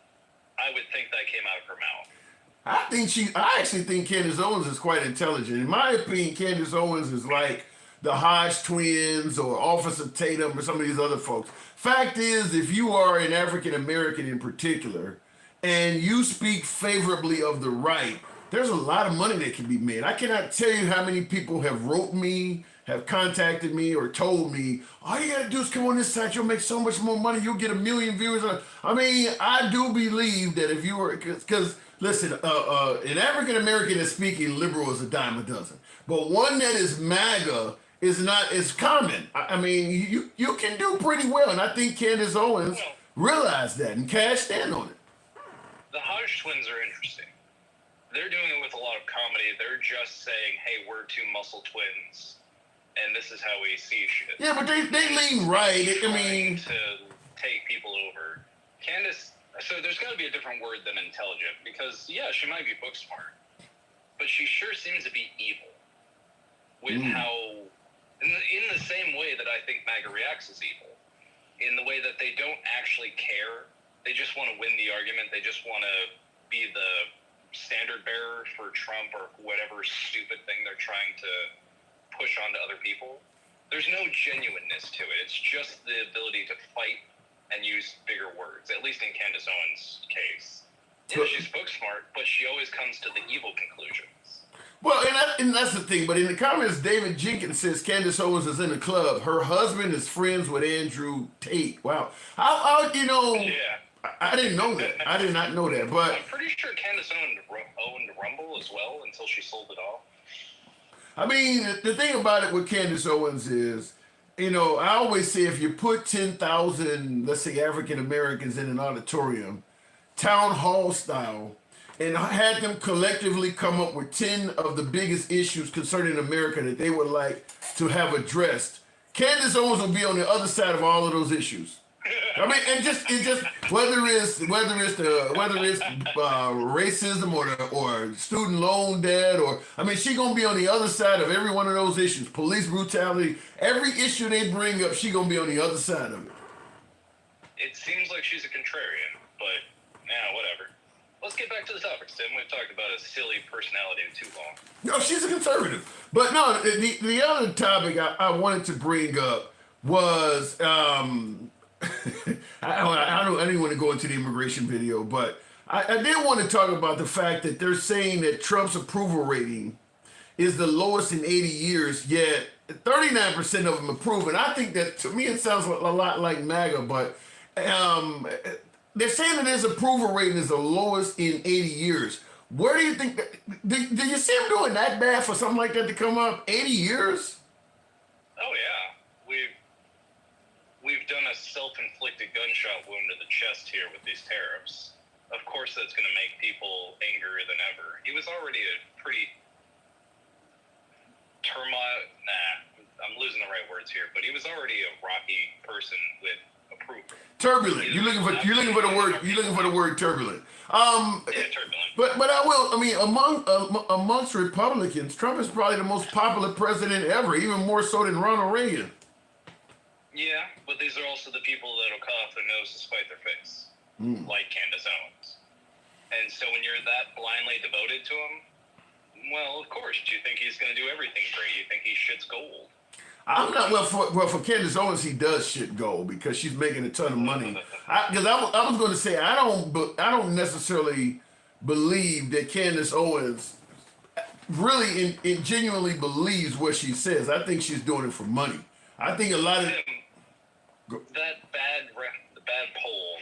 I would think that came out of her mouth. I actually think Candace Owens is quite intelligent. In my opinion, Candace Owens is like the Hodge twins or Officer Tatum or some of these other folks. Fact is, if you are an African American in particular, and you speak favorably of the right, there's a lot of money that can be made. I cannot tell you how many people have wrote me, have contacted me, or told me, all you gotta do is come on this site, you'll make so much more money, you'll get 1 million viewers. I mean, I do believe that if you were, because listen, an African American that's speaking liberal is a dime a dozen, but one that is MAGA is not as common. I mean, you can do pretty well, and I think Candace Owens realized that and cashed in on it. The Hodge twins are interesting. They're doing it with a lot of comedy. They're just saying, hey, we're two muscle twins, and this is how we see shit. Yeah, but they lean right. I mean, to take people over. Candace, so there's got to be a different word than intelligent, because, yeah, she might be book smart, but she sure seems to be evil with how, in the same way that I think MAGA reacts as evil, in the way that they don't actually care. They just want to win the argument. They just want to be the standard bearer for Trump or whatever stupid thing they're trying to push onto other people. There's no genuineness to it. It's just the ability to fight and use bigger words, at least in Candace Owens' case. Yeah, she spoke smart, but she always comes to the evil conclusions. Well, and that's the thing. But in the comments, David Jenkins says Candace Owens is in the club. Her husband is friends with Andrew Tate. Wow. How you know? Yeah. I didn't know that. I did not know that. But I'm pretty sure Candace owned Rumble as well until she sold it off. I mean, the thing about it with Candace Owens is, you know, I always say if you put 10,000, let's say, African Americans in an auditorium, town hall style, and had them collectively come up with 10 of the biggest issues concerning America that they would like to have addressed, Candace Owens will be on the other side of all of those issues. I mean, and just whether it's racism or student loan debt, or I mean, she gonna be on the other side of every one of those issues. Police brutality, every issue they bring up, she gonna be on the other side of it. It seems like she's a contrarian, but yeah, whatever. Let's get back to the topics, Tim. We've talked about a silly personality too long. No, she's a conservative. But no, the other topic I wanted to bring up was I didn't want to go into the immigration video, but I did want to talk about the fact that they're saying that Trump's approval rating is the lowest in 80 years, yet 39% of them approve. And I think that, to me, it sounds a lot like MAGA, but they're saying that his approval rating is the lowest in 80 years. Where do you think that, do you see him doing that bad for something like that to come up? 80 years? Oh yeah, we've done a self-inflicted gunshot wound to the chest here with these tariffs. Of course, that's going to make people angrier than ever. He was already a pretty I'm losing the right words here, but he was already a rocky person with approval. Turbulent. You're looking for the word turbulent. Yeah, turbulent. But I will. I mean, amongst Republicans, Trump is probably the most popular president ever, even more so than Ronald Reagan. Yeah, but these are also the people that'll cut off their nose to spite their face, like Candace Owens. And so when you're that blindly devoted to him, well, of course, do you think he's going to do everything great? You think he shits gold? I'm not for Candace Owens, he does shit gold because she's making a ton of money. Because I was going to say I don't necessarily believe that Candace Owens really genuinely believes what she says. I think she's doing it for money. I think a lot of the bad poll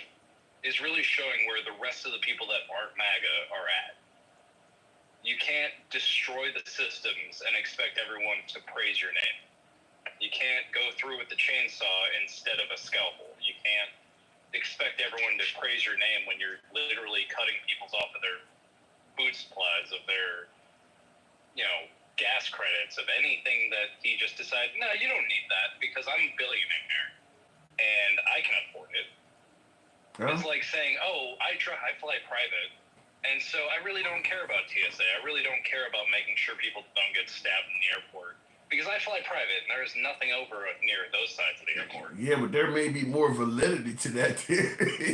is really showing where the rest of the people that aren't MAGA are at. You can't destroy the systems and expect everyone to praise your name. You can't go through with the chainsaw instead of a scalpel. You can't expect everyone to praise your name when you're literally cutting people off of their food supplies, of their, gas credits, of anything that he just decided, no, you don't need that because I'm a billionaire and I can afford it. Yeah. It's like saying, oh, I fly private, and so I really don't care about TSA. I really don't care about making sure people don't get stabbed in the airport because I fly private and there's nothing over near those sides of the airport. Yeah, but there may be more validity to that.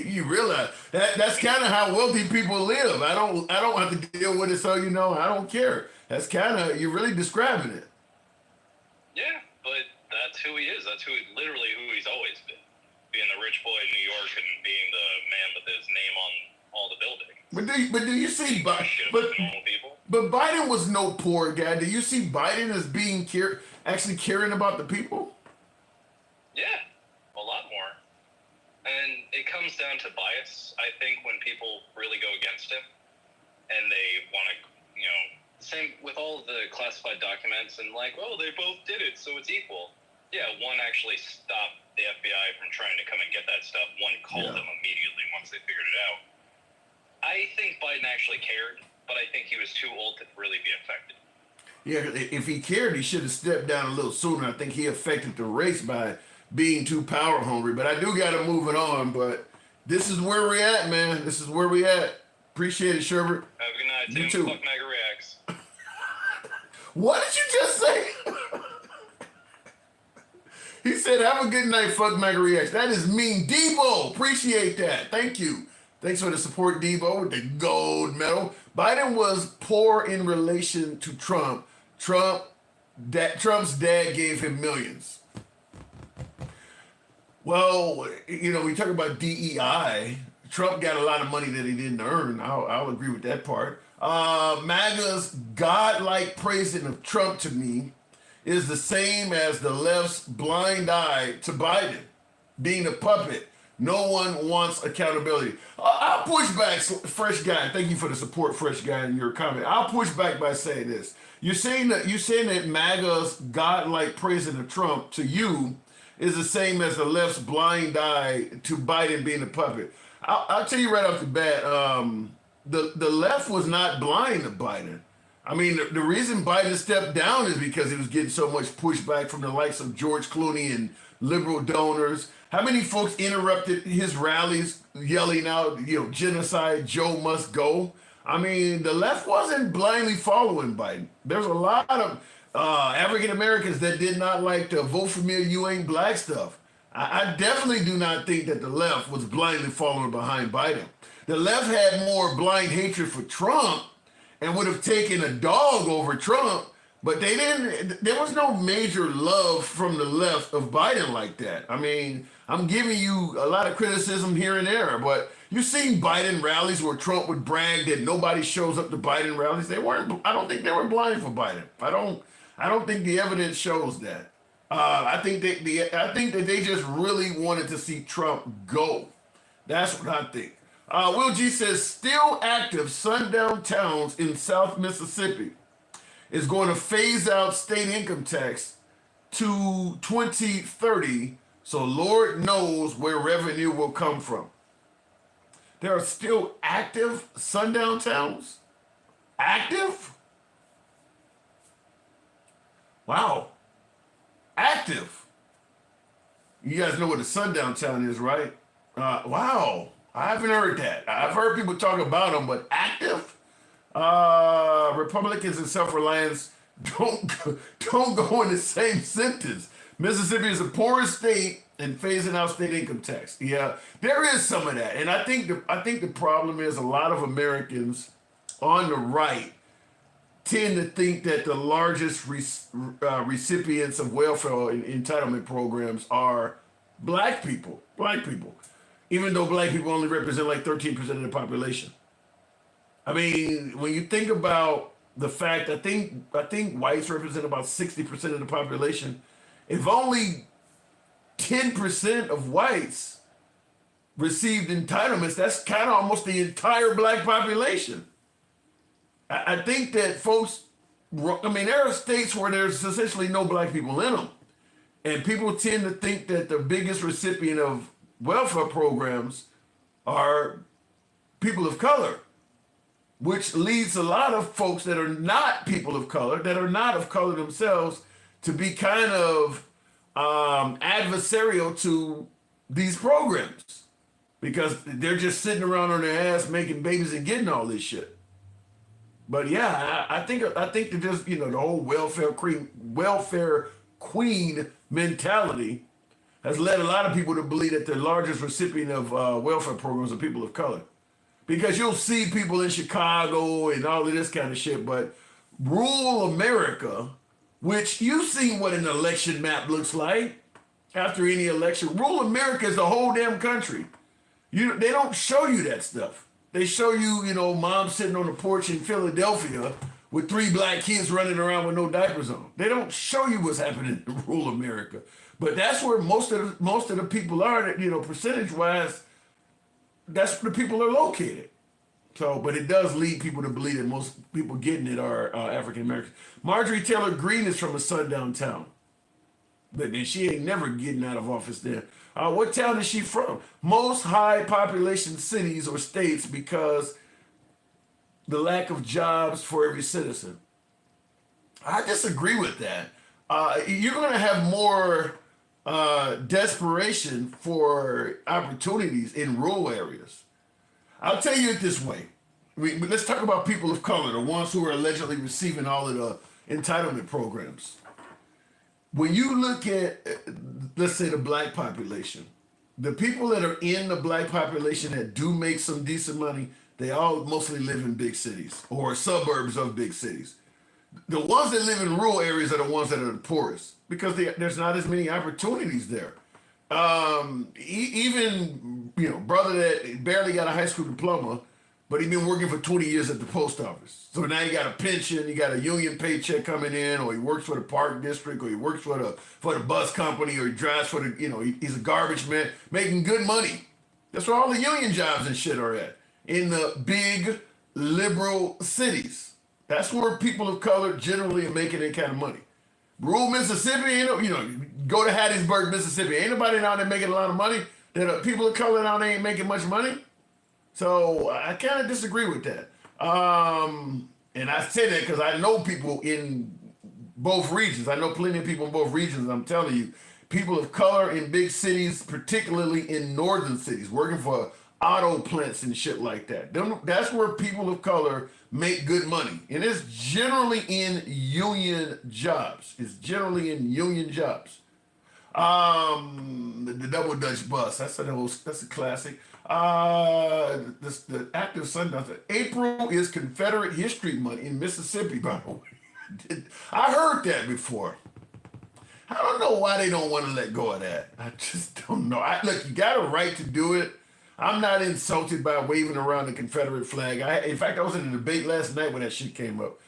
You realize that's kind of how wealthy people live. I don't have to deal with it, so I don't care. That's kind of, you're really describing it. Yeah, but that's who he is. That's literally who he's always been. Being the rich boy in New York and being the man with his name on all the buildings. But do you see but Biden was no poor guy. Do you see Biden as being actually caring about the people? Yeah, a lot more. And it comes down to bias. I think when people really go against him and they want to, same with all of the classified documents and they both did it, so it's equal. Yeah, one actually stopped the FBI from trying to come and get that stuff. One called them immediately once they figured it out. I think Biden actually cared, but I think he was too old to really be affected. Yeah, if he cared, he should have stepped down a little sooner. I think he affected the race by being too power hungry. But I do got to move it on. But this is where we're at, man. This is where we at. Appreciate it, Sherbert. Have a good night, Tim. You too. Fuck MAGA reacts. What did you just say? He said, have a good night, fuck MAGA reacts. That is mean. Debo, appreciate that. Thank you. Thanks for the support, Debo, with the gold medal. Biden was poor in relation to Trump. Trump's dad gave him millions. Well, we talk about DEI. Trump got a lot of money that he didn't earn. I'll agree with that part. MAGA's godlike praising of Trump to me is the same as the left's blind eye to Biden, being a puppet. No one wants accountability. I'll push back, Fresh Guy. Thank you for the support, Fresh Guy, in your comment. I'll push back by saying this. You're saying that MAGA's godlike praising of Trump to you is the same as the left's blind eye to Biden being a puppet. I'll tell you right off the bat, the left was not blind to Biden. I mean, the reason Biden stepped down is because he was getting so much pushback from the likes of George Clooney and liberal donors. How many folks interrupted his rallies yelling out, genocide, Joe must go? I mean, the left wasn't blindly following Biden. There's a lot of African Americans that did not like the vote for me or you ain't black stuff. I definitely do not think that the left was blindly following behind Biden. The left had more blind hatred for Trump and would have taken a dog over Trump, but they didn't. There was no major love from the left of Biden like that. I mean, I'm giving you a lot of criticism here and there, but you've seen Biden rallies where Trump would brag that nobody shows up to Biden rallies. They weren't. I don't think they were blind for Biden. I don't think the evidence shows that. I think that they just really wanted to see Trump go. That's what I think. Will G says, still active sundown towns in South Mississippi is going to phase out state income tax to 2030, so Lord knows where revenue will come from. There are still active sundown towns? Active? Wow. Active. You guys know what a sundown town is, right? Wow. I haven't heard that. I've heard people talk about them, but active? Republicans and self-reliance don't go in the same sentence. Mississippi is the poorest state and phasing out state income tax. Yeah, there is some of that. And I think the problem is a lot of Americans on the right tend to think that the largest recipients of welfare entitlement programs are black people, even though black people only represent like 13% of the population. I mean, when you think about the fact, I think whites represent about 60% of the population. If only 10% of whites received entitlements, that's kind of almost the entire black population. I think that folks, I mean, there are states where there's essentially no black people in them. And people tend to think that the biggest recipient of welfare programs are people of color, which leads a lot of folks that are not people of color, that are not of color themselves, to be kind of adversarial to these programs because they're just sitting around on their ass making babies and getting all this shit. But yeah, I think that just, the whole welfare queen mentality has led a lot of people to believe that the largest recipient of welfare programs are people of color. Because you'll see people in Chicago and all of this kind of shit, but rural America, which you've seen what an election map looks like after any election. Rural America is the whole damn country. They don't show you that stuff. They show you, mom sitting on the porch in Philadelphia with 3 black kids running around with no diapers on. They don't show you what's happening in rural America. But that's where most of the people are, percentage-wise, that's where the people are located. So, but it does lead people to believe that most people getting it are African Americans. Marjorie Taylor Greene is from a sundown town, but then she ain't never getting out of office there. What town is she from? Most high population cities or states because the lack of jobs for every citizen. I disagree with that. You're going to have more desperation for opportunities in rural areas. I'll tell you it this way. Let's talk about people of color, the ones who are allegedly receiving all of the entitlement programs. When you look at, let's say, the black population, the people that are in the black population that do make some decent money, they all mostly live in big cities or suburbs of big cities. The ones that live in rural areas are the ones that are the poorest because there's not as many opportunities there. Even brother that barely got a high school diploma, but he been working for 20 years at the post office. So now he got a pension, he got a union paycheck coming in, or he works for the park district, or he works for the bus company, or he drives for he's a garbage man, making good money. That's where all the union jobs and shit are at, in the big liberal cities. That's where people of color generally are making that kind of money. Rural Mississippi, go to Hattiesburg, Mississippi. Ain't nobody down there making a lot of money. People of color down there ain't making much money. So I kind of disagree with that. And I say that because I know people in both regions. I know plenty of people in both regions. I'm telling you, people of color in big cities, particularly in northern cities, working for auto plants and shit like that. That's where people of color make good money. And it's generally in union jobs. The double Dutch bus. That's a classic. The active Sundance. April is Confederate History Month in Mississippi, by the way. I heard that before. I don't know why they don't want to let go of that. I just don't know. Look, you got a right to do it. I'm not insulted by waving around the Confederate flag. In fact, I was in a debate last night when that shit came up.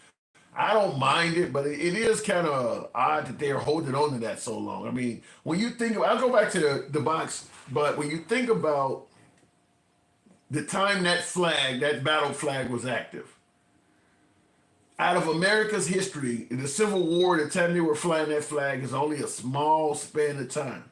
I don't mind it, but it is kind of odd that they're holding on to that so long. I mean, when you think I'll go back to the box, but when you think about the time that battle flag was active, out of America's history, in the Civil War, the time they were flying that flag is only a small span of time.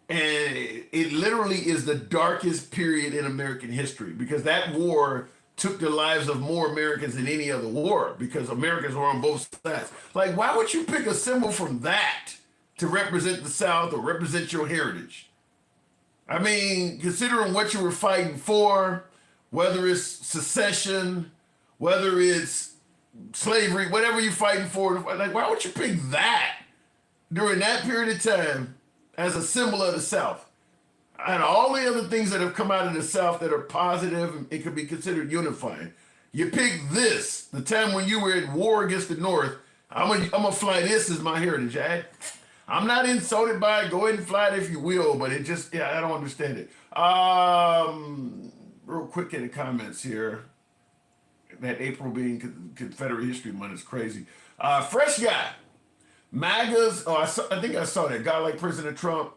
And it literally is the darkest period in American history, because that war took the lives of more Americans than any other war, because Americans were on both sides. Like, why would you pick a symbol from that to represent the South or represent your heritage? I mean, considering what you were fighting for, whether it's secession, whether it's slavery, whatever you're fighting for, like, why would you pick that during that period of time as a symbol of the South? And all the other things that have come out of the South that are positive and it could be considered unifying. You pick this, the time when you were at war against the North. I'm gonna fly this as my heritage. I'm not insulted by it. Go ahead and fly it if you will, but it just, I don't understand it. Real quick in the comments here. That April being Confederate History Month is crazy. Fresh guy. MAGAs. I think I saw that guy like President Trump.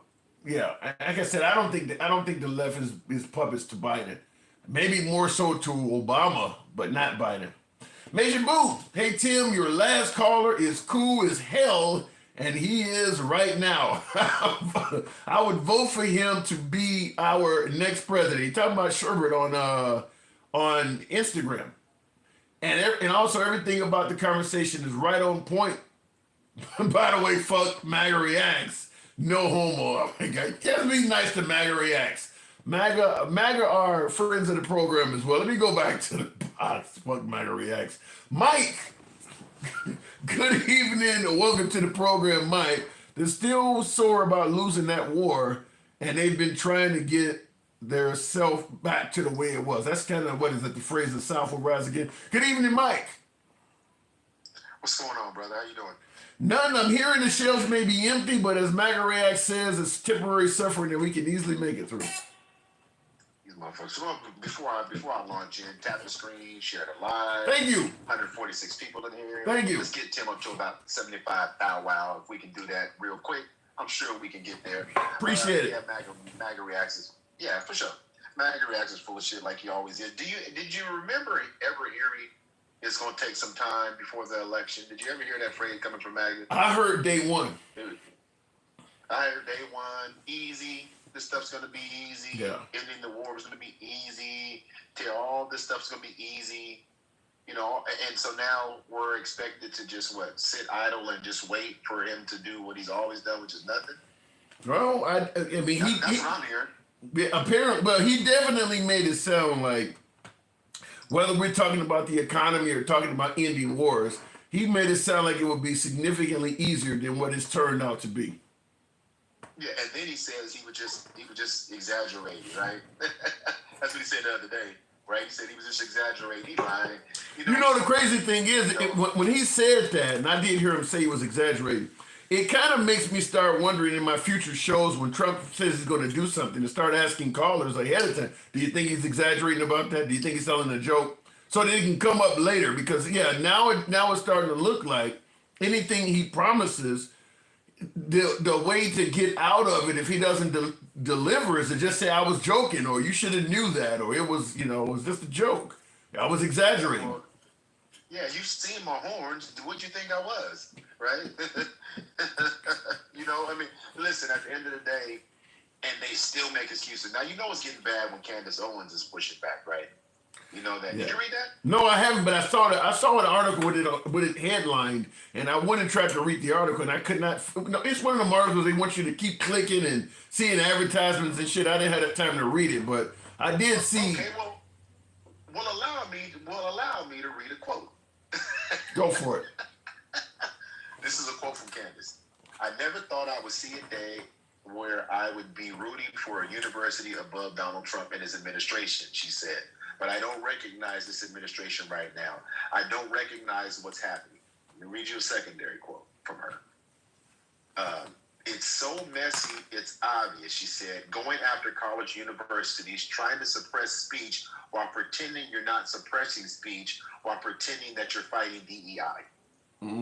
Yeah, like I said, I don't think the left is puppets to Biden. Maybe more so to Obama, but not Biden. Major Boo. Hey Tim, your last caller is cool as hell, and he is right now. I would vote for him to be our next president. He talking about Sherbert on Instagram, and also everything about the conversation is right on point. By the way, fuck MAGA reacts. No homo. Just be nice to MAGA reacts. MAGA are friends of the program as well. Let me go back to the box. Fuck MAGA reacts. Mike, good evening. Welcome to the program, Mike. They're still sore about losing that war, and they've been trying to get their self back to the way it was. That's kind of, the phrase, the South will rise again. Good evening, Mike. What's going on, brother? How you doing? None. I'm hearing the shelves may be empty, but as MAGA React says, it's temporary suffering that we can easily make it through. These motherfuckers. So before I launch in, tap the screen, share the live. Thank you. 146 people in here. Thank you. Let's get Tim up to about 75 wow. If we can do that real quick, I'm sure we can get there. Appreciate it. Yeah, MAGA Reacts is, yeah, for sure. MAGA Reacts is full of shit like he always is. Did you remember ever hearing it's going to take some time before the election? Did you ever hear that phrase coming from MAGA? I heard day one. Dude, I heard day one, easy. This stuff's going to be easy. Yeah. Ending the war was going to be easy. All this stuff's going to be easy. And so now we're expected to just, sit idle and just wait for him to do what he's always done, which is nothing? Well, I mean, that's what I'm hearing. Apparently, well, he definitely made it sound like, whether we're talking about the economy or talking about ending wars, he made it sound like it would be significantly easier than what it's turned out to be. Yeah, and then he says he would just exaggerate, right? That's what he said the other day, right? He said he was just exaggerating. He lied. The crazy thing is, when he said that, and I did hear him say he was exaggerating, it kind of makes me start wondering in my future shows when Trump says he's going to do something to start asking callers ahead of time, do you think he's exaggerating about that? Do you think he's telling a joke? So that it can come up later because, yeah, now it's starting to look like anything he promises, the way to get out of it if he doesn't deliver is to just say, I was joking, or you should have knew that, or it was just a joke. I was exaggerating. Well, yeah, you've seen my horns. What'd you think I was, right? I mean, listen, at the end of the day, and they still make excuses. Now, it's getting bad when Candace Owens is pushing back, right? You know that. Yeah. Did you read that? No, I haven't, but I saw an article with it headlined, and I went and tried to read the article, and I could not. It's one of them articles they want you to keep clicking and seeing advertisements and shit. I didn't have that time to read it, but I did see. Okay, well, allow me to read a quote. Go for it. This is a quote from Candace. I never thought I would see a day where I would be rooting for a university above Donald Trump and his administration, she said. But I don't recognize this administration right now. I don't recognize what's happening. Let me read you a secondary quote from her. It's so messy, it's obvious, she said, going after college universities, trying to suppress speech while pretending you're not suppressing speech, while pretending that you're fighting DEI.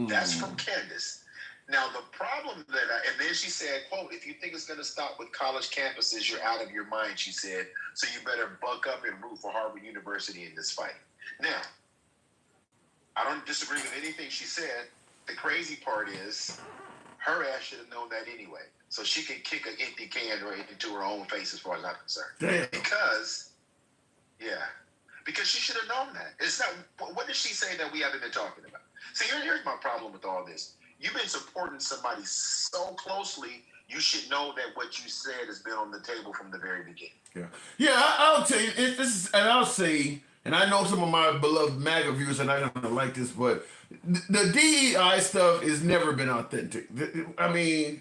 That's from Candace. Now, the problem and then she said, quote, if you think it's going to stop with college campuses, you're out of your mind, she said. So you better buck up and root for Harvard University in this fight. Now, I don't disagree with anything she said. The crazy part is her ass should have known that anyway. So she can kick an empty can right into her own face as far as I'm concerned. Damn. Because she should have known that. It's not. What did she say that we haven't been talking about? See, here's my problem with all this. You've been supporting somebody so closely, you should know that what you said has been on the table from the very beginning. I'll tell you, I'll say, and I know some of my beloved MAGA viewers are not going to like this, but the DEI stuff has never been authentic. I mean,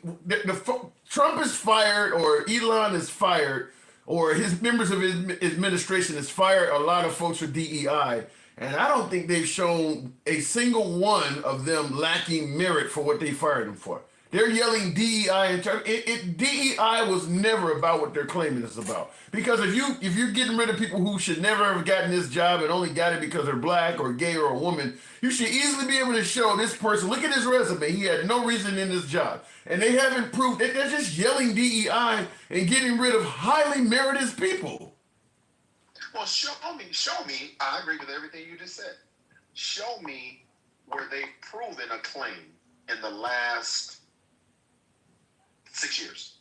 Trump is fired, or Elon is fired, or his members of his administration has fired a lot of folks for DEI. And I don't think they've shown a single one of them lacking merit for what they fired them for. They're yelling DEI in terms. DEI was never about what they're claiming it's about. Because if you're getting rid of people who should never have gotten this job and only got it because they're black or gay or a woman, you should easily be able to show this person, look at his resume, he had no reason in this job. And they haven't proved, they're just yelling DEI and getting rid of highly merited people. Well, show me, I agree with everything you just said. Show me where they've proven a claim in the last 6 years.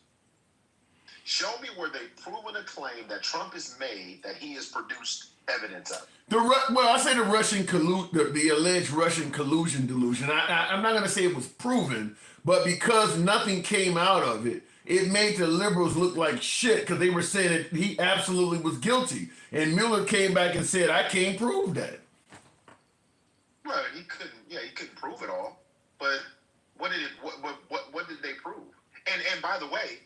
Show me where they've proven a claim that Trump has made that he has produced evidence of. I say the alleged Russian collusion delusion. I'm not going to say it was proven, but because nothing came out of it, it made the liberals look like shit because they were saying that he absolutely was guilty. And Mueller came back and said, I can't prove that. Well, he couldn't prove it all. But what did they prove? And by the way,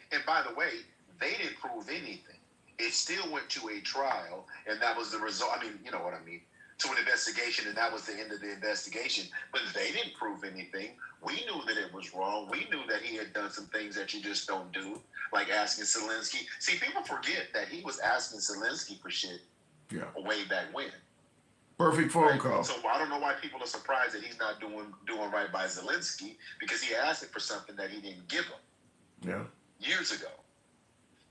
they didn't prove anything. It still went to a trial, and that was the result. I mean, you know what I mean? To an investigation, and that was the end of the investigation. But they didn't prove anything. We knew that it was wrong. We knew that he had done some things that you just don't do, like asking Zelensky. See, people forget that he was asking Zelensky for shit way back when. Perfect phone call. So I don't know why people are surprised that he's not doing right by Zelensky, because he asked it for something that he didn't give him years ago.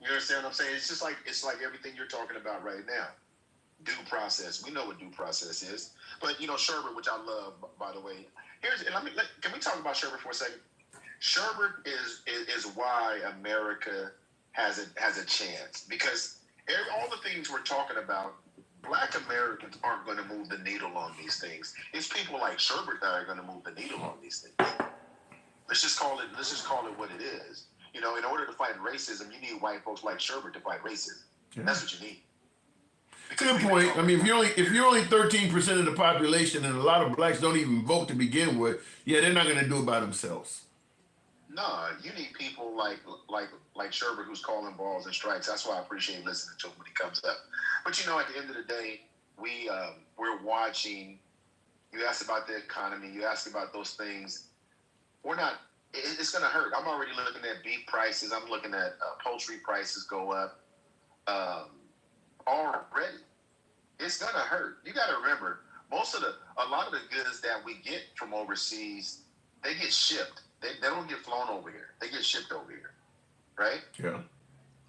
You understand what I'm saying? It's like everything you're talking about right now. Due process. We know what due process is. But, Sherbert, which I love, by the way. Can we talk about Sherbert for a second? Sherbert is why America has a chance. Because all the things we're talking about, Black Americans aren't going to move the needle on these things. It's people like Sherbert that are going to move the needle on these things. Let's just call it what it is. In order to fight racism, you need white folks like Sherbert to fight racism. Yeah. That's what you need. Good point. I mean, if you're only 13% of the population, and a lot of blacks don't even vote to begin with, they're not going to do it by themselves. No, you need people like Sherbert, who's calling balls and strikes. That's why I appreciate listening to him when he comes up. But at the end of the day, we're watching. You asked about the economy. You asked about those things. We're not it's going to hurt. I'm already looking at beef prices. I'm looking at poultry prices go up already. It's going to hurt. You got to remember, a lot of the goods that we get from overseas, they get shipped. They don't get flown over here. They get shipped over here, right? Yeah.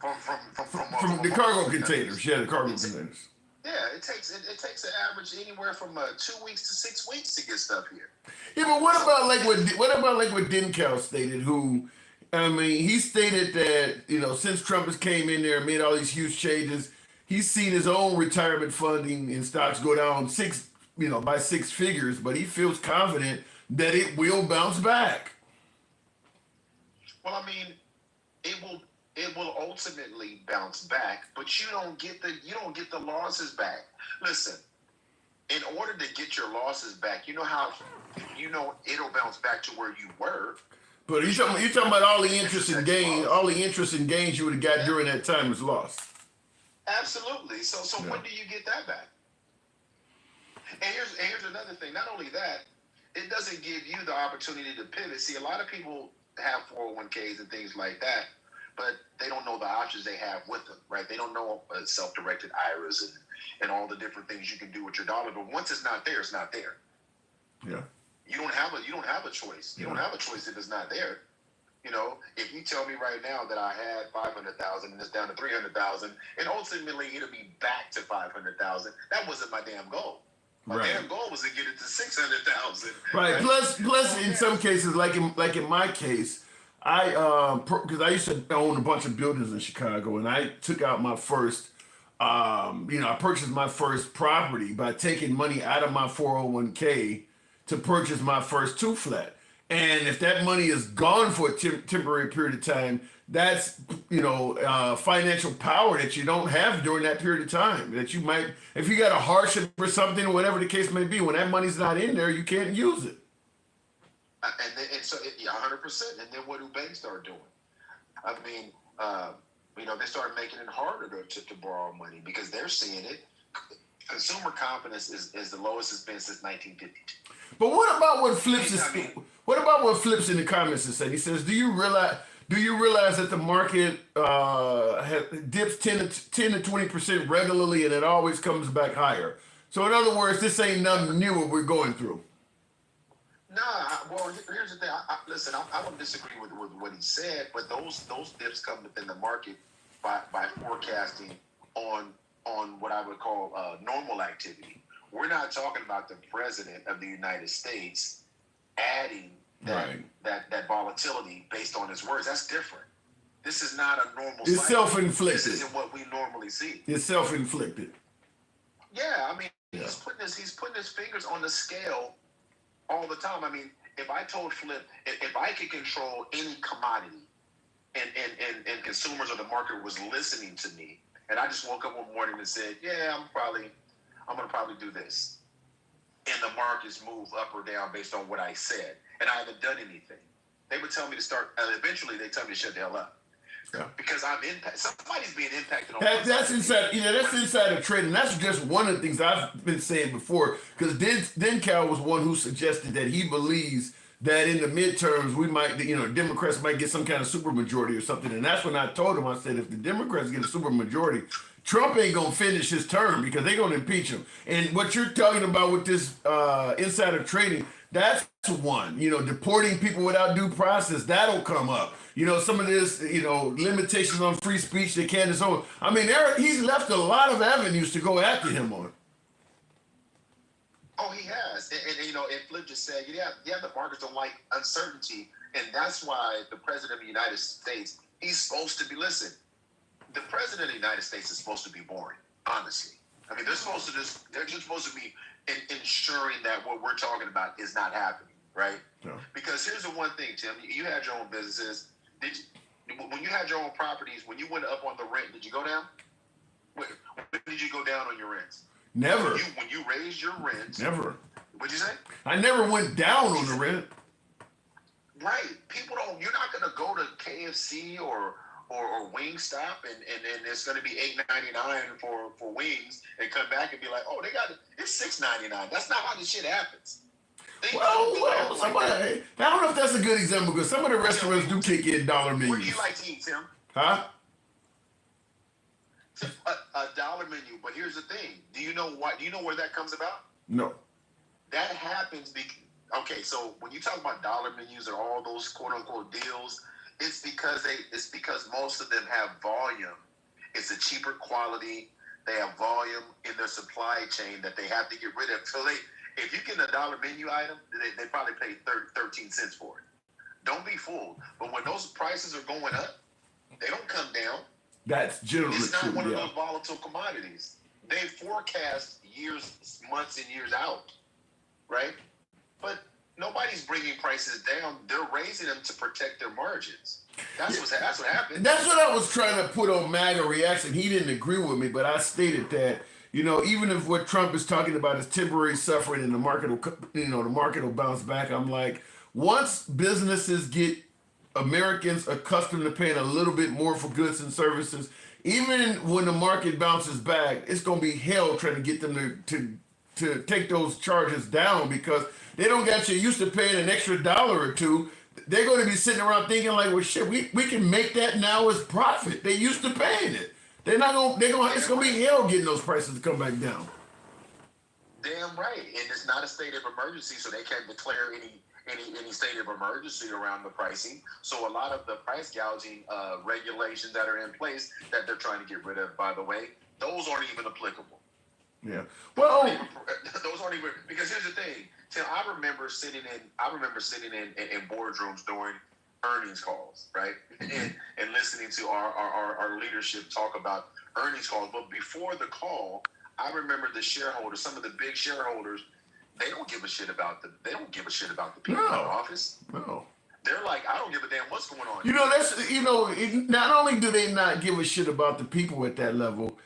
From the cargo containers. Yeah, the cargo containers. Yeah, it takes an average anywhere from 2 weeks to 6 weeks to get stuff here. Yeah, but what about what Dinkel stated? Who, I mean, he stated that since Trump has came in there and made all these huge changes, he's seen his own retirement funding in stocks go down by six figures, but he feels confident that it will bounce back. Well, I mean, it will ultimately bounce back, but you don't get the losses back. Listen, in order to get your losses back, it'll bounce back to where you were. But you're talking about all the interest and gains you would have got during that time was lost. Absolutely. So when do you get that back? And here's another thing. Not only that, it doesn't give you the opportunity to pivot. See, a lot of people have 401ks and things like that, but they don't know the options they have with them, right? They don't know self-directed IRAs and all the different things you can do with your dollar. But once it's not there, it's not there. Yeah. You don't have a choice. You don't have a choice if it's not there. If you tell me right now that I had 500,000 and it's down to 300,000, and ultimately it'll be back to 500,000, that wasn't my damn goal. My damn goal was to get it to 600,000. Right. Plus, in some cases, like in my case, because I used to own a bunch of buildings in Chicago, and I took out my first, I purchased my first property by taking money out of my 401k to purchase my first two flat. And if that money is gone for a temporary period of time, that's financial power that you don't have during that period of time. That you might, if you got a hardship or something, or whatever the case may be, when that money's not in there, you can't use it. And so 100%. And then what do banks start doing? I mean, they start making it harder to borrow money because they're seeing it. Consumer confidence is the lowest it's been since 1952. But what about what flips? What about what flips in the comments and said? He says, "Do you realize that the market dips 10 to 20% regularly, and it always comes back higher? So in other words, this ain't nothing new what we're going through." Well, here's the thing. Listen, I don't disagree with what he said, but those dips come within the market by forecasting on what I would call normal activity. We're not talking about the president of the United States adding that volatility based on his words. That's different. This is not a normal cycle. It's self-inflicted. This isn't what we normally see. It's self-inflicted. Yeah, I mean, he's putting his fingers on the scale all the time. I mean, if I told Flip, if I could control any commodity and consumers or the market was listening to me, and I just woke up one morning and said, yeah, I'm going to probably do this, and the markets move up or down based on what I said, and I haven't done anything, they would tell me to start, and eventually they tell me to shut the hell up. Yeah. Because I'm impacted. Somebody's being impacted on that's inside. That's insider trading. That's just one of the things I've been saying before. Because Dinkel was one who suggested that he believes that in the midterms we might, Democrats might get some kind of supermajority or something. And that's when I told him, I said, if the Democrats get a supermajority, Trump ain't gonna finish his term because they're gonna impeach him. And what you're talking about with this insider trading, that's one. Deporting people without due process, that'll come up. Some of this, limitations on free speech that Candace Owens. I mean, he's left a lot of avenues to go after him on. Oh, he has. And Flip just said, the markets don't like uncertainty. And that's why the president of the United States, he's supposed to be, the president of the United States is supposed to be boring, honestly. I mean, they're just supposed to be ensuring that what we're talking about is not happening, right? Yeah. Because here's the one thing, Tim. You had your own businesses. When you had your own properties, when you went up on the rent, did you go down? When did you go down on your rents? Never. When you raised your rents. Never. What'd you say? I never went down on the rent. Right. People don't. You're not going to go to KFC or Wingstop and it's going to be $8.99 for wings and come back and be like, oh, they got it. It's $6.99. That's not how this shit happens. Well, somebody, I don't know if that's a good example because some of the restaurants do kick in dollar menus. Where do you like to eat, Tim? Huh? A dollar menu. But here's the thing. Do you know why? Do you know where that comes about? No. That happens okay, so when you talk about dollar menus or all those quote unquote deals, it's because most of them have volume. It's a cheaper quality. They have volume in their supply chain that they have to get rid of. So if you get a dollar menu item, they probably pay 13 cents for it. Don't be fooled. But when those prices are going up, they don't come down. That's generally true. It's not one of those volatile commodities. They forecast years, months, and years out, right? But nobody's bringing prices down. They're raising them to protect their margins. That's what happened. That's what I was trying to put on MAGA reaction. He didn't agree with me, but I stated that, even if what Trump is talking about is temporary suffering and the market will bounce back, I'm like, once businesses get Americans accustomed to paying a little bit more for goods and services, even when the market bounces back, it's going to be hell trying to get them to take those charges down because they don't got you used to paying an extra dollar or two. They're going to be sitting around thinking like, well, shit, we can make that now as profit. They used to paying it. It's going to be hell getting those prices to come back down. Damn right. And it's not a state of emergency, so they can't declare any state of emergency around the pricing. So a lot of the price gouging regulations that are in place that they're trying to get rid of, by the way, those aren't even applicable. Yeah. Well, those aren't even, because here's the thing, Tim. I remember sitting in boardrooms during earnings calls, right, and listening to our leadership talk about earnings calls. But before the call, I remember the shareholders, some of the big shareholders, they don't give a shit about the people in the office. No. They're like, I don't give a damn what's going on. Not only do they not give a shit about the people at that level,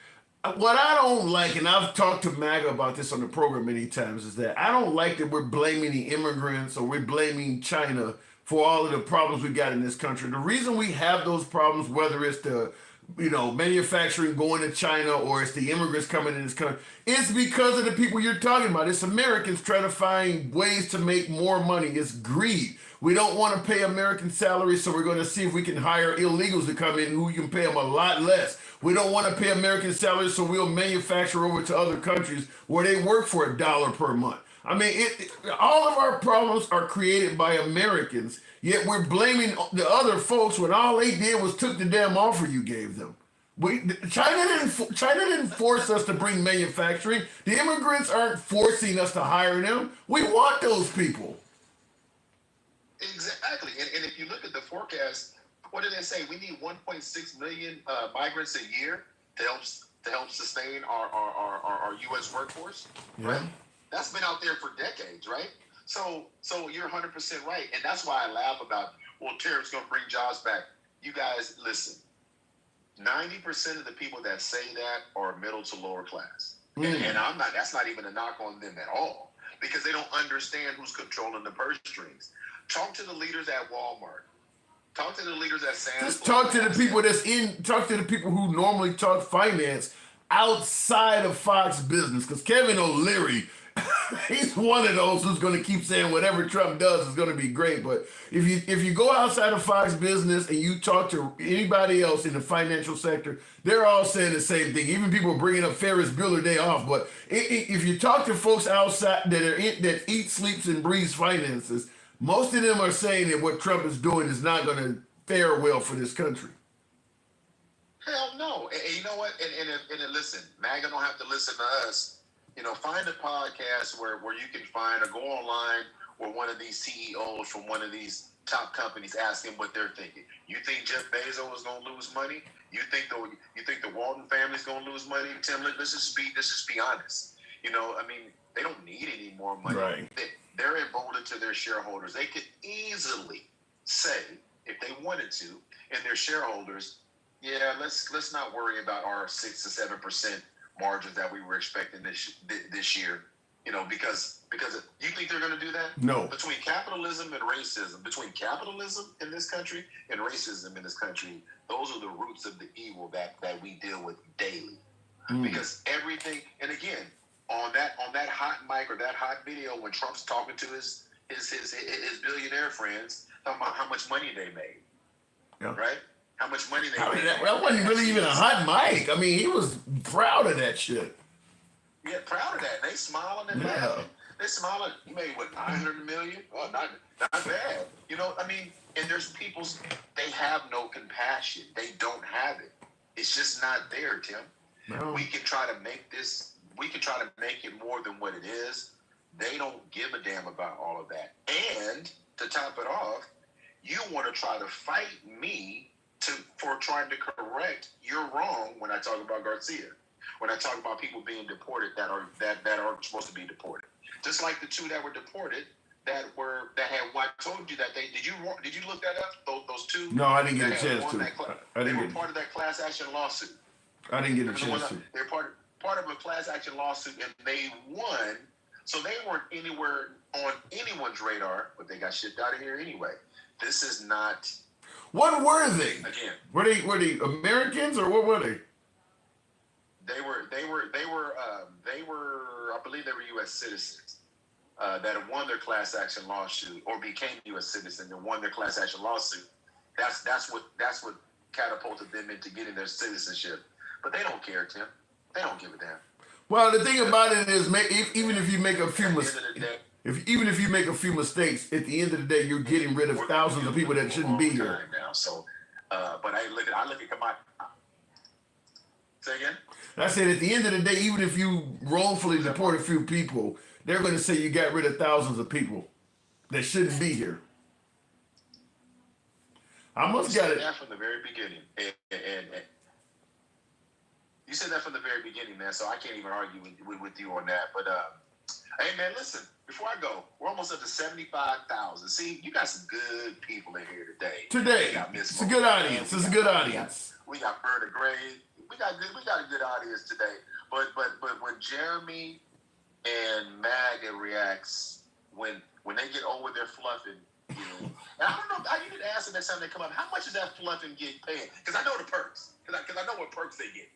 what I don't like, and I've talked to MAGA about this on the program many times, is that I don't like that we're blaming the immigrants or we're blaming China for all of the problems we got in this country. The reason we have those problems, whether it's the manufacturing going to China or it's the immigrants coming in this country, it's because of the people you're talking about. It's Americans trying to find ways to make more money. It's greed. We don't want to pay American salaries, so we're going to see if we can hire illegals to come in who can pay them a lot less. We don't want to pay American salaries, so we'll manufacture over to other countries where they work for $1 per month. I mean, all of our problems are created by Americans, yet we're blaming the other folks when all they did was took the damn offer you gave them. China didn't force us to bring manufacturing. The immigrants aren't forcing us to hire them. We want those people. Exactly. And if you look at the forecast, what did they say? We need 1.6 million migrants a year to help sustain our U.S. workforce. Yeah. Right? That's been out there for decades, right? So you're 100% right. And that's why I laugh about, well, tariffs going to bring jobs back. You guys, listen, 90% of the people that say that are middle to lower class. And that's not even a knock on them at all, because they don't understand who's controlling the purse strings. Talk to the leaders at Walmart. Talk to the leaders at Sam's. Just talk to the people talk to the people who normally talk finance outside of Fox Business, because Kevin O'Leary, he's one of those who's going to keep saying whatever Trump does is going to be great. But if you go outside of Fox Business and you talk to anybody else in the financial sector, they're all saying the same thing. Even people bringing up Ferris Bueller Day Off. But if you talk to folks outside that eat, sleeps, and breathes finances, most of them are saying that what Trump is doing is not going to fare well for this country. Hell no. And you know what? And listen, MAGA don't have to listen to us. Find a podcast where you can find, or go online where one of these CEOs from one of these top companies ask them what they're thinking. You think Jeff Bezos is going to lose money? You think the Walton family is going to lose money? Tim, let's just be honest. They don't need any more money. Right. They're emboldened to their shareholders. They could easily say, if they wanted to, and their shareholders, yeah, let's not worry about our 6 to 7% margins that we were expecting this year. Because you think they're going to do that? No. Between capitalism and racism, between capitalism in this country and racism in this country, those are the roots of the evil that we deal with daily. Because everything, and again, on that hot mic or that hot video when Trump's talking to his his billionaire friends talking about how much money they made. Yeah. Right? How much money they made. That wasn't really even a hot mic. I mean, he was proud of that shit. Yeah, proud of that. They smiling and laughing. They smiling. You made what, 900 million? Oh, not bad. You know, I mean, and there's people, they have no compassion. They don't have it. It's just not there, Tim. No. We can try to make it more than what it is. They don't give a damn about all of that. And to top it off, you want to try to fight me for trying to correct your wrong when I talk about Garcia. When I talk about people being deported that are supposed to be deported. Just like the two that were deported that had I told you that did you look that up? Those two? No, I didn't get a chance to. They were part of that class action lawsuit. I didn't get a chance to. They're part of a class action lawsuit and they won. So they weren't anywhere on anyone's radar, but they got shipped out of here anyway. This is not. What were they? Again. Were they Americans or what were they? They were. I believe they were U.S. citizens that had won their class action lawsuit or became U.S. citizens and won their class action lawsuit. That's what catapulted them into getting their citizenship. But they don't care, Tim. They don't give a damn. Well, the thing about it is, even if you make a few mistakes, at the end of the day, you're getting rid of thousands of people that shouldn't be here. Now, so, but I look at commodity. Say again. I said at the end of the day, even if you wrongfully deport a few people, they're going to say you got rid of thousands of people that shouldn't be here. I must got it. That from the very beginning, and you said that from the very beginning, man. So I can't even argue with you on that. But hey, man, listen. Before I go, we're almost up to 75,000. See, you got some good people in here today. It's a good audience. It's a good audience. We got Berta Gray. We got a good audience today. But when Jeremy and MAGA reacts when they get over their fluffing, you know, and I don't know. You need to ask them next time they come up. How much is that fluffing get paid? Because I know the perks. Because I know what perks they get.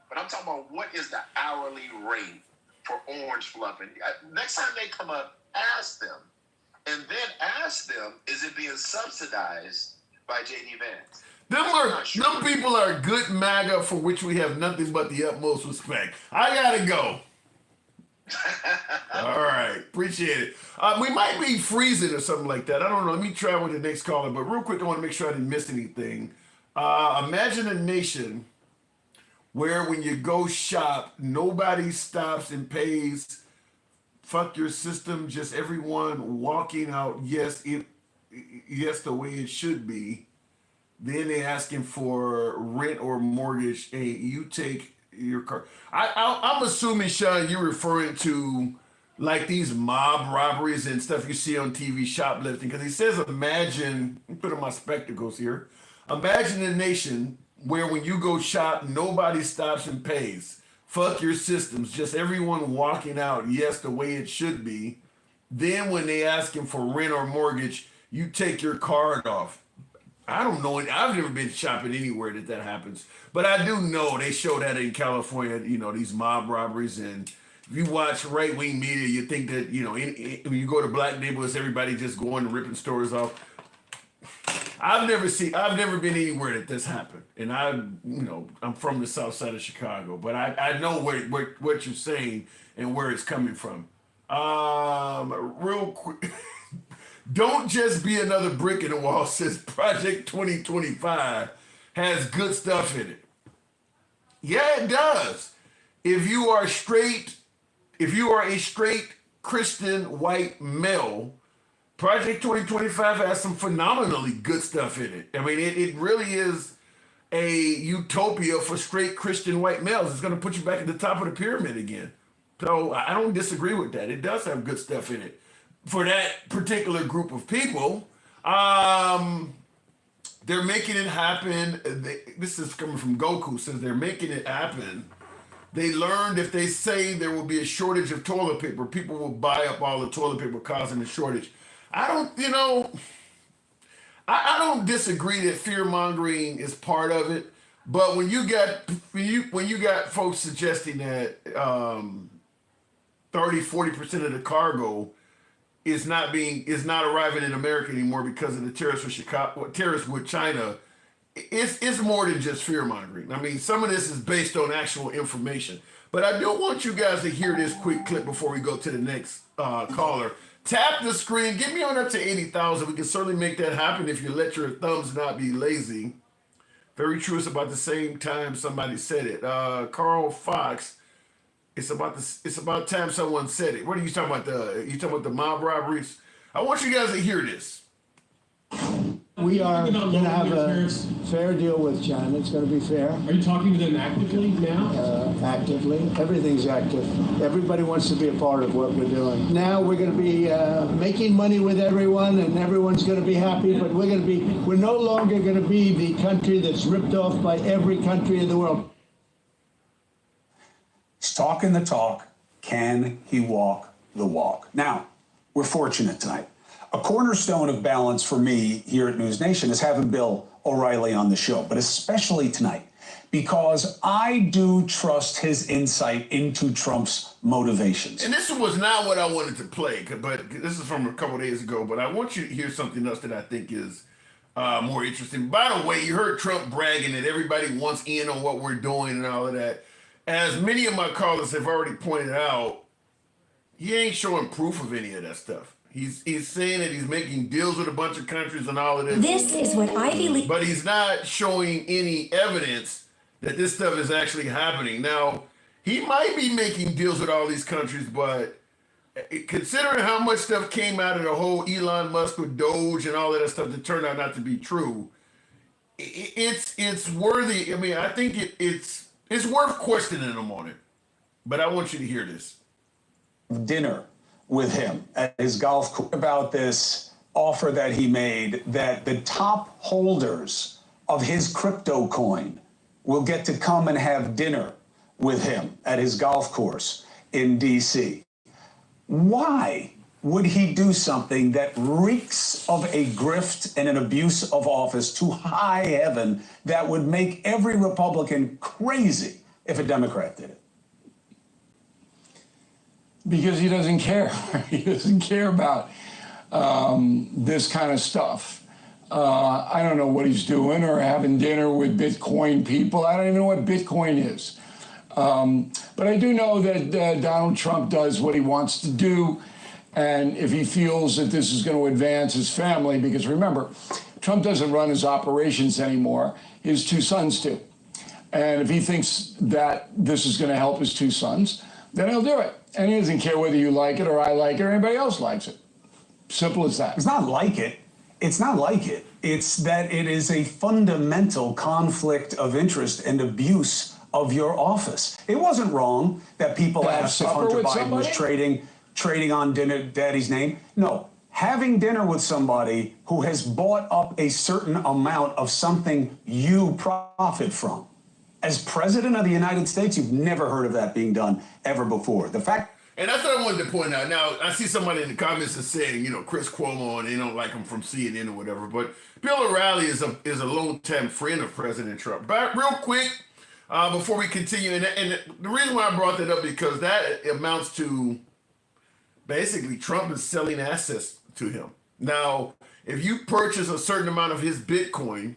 But I'm talking about what is the hourly rate for orange fluffing. Next time they come up, ask them, and then ask them, is it being subsidized by J.D. Vance? Them people are good MAGA for which we have nothing but the utmost respect. I gotta go. All right, appreciate it. We might be freezing or something like that. I don't know. Let me try with the next caller. But real quick, I want to make sure I didn't miss anything. Imagine a nation where when you go shop, nobody stops and pays. Fuck your system. Just everyone walking out. Yes, the way it should be. Then they asking for rent or mortgage. Hey, you take your car. I'm assuming, Sean, you're referring to like these mob robberies and stuff you see on TV, shoplifting. Because he says, imagine, let me put on my spectacles here. Imagine a nation where when you go shop, nobody stops and pays. Fuck your systems. Just everyone walking out, yes, the way it should be. Then when they asking for rent or mortgage, you take your card off. I don't know. I've never been shopping anywhere that happens. But I do know they show that in California, you know, these mob robberies. And if you watch right-wing media, you think that, you know, when you go to black neighborhoods, everybody just going and ripping stores off. I've never been anywhere that this happened. And I'm from the south side of Chicago. But I know what you're saying and where it's coming from. Real quick. Don't just be another brick in the wall, says Project 2025 has good stuff in it. Yeah, it does. If you are a straight Christian white male, Project 2025 has some phenomenally good stuff in it. I mean, it really is a utopia for straight Christian white males. It's going to put you back at the top of the pyramid again. So I don't disagree with that. It does have good stuff in it. For that particular group of people, they're making it happen. This is coming from Goku, says they're making it happen. They learned if they say there will be a shortage of toilet paper, people will buy up all the toilet paper, causing a shortage. I don't disagree that fear mongering is part of it, but when you got folks suggesting that 30-40% of the cargo is not arriving in America anymore because of the tariffs with China. It's more than just fear mongering. I mean, some of this is based on actual information. But I do want you guys to hear this quick clip before we go to the next caller. Tap the screen. Get me on up to 80,000. We can certainly make that happen if you let your thumbs not be lazy. Very true. It's about the same time somebody said it. Carl Fox. It's about time someone said it. What are you talking about? You talking about the mob robberies? I want you guys to hear this. We are going to have a fair deal with China. It's going to be fair. Are you talking to them actively now? Actively. Everything's active. Everybody wants to be a part of what we're doing. Now we're going to be making money with everyone, and everyone's going to be happy. But we're no longer going to be the country that's ripped off by every country in the world. He's talking the talk. Can he walk the walk? Now, we're fortunate tonight. A cornerstone of balance for me here at News Nation is having Bill O'Reilly on the show, but especially tonight, because I do trust his insight into Trump's motivations. And this was not what I wanted to play, but this is from a couple days ago, but I want you to hear something else that I think is more interesting. By the way, you heard Trump bragging that everybody wants in on what we're doing and all of that. As many of my callers have already pointed out, he ain't showing proof of any of that stuff. He's saying that he's making deals with a bunch of countries and all of this. This is what Ivy League. But he's not showing any evidence that this stuff is actually happening. Now, he might be making deals with all these countries, but considering how much stuff came out of the whole Elon Musk with Doge and all of that stuff that turned out not to be true, it's worthy. I mean, I think it's worth questioning him on it. But I want you to hear this. Dinner with him at his golf course about this offer that he made that the top holders of his crypto coin will get to come and have dinner with him at his golf course in DC. Why would he do something that reeks of a grift and an abuse of office to high heaven that would make every Republican crazy if a Democrat did it? Because he doesn't care. He doesn't care about this kind of stuff. I don't know what he's doing or having dinner with Bitcoin people. I don't even know what Bitcoin is. But I do know that Donald Trump does what he wants to do. And if he feels that this is going to advance his family, because remember, Trump doesn't run his operations anymore. His two sons do. And if he thinks that this is going to help his two sons, then he'll do it. And he doesn't care whether you like it or I like it or anybody else likes it. Simple as that. It's not like it. It's not like it. It's that it is a fundamental conflict of interest and abuse of your office. It wasn't wrong that people asked if Hunter Biden was trading on Daddy's name. No, having dinner with somebody who has bought up a certain amount of something you profit from. As president of the United States, you've never heard of that being done ever before. The fact. And that's what I wanted to point out. Now, I see somebody in the comments is saying, Chris Cuomo, and they don't like him from CNN or whatever. But Bill O'Reilly is a long-time friend of President Trump. But real quick, before we continue, and the reason why I brought that up because that amounts to basically Trump is selling assets to him. Now, if you purchase a certain amount of his Bitcoin,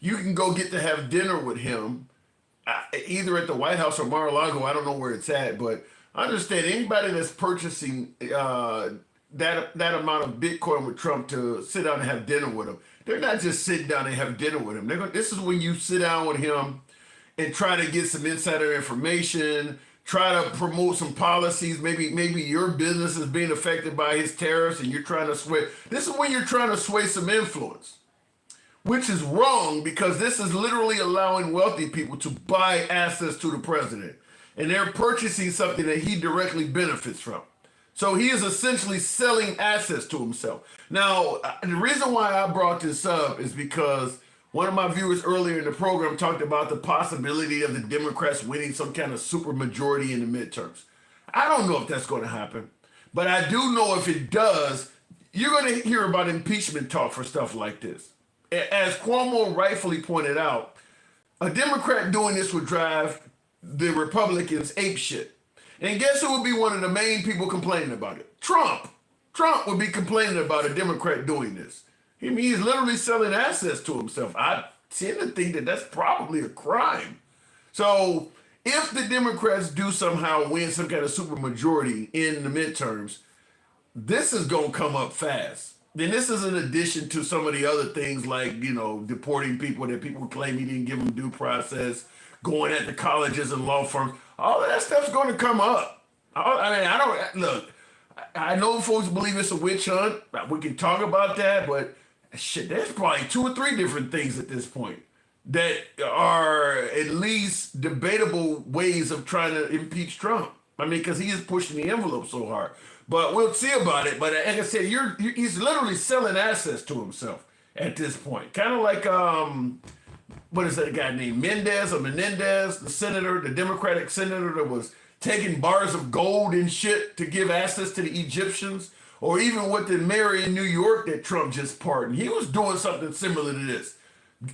you can go get to have dinner with him. Either at the White House or Mar-a-Lago, I don't know where it's at, but I understand anybody that's purchasing that amount of Bitcoin with Trump to sit down and have dinner with him, they're not just sitting down and have dinner with him. This is when you sit down with him and try to get some insider information, try to promote some policies. Maybe your business is being affected by his tariffs and you're trying to sway. This is when you're trying to sway some influence. Which is wrong because this is literally allowing wealthy people to buy assets to the president. And they're purchasing something that he directly benefits from. So he is essentially selling assets to himself. Now, the reason why I brought this up is because one of my viewers earlier in the program talked about the possibility of the Democrats winning some kind of super majority in the midterms. I don't know if that's going to happen. But I do know if it does, you're going to hear about impeachment talk for stuff like this. As Cuomo rightfully pointed out, a Democrat doing this would drive the Republicans apeshit. And guess who would be one of the main people complaining about it? Trump. Trump would be complaining about a Democrat doing this. I mean, he's literally selling assets to himself. I tend to think that that's probably a crime. So if the Democrats do somehow win some kind of supermajority in the midterms, this is going to come up fast. Then this is in addition to some of the other things like, deporting people that people claim he didn't give them due process, going at the colleges and law firms. All of that stuff's going to come up. I know folks believe it's a witch hunt. We can talk about that, but shit, there's probably 2 or 3 different things at this point that are at least debatable ways of trying to impeach Trump. I mean, because he is pushing the envelope so hard. But we'll see about it. But like I said, he's literally selling assets to himself at this point. Kind of like, what is that guy named Menendez, the senator, the Democratic senator that was taking bars of gold and shit to give assets to the Egyptians, or even with the mayor in New York that Trump just pardoned. He was doing something similar to this.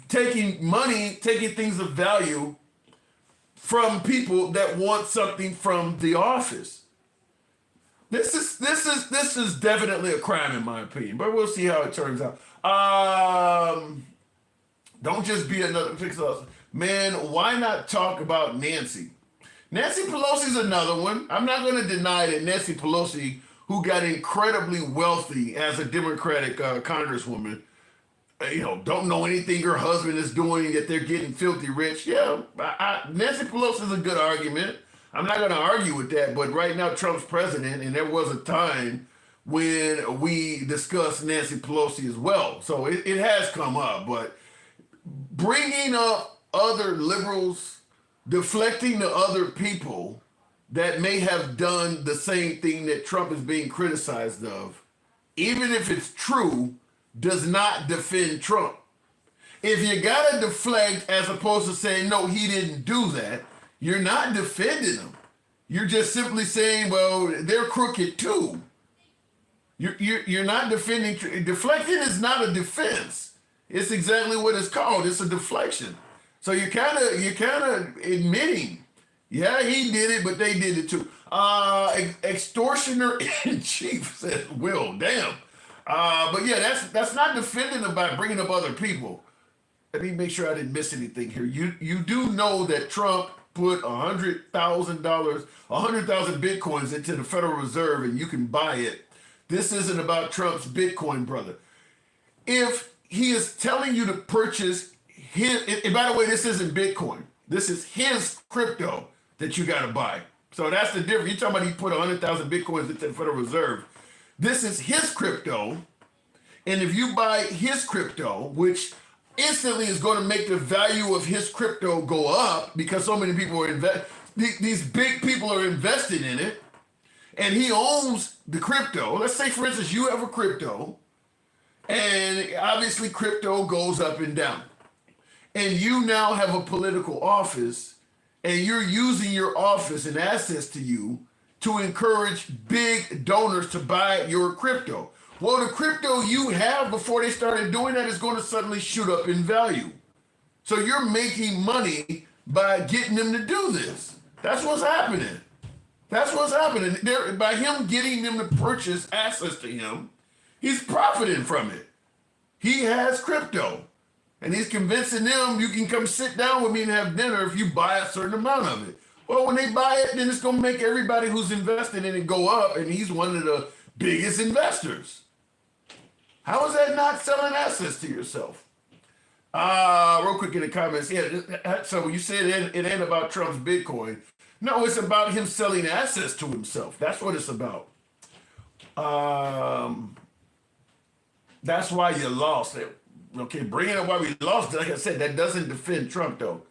Taking money, taking things of value from people that want something from the office. This is definitely a crime in my opinion, but we'll see how it turns out. Don't just be another fix-us. Man, why not talk about Nancy? Nancy Pelosi's another one. I'm not going to deny that Nancy Pelosi, who got incredibly wealthy as a Democratic congresswoman, don't know anything her husband is doing, yet they're getting filthy rich. Yeah, Nancy Pelosi is a good argument. I'm not going to argue with that, but right now Trump's president, and there was a time when we discussed Nancy Pelosi as well. So it has come up, but bringing up other liberals, deflecting to other people that may have done the same thing that Trump is being criticized of, even if it's true, does not defend Trump. If you got to deflect as opposed to saying, no, he didn't do that, you're not defending them. You're just simply saying, well, they're crooked too. You're not defending. Deflecting is not a defense. It's exactly what it's called. It's a deflection. So you're kind of admitting, yeah, he did it, but they did it too. Extortioner in chief says, Will, damn. But yeah, that's not defending them by bringing up other people. Let me make sure I didn't miss anything here. You do know that Trump put $100,000 Bitcoins into the Federal Reserve and you can buy it. This isn't about Trump's Bitcoin, brother. If he is telling you to purchase his, and by the way, this isn't Bitcoin. This is his crypto that you got to buy. So that's the difference. You're talking about he put 100,000 Bitcoins into the Federal Reserve. This is his crypto. And if you buy his crypto, which instantly is going to make the value of his crypto go up because so many people are these big people are invested in it, and he owns the crypto. Let's say, for instance, you have a crypto, and obviously crypto goes up and down. And you now have a political office, and you're using your office and access to you to encourage big donors to buy your crypto. Well, the crypto you have before they started doing that is going to suddenly shoot up in value. So you're making money by getting them to do this. That's what's happening. That's what's happening. By him getting them to purchase access to him, he's profiting from it. He has crypto. And he's convincing them, you can come sit down with me and have dinner if you buy a certain amount of it. Well, when they buy it, then it's going to make everybody who's invested in it go up, and he's one of the biggest investors. How is that not selling assets to yourself? Real quick in the comments. Yeah, so you said it ain't about Trump's Bitcoin. No, it's about him selling assets to himself. That's what it's about. That's why you lost it. Okay, bringing up why we lost it, like I said, that doesn't defend Trump, though.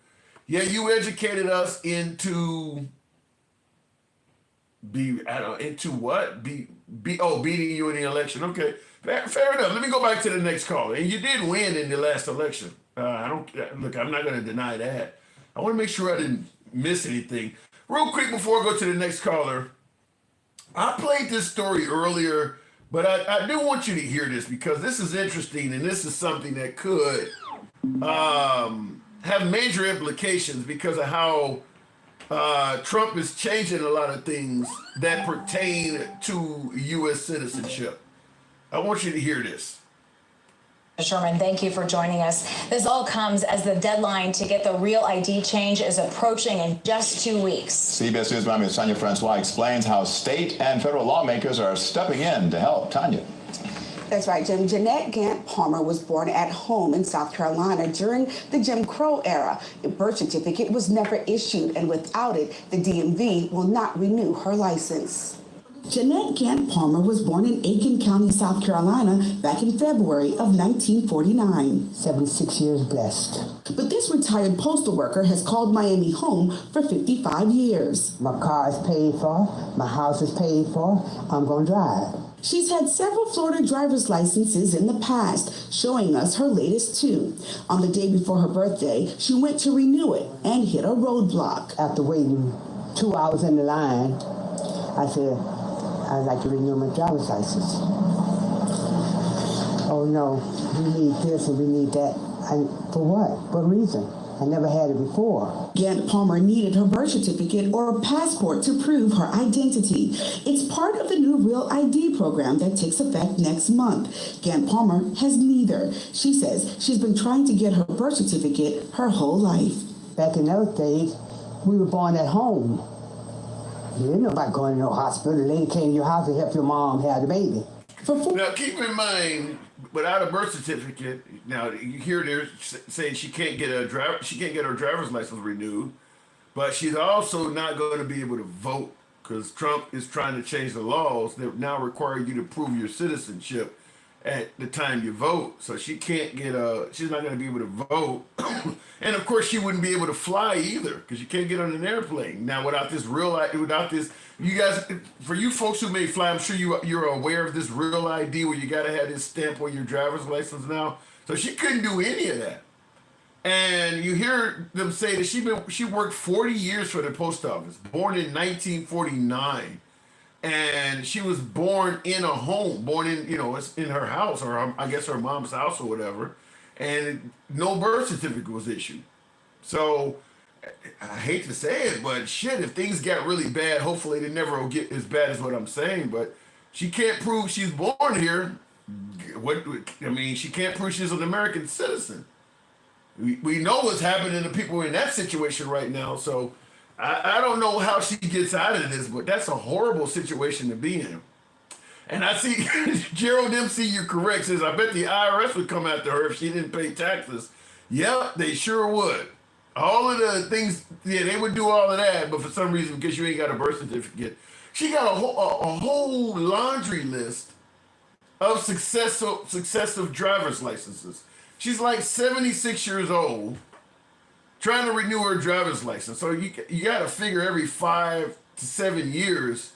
Yeah, you educated us into what? Beating you in the election. Okay, fair enough. Let me go back to the next caller. And you did win in the last election. I'm not going to deny that. I want to make sure I didn't miss anything. Real quick before I go to the next caller, I played this story earlier, but I do want you to hear this because this is interesting and this is something that could have major implications because of how Trump is changing a lot of things that pertain to U.S. citizenship. I want you to hear this. Sherman, thank you for joining us. This all comes as the deadline to get the real ID change is approaching in just 2 weeks. CBS News Miami's Tanya Francois explains how state and federal lawmakers are stepping in to help. Tanya. That's right, Jim. Jeanette Gant Palmer was born at home in South Carolina during the Jim Crow era. A birth certificate was never issued, and without it, the DMV will not renew her license. Jeanette Gant Palmer was born in Aiken County, South Carolina, back in February of 1949. 76 years blessed. But this retired postal worker has called Miami home for 55 years. My car is paid for, my house is paid for, I'm gonna drive. She's had several Florida driver's licenses in the past, showing us her latest two. On the day before her birthday, she went to renew it and hit a roadblock. After waiting 2 hours in the line, I said, I'd like to renew my driver's license. Oh no, we need this and we need that. For what? What reason? I never had it before. Gant Palmer needed her birth certificate or passport to prove her identity. It's part of the new Real ID program that takes effect next month. Gant Palmer has neither. She says she's been trying to get her birth certificate her whole life. Back in those days, we were born at home. You didn't know about going to no hospital. The lady came to your house to help your mom have the baby. Now, keep in mind, without a birth certificate, now you hear they're saying she can't get her driver's license renewed, but she's also not going to be able to vote because Trump is trying to change the laws that now require you to prove your citizenship at the time you vote. So she can't get she's not going to be able to vote. And of course she wouldn't be able to fly either because you can't get on an airplane. Now without this, you guys, for you folks who may fly, I'm sure you're aware of this Real ID where you got to have this stamp on your driver's license now. So she couldn't do any of that. And you hear them say that she worked 40 years for the post office, born in 1949. And she was born in a home, born in, it's in her house, or I guess her mom's house or whatever. And no birth certificate was issued. So I hate to say it, but shit, if things get really bad, hopefully they never will get as bad as what I'm saying. But she can't prove she's born here. She can't prove she's an American citizen. We know what's happening to people in that situation right now. So I don't know how she gets out of this, but that's a horrible situation to be in. And I see Gerald Dempsey, you're correct, says, I bet the IRS would come after her if she didn't pay taxes. Yep, they sure would. All of the things, yeah, they would do all of that, but for some reason, because you ain't got a birth certificate, she got a whole laundry list of successive driver's licenses. She's like 76 years old, trying to renew her driver's license. So you got to figure every 5 to 7 years,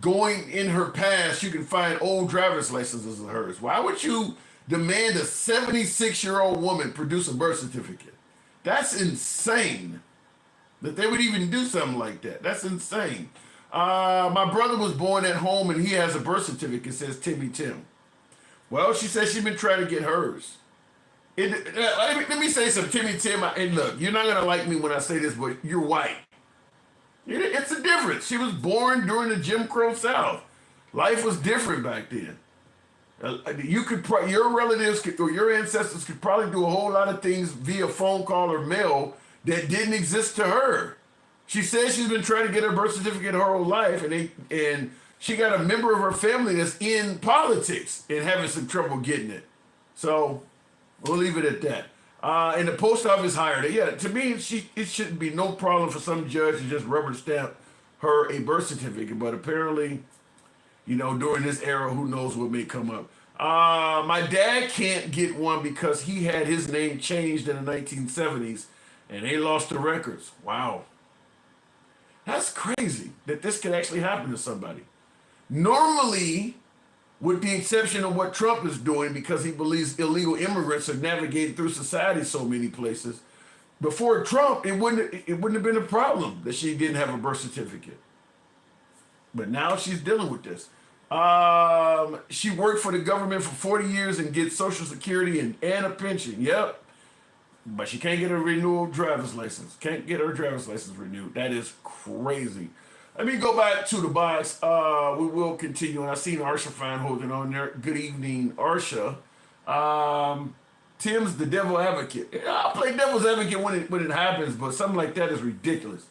going in her past, you can find old driver's licenses of hers. Why would you demand a 76-year-old woman produce a birth certificate? That's insane that they would even do something like that. That's insane. My brother was born at home and he has a birth certificate that says Timmy Tim. Well, she says she's been trying to get hers. Let me say something, Timmy Tim. And look, you're not going to like me when I say this, but you're white. It's a difference. She was born during the Jim Crow South. Life was different back then. Your relatives or your ancestors could probably do a whole lot of things via phone call or mail that didn't exist to her. She says she's been trying to get her birth certificate her whole life, and she got a member of her family that's in politics and having some trouble getting it. So we'll leave it at that. And the post office hired her. Yeah, to me, it shouldn't be no problem for some judge to just rubber stamp her a birth certificate. But apparently, during this era, who knows what may come up. My dad can't get one because he had his name changed in the 1970s, and they lost the records. Wow. That's crazy that this could actually happen to somebody. Normally, with the exception of what Trump is doing, because he believes illegal immigrants are navigating through society so many places, before Trump, it wouldn't have been a problem that she didn't have a birth certificate. But now she's dealing with this. She worked for the government for 40 years and gets Social Security and a pension. Yep. but she can't get a renewal driver's license. Can't get her driver's license renewed. That is crazy. Let me go back to the box. We will continue. And I seen Arsha Feinholding on there. Good evening, Arsha. Tim's the devil advocate. I'll play devil's advocate when it happens, but something like that is ridiculous.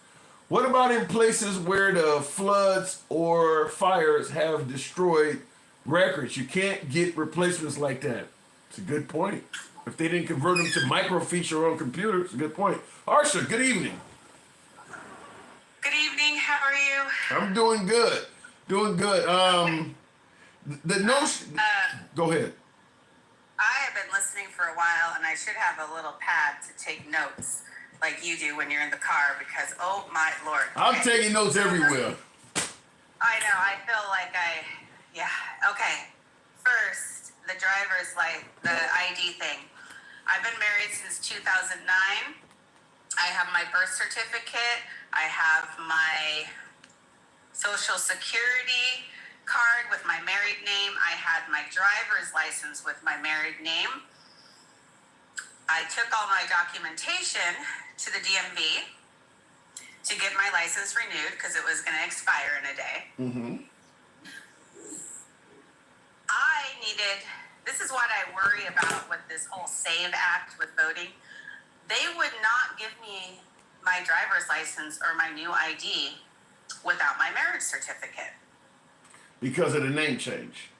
What about in places where the floods or fires have destroyed records? You can't get replacements like that. It's a good point. If they didn't convert them to microfiche on computers, it's a good point. Arsha, good evening. Good evening. How are you? I'm doing good. Doing good. The notion. Go ahead. I have been listening for a while, and I should have a little pad to take notes, like you do when you're in the car, because oh my Lord. I'm taking notes everywhere. I know. I feel like yeah. Okay. First, the driver's the ID thing. I've been married since 2009. I have my birth certificate. I have my social security card with my married name. I had my driver's license with my married name. I took all my documentation to the DMV to get my license renewed because it was going to expire in a day. Mm-hmm. This is what I worry about with this whole SAVE Act with voting. They would not give me my driver's license or my new ID without my marriage certificate. Because of the name change.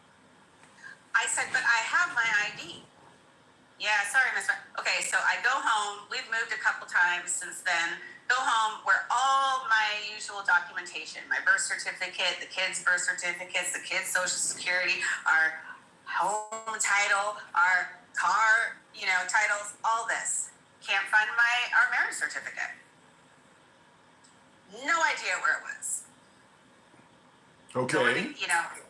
I said, but I have my ID. Yeah, sorry, Miss. Okay, so I go home. We've moved a couple times since then. Go home where all my usual documentation, my birth certificate, the kids' birth certificates, the kids' social security, our home title, our car, titles, all this. Can't find our marriage certificate. No idea where it was. Okay.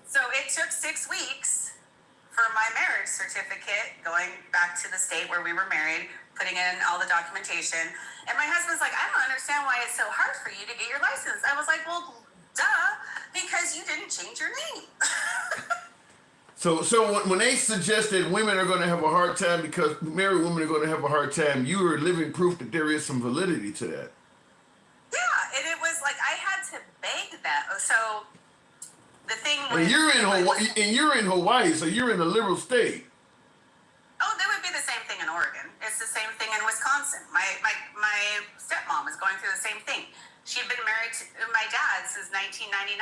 So it took 6 weeks for my marriage certificate, going back to the state where we were married, putting in all the documentation. And my husband's like, I don't understand why it's so hard for you to get your license. I was like, well, duh, because you didn't change your name. So when they suggested women are going to have a hard time because married women are going to have a hard time, you are living proof that there is some validity to that. Yeah, and it was like I had to beg that. So the thing was, and you're in Hawaii, so you're in a liberal state. Oh, that would be the same thing in Oregon. It's the same thing in Wisconsin. My stepmom is going through the same thing. She'd been married to my dad since 1999.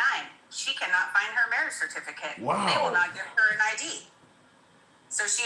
She cannot find her marriage certificate. Wow. They will not give her an ID. So she